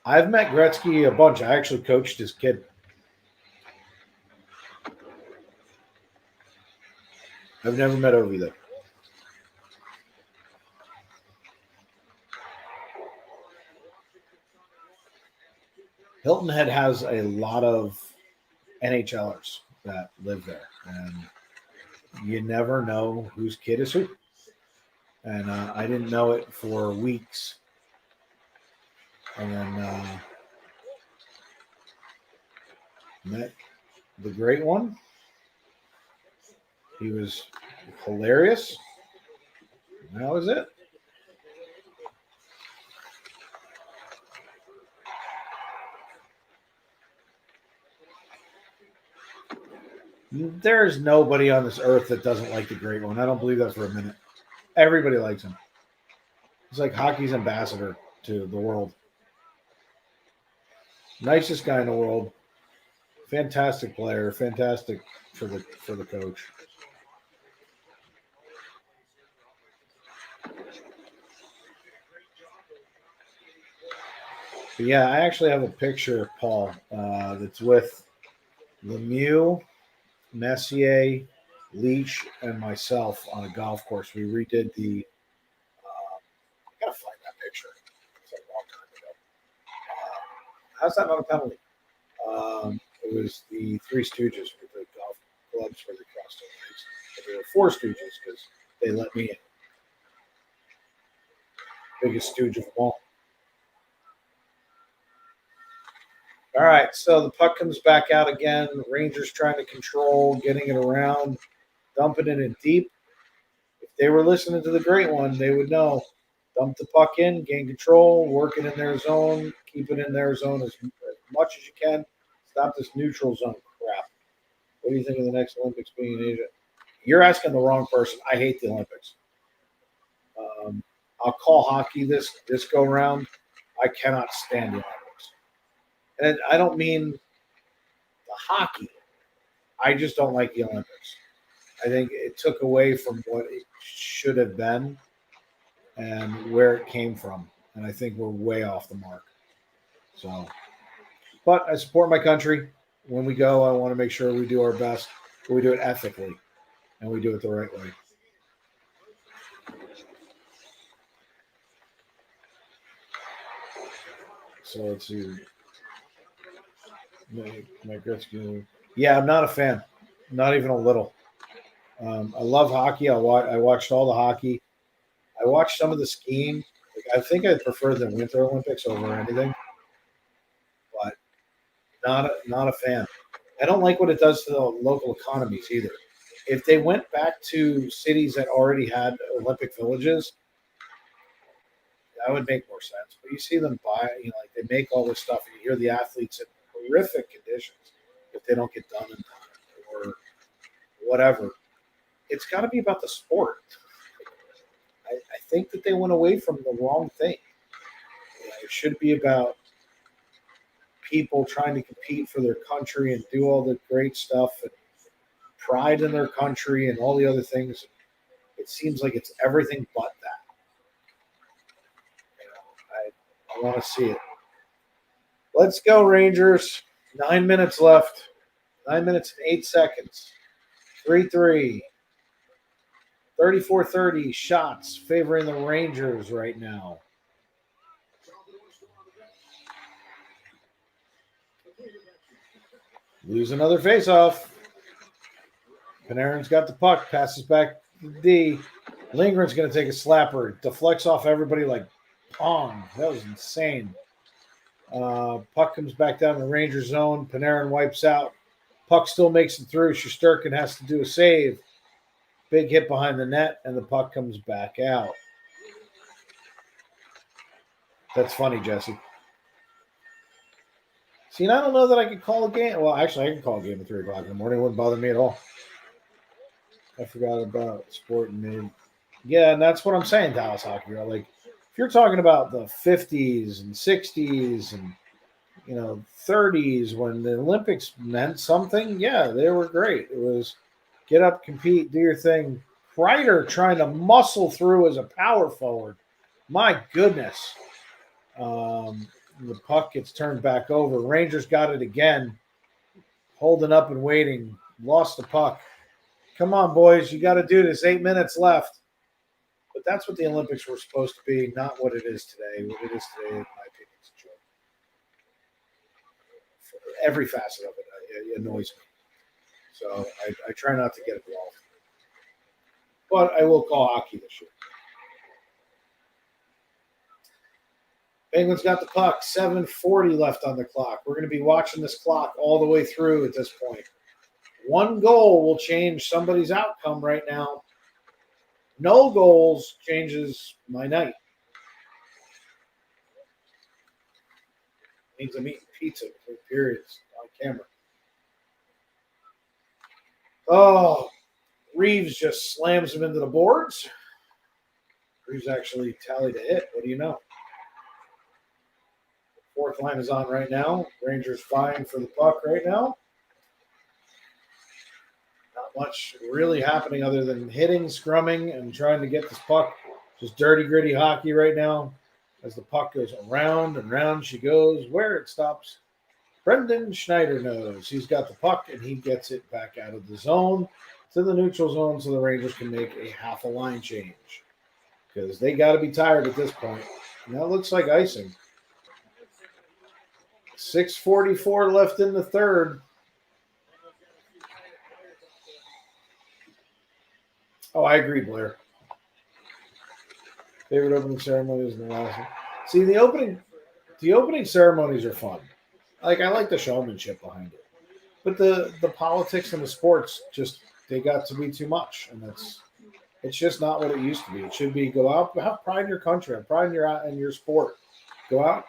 I've met Gretzky a bunch. I actually coached his kid. I've never met Ovi, though. Hilton Head has a lot of NHLers that live there, and you never know whose kid is who. And I didn't know it for weeks. And then met the great one. He was hilarious. And that was it. There's nobody on this earth that doesn't like the Great One. I don't believe that for a minute. Everybody likes him. He's like hockey's ambassador to the world. Nicest guy in the world. Fantastic player. Fantastic for the coach. But yeah, I actually have a picture, Paul, that's with Lemieux, Messier, Leach, and myself on a golf course. We redid the. I gotta find that picture. It's a long time ago. How's that not a penalty? It was the Three Stooges with the golf clubs where they crossed their legs. But there were Four Stooges because they let me in. Biggest stooge of them all. All right, so the puck comes back out again. Rangers trying to control, getting it around, dumping it in deep. If they were listening to the Great One, they would know. Dump the puck in, gain control, work it in their zone, keep it in their zone as much as you can. Stop this neutral zone crap. What do you think of the next Olympics being in Asia? You're asking the wrong person. I hate the Olympics. I'll call hockey this go round. I cannot stand the Olympics. And I don't mean the hockey. I just don't like the Olympics. I think it took away from what it should have been and where it came from. And I think we're way off the mark. So, but I support my country. When we go, I want to make sure we do our best, but we do it ethically and we do it the right way. So let's see. Mike Gretzky. Yeah, I'm not a fan. Not even a little. I love hockey. I watched all the hockey. I watched some of the skiing. I think I prefer the Winter Olympics over anything, but not a fan. I don't like what it does to the local economies either. If they went back to cities that already had Olympic villages, that would make more sense. But you see them buy, like they make all this stuff, and you hear the athletes in horrific conditions if they don't get done in time or whatever. It's got to be about the sport. I think that they went away from the wrong thing. It should be about people trying to compete for their country and do all the great stuff and pride in their country and all the other things. It seems like it's everything but that. I want to see it. Let's go, Rangers. 9 minutes left. 9 minutes and 8 seconds. 3-3. 34-30 shots favoring the Rangers right now. Lose another faceoff. Panarin's got the puck. Passes back to D. Lindgren's going to take a slapper. Deflects off everybody like pong. That was insane. Puck comes back down the Ranger zone. Panarin wipes out. Puck still makes it through. Shesterkin has to do a save. Big hit behind the net, and the puck comes back out. That's funny, Jesse. See, and I don't know that I could call a game. Well, actually, I can call a game at 3 o'clock in the morning. It wouldn't bother me at all. I forgot about sport and made. Yeah, and that's what I'm saying, Dallas hockey. Like, if you're talking about the 50s and 60s and 30s when the Olympics meant something, yeah, they were great. It was get up, compete, do your thing. Kreider trying to muscle through as a power forward. My goodness. The puck gets turned back over. Rangers got it again. Holding up and waiting. Lost the puck. Come on, boys. You got to do this. 8 minutes left. But that's what the Olympics were supposed to be, not what it is today. What it is today, in my opinion, is a joke. For every facet of it annoys me. So I try not to get involved. But I will call hockey this year. Penguins got the puck. 7:40 left on the clock. We're going to be watching this clock all the way through at this point. One goal will change somebody's outcome right now. No goals changes my night. Means I'm eating pizza for periods on camera. Oh, Reeves just slams him into the boards. Reeves actually tallied a hit. What do you know? Fourth line is on right now. Rangers vying for the puck right now. Not much really happening other than hitting, scrumming, and trying to get this puck. Just dirty, gritty hockey right now. As the puck goes around and round, she goes. Where it stops, Brendan Schneider knows. He's got the puck, and he gets it back out of the zone to the neutral zone so the Rangers can make a half a line change. Because they got to be tired at this point. And that looks like icing. 6:44 left in the third. Oh, I agree, Blair. Favorite opening ceremonies in the last one. See, the opening ceremonies are fun. I like the showmanship behind it. But the politics and the sports they got to be too much, and it's just not what it used to be. It should be go out, have pride in your country, have pride in your sport. Go out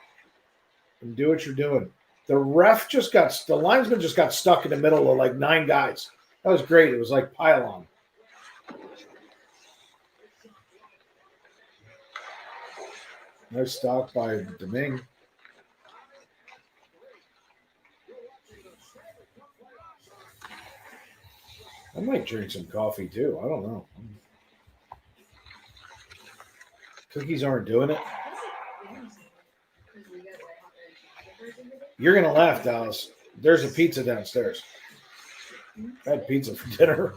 and do what you're doing. The linesman just got stuck in the middle of like 9 guys. That was great. It was like pylon. Nice stop by Domingue. I might drink some coffee too. I don't know. Cookies aren't doing it. You're going to laugh, Dallas. There's a pizza downstairs. I had pizza for dinner.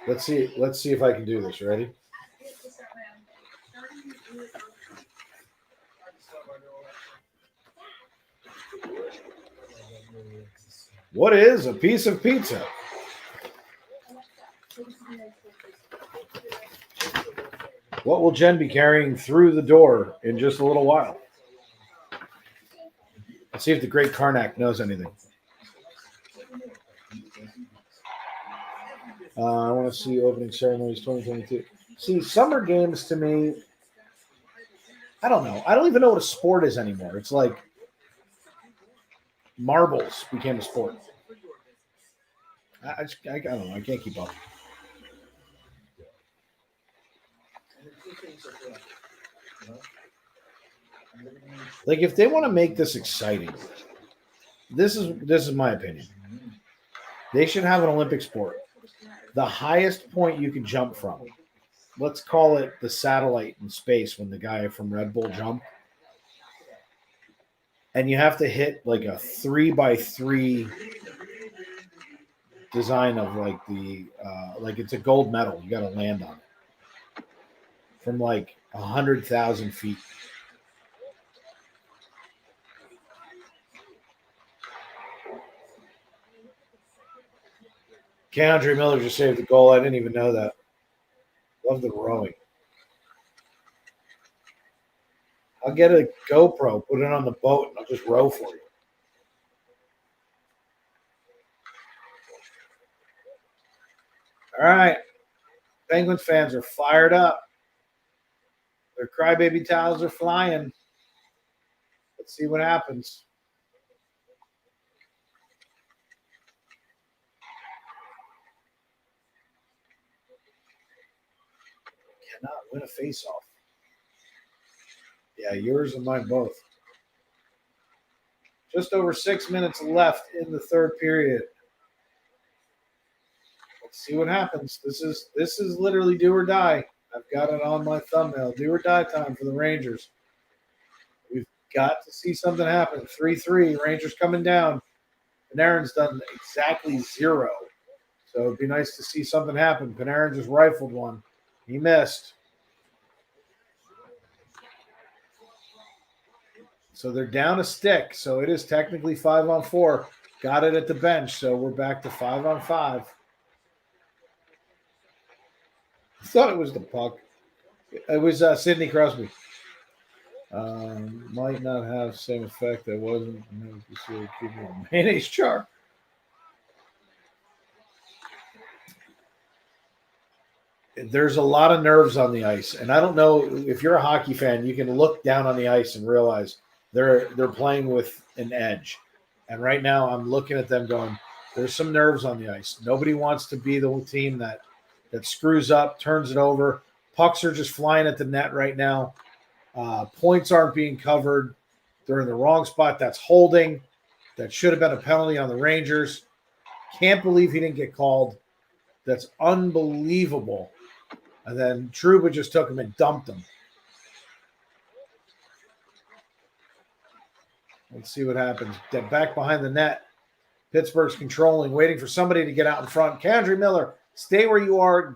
Let's see if I can do this. Ready? What is a piece of pizza? What will Jen be carrying through the door in just a little while? Let's see if the great Karnak knows anything. I want to see opening ceremonies 2022. See, summer games to me, I don't know. I don't even know what a sport is anymore. It's like marbles became a sport. I don't know. I can't keep up. Like, if they want to make this exciting, this is my opinion. They should have an Olympic sport. The highest point you can jump from. Let's call it the satellite in space when the guy from Red Bull jumped. And you have to hit like a 3x3 design of like like it's a gold medal. You got to land on it from like 100,000 feet. Keandre Miller just saved the goal. I didn't even know that. Love the rowing. I'll get a GoPro, put it on the boat, and I'll just row for you. All right. Penguins fans are fired up. Their crybaby towels are flying. Let's see what happens. Cannot win a face-off. Yeah, yours and mine both. Just over 6 minutes left in the third period. Let's see what happens. This is literally do or die. I've got it on my thumbnail. Do or die time for the Rangers. We've got to see something happen. 3-3. Rangers coming down. Panarin's done exactly 0. So it'd be nice to see something happen. Panarin just rifled one. He missed. So they're down a stick. So it is technically 5-on-4. Got it at the bench. So we're back to 5-on-5. I thought it was the puck. It was Sidney Crosby. Might not have the same effect. I wasn't. Mayonnaise jar. There's a lot of nerves on the ice. And I don't know if you're a hockey fan, you can look down on the ice and realize They're playing with an edge. And right now I'm looking at them going, there's some nerves on the ice. Nobody wants to be the team that screws up, turns it over. Pucks are just flying at the net right now. Points aren't being covered. They're in the wrong spot. That's holding. That should have been a penalty on the Rangers. Can't believe he didn't get called. That's unbelievable. And then Trouba just took him and dumped him. Let's see what happens. Back behind the net. Pittsburgh's controlling, waiting for somebody to get out in front. Kendry Miller, stay where you are.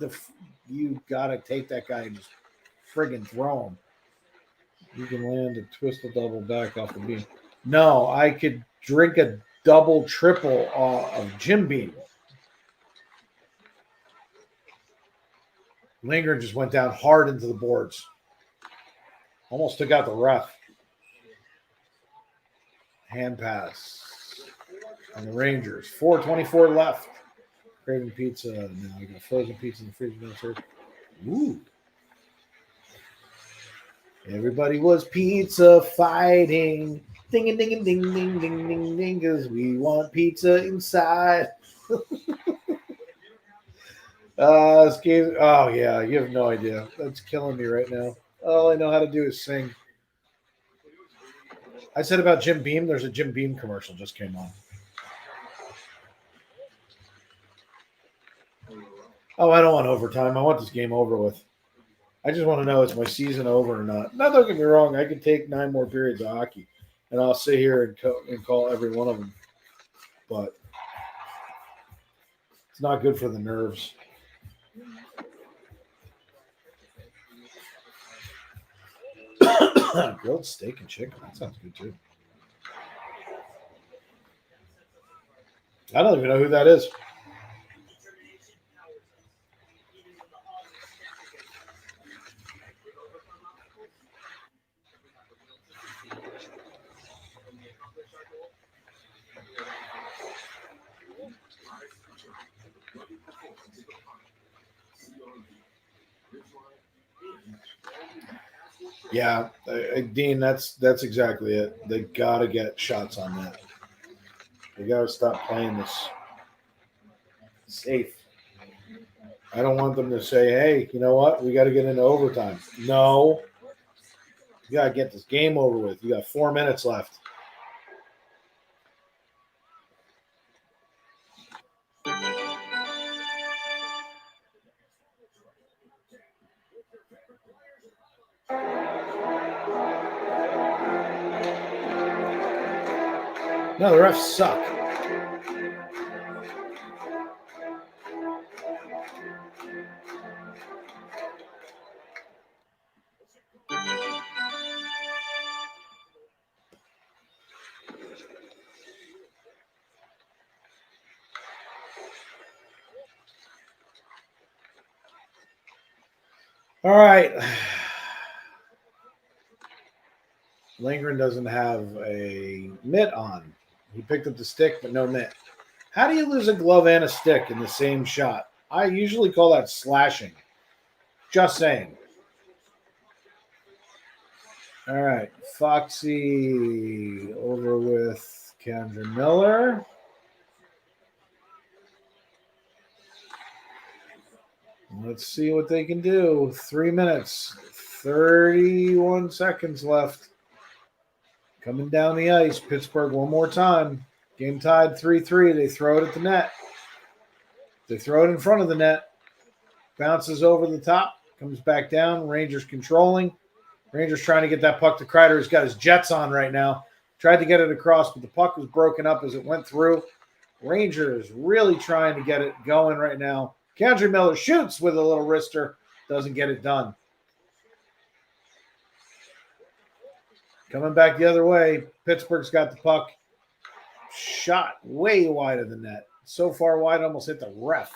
You got to take that guy and just friggin' throw him. You can land a twist a double back off the beam. No, I could drink a double, triple of Jim Beam. Lindgren just went down hard into the boards. Almost took out the ref. Hand pass on the Rangers. 4:24 left. Craving pizza. Now we got frozen pizza in the fridge downstairs. Ooh. Everybody was pizza fighting. Ding a ding a ding ding ding ding ding, because we want pizza inside. This game, oh yeah, you have no idea. That's killing me right now. All I know how to do is sing. I said about Jim Beam, there's a Jim Beam commercial just came on. Oh, I don't want overtime. I want this game over with. I just want to know, is my season over or not? Now, don't get me wrong. I could take 9 more periods of hockey, and I'll sit here and call every one of them. But it's not good for the nerves. Grilled steak and chicken. That sounds good, too. I don't even know who that is. Yeah, Dean, that's exactly it. They got to get shots on that. They got to stop playing this safe. I don't want them to say, hey, you know what? We got to get into overtime. No. You got to get this game over with. You got 4 minutes left. No, the refs suck. All right. Lindgren doesn't have a mitt on. He picked up the stick, but no mitt. How do you lose a glove and a stick in the same shot? I usually call that slashing. Just saying. All right. Foxy over with Kendra Miller. Let's see what they can do. 3 minutes, 31 seconds left. Coming down the ice. Pittsburgh one more time. Game tied 3-3. They throw it at the net. They throw it in front of the net. Bounces over the top. Comes back down. Rangers controlling. Rangers trying to get that puck to Kreider. He's got his jets on right now. Tried to get it across, but the puck was broken up as it went through. Rangers really trying to get it going right now. Kendry Miller shoots with a little wrister. Doesn't get it done. Coming back the other way. Pittsburgh's got the puck. Shot way wide of the net. So far wide, almost hit the ref.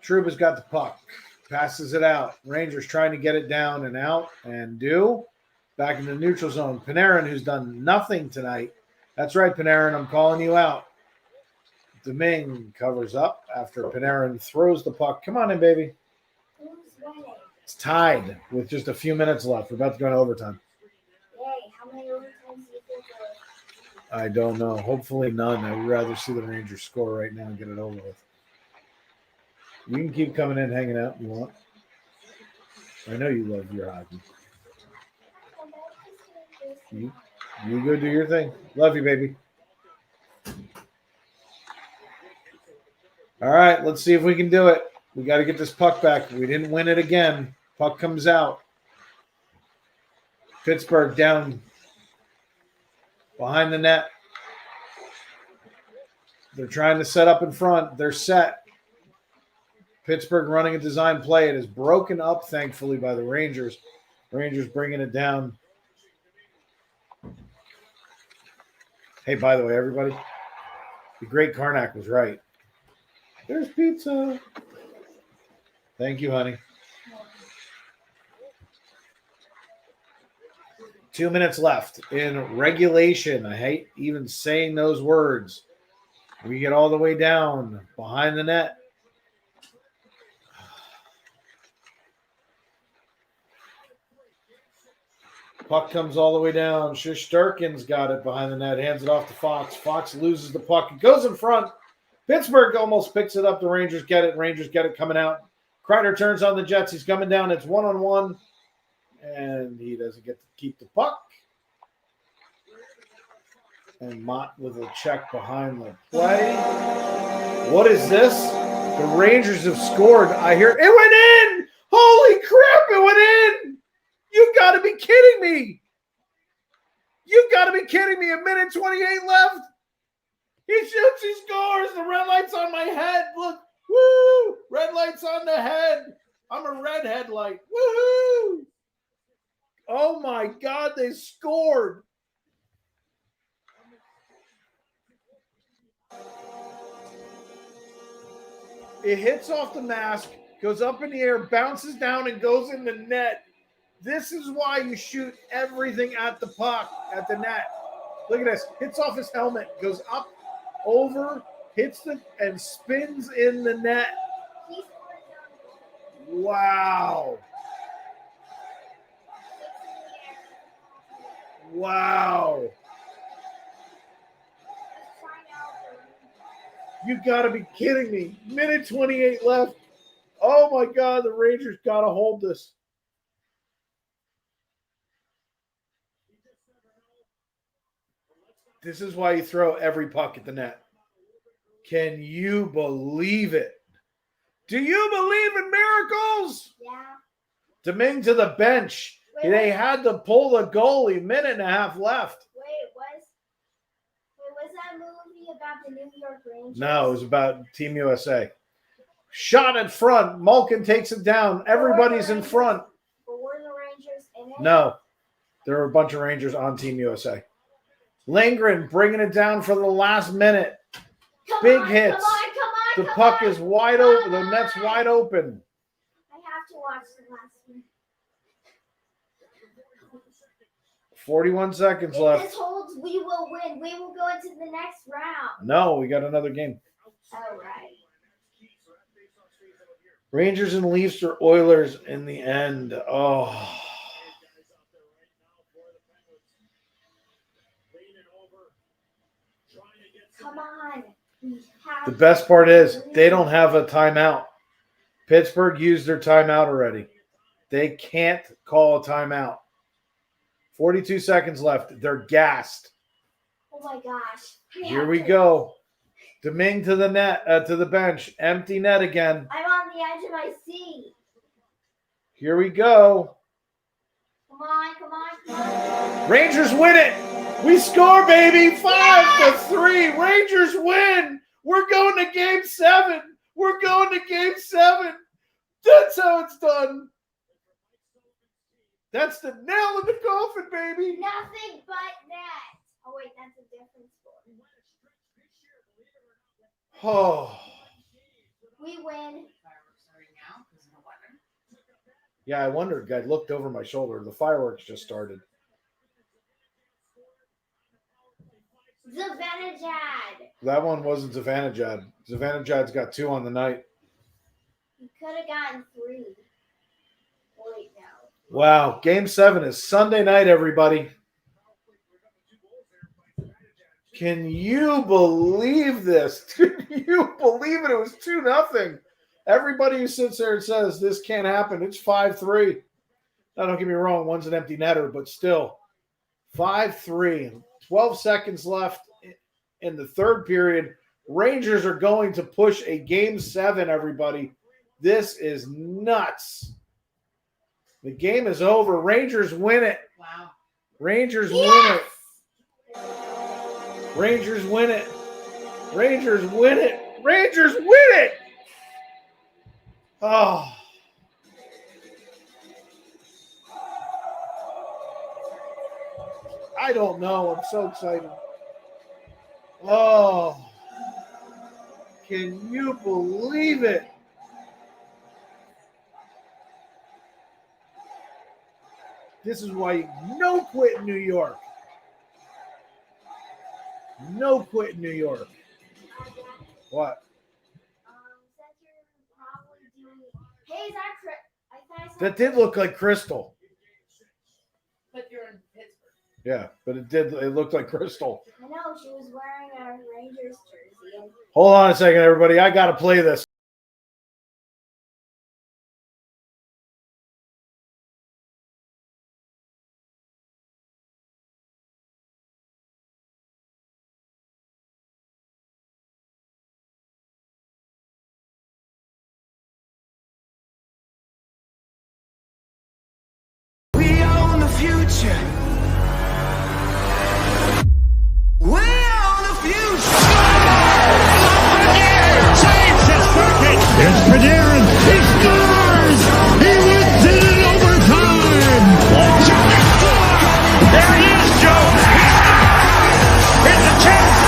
Trouba's got the puck. Passes it out. Rangers trying to get it down and out and do. Back in the neutral zone. Panarin, who's done nothing tonight. That's right, Panarin. I'm calling you out. Domingue covers up after Panarin throws the puck. Come on in, baby. It's tied with just a few minutes left. We're about to go into overtime. I don't know. Hopefully none. I would rather see the Rangers score right now and get it over with. You can keep coming in, hanging out if you want. I know you love your hockey. You go do your thing. Love you, baby. All right, let's see if we can do it. We got to get this puck back. We didn't win it again. Puck comes out. Pittsburgh down behind the net. They're trying to set up in front. They're set. Pittsburgh running a design play. It is broken up, thankfully, by the Rangers. Rangers bringing it down. Hey, by the way, everybody, the great Karnak was right. There's pizza. Thank you, honey. 2 minutes left in regulation. I hate even saying those words. We get all the way down behind the net. Puck comes all the way down. Shesterkin's got it behind the net. Hands it off to Fox. Fox loses the puck. It goes in front. Pittsburgh almost picks it up. The Rangers get it. Rangers get it coming out. Kreider turns on the Jets. He's coming down. It's 1-on-1. And he doesn't get to keep the puck. And Mott with a check behind the play. What is this? The Rangers have scored. I hear it went in. Holy crap, it went in. You've got to be kidding me. You've got to be kidding me. 1:28 left. He shoots, he scores. The red light's on my head. Look. Woo! Red light's on the head. I'm a red headlight. Woohoo! Oh my God, they scored. It hits off the mask, goes up in the air, bounces down, and goes in the net. This is why you shoot everything at the puck, at the net. Look at this. Hits off his helmet, goes up, over, hits the, and spins in the net. Wow. Wow. You got to be kidding me. 1:28 left. Oh, my God. The Rangers got to hold this. This is why you throw every puck at the net. Can you believe it? Do you believe in miracles? Yeah. Domingue to the bench. They had to pull the goalie. 1.5 left. Was that movie about the New York Rangers? No, it was about Team USA. Shot in front. Malkin takes it down. Everybody's in front. But were the Rangers in it? No. There were a bunch of Rangers on Team USA. Lindgren bringing it down for the last minute. Big hits. The puck is wide open. The net's wide open. I have to watch the last one. 41 seconds If left. this holds, we will win. We will go into the next round. No, we got another game. All right. Rangers and Leafs or Oilers in the end. Oh. Come on. The best part is they don't have a timeout. Pittsburgh used their timeout already. They can't call a timeout. 42 seconds left. They're gassed. Oh my gosh. Here we go. Domingue to the net, to the bench. Empty net again. I'm on the edge of my seat. Here we go. Come on, come on, come on. Rangers win it. We score, baby. 5-3. Rangers win. We're going to game 7. We're going to game 7. That's how it's done. That's the nail in the coffin, baby. Nothing but net. Oh, wait, that's a different sport. Oh. We win. Yeah, I wondered. I looked over my shoulder. The fireworks just started. Zivanejad. That one wasn't Zivanejad. Zivanejad's got 2 on the night. You could have gotten 3. Wait, no. Wow. Game 7 is Sunday night, everybody. Can you believe this? Can you believe it? It was 2-0. Everybody who sits there and says this can't happen, it's 5-3. Now, don't get me wrong, one's an empty netter, but still 5-3. 12 seconds left in the third period. Rangers are going to push a Game 7, everybody. This is nuts. The game is over. Rangers win it. Wow. Rangers win it. Rangers win it. Rangers win it. Rangers win it. Oh. I don't know. I'm so excited. Oh. Can you believe it? This is why no quit in New York. No quit in New York. What? Since you're probably doing. Hey, is that I thought That did look like crystal. But you're in Pittsburgh. Yeah, but it looked like crystal. I know she was wearing a Rangers jersey. And Hold on a second, everybody. I got to play this. We own the future. We own the future. Saves his circuit. Here's Panarin. He scores! He wins it in overtime! There he is, Joe. He scores. Here's the chance.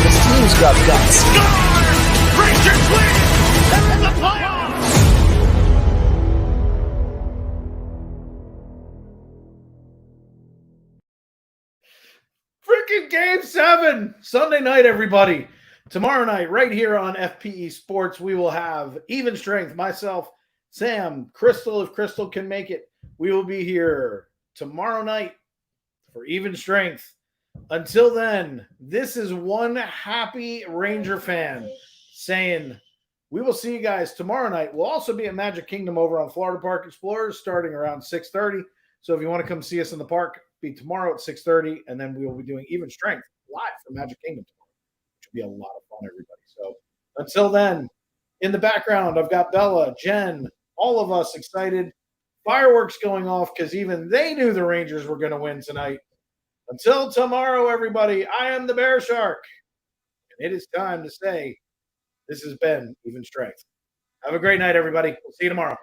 This team's got guts. Rangers win. They're in the playoffs. Freaking Game 7. Sunday night, everybody. Tomorrow night, right here on FPE Sports, we will have Even Strength. Myself, Sam, Crystal, if Crystal can make it. We will be here tomorrow night for Even Strength. Until then, this is one happy Ranger fan saying we will see you guys tomorrow night. We'll also be at Magic Kingdom over on Florida Park Explorers starting around 6:30. So if you want to come see us in the park, be tomorrow at 6:30, and then we will be doing Even Strength live from Magic Kingdom tomorrow, which will be a lot of fun, everybody. So until then, in the background, I've got Bella, Jen, all of us excited. Fireworks going off because even they knew the Rangers were going to win tonight. Until tomorrow, everybody, I am the BearShark, and it is time to say this has been Even Strength. Have a great night, everybody. We'll see you tomorrow.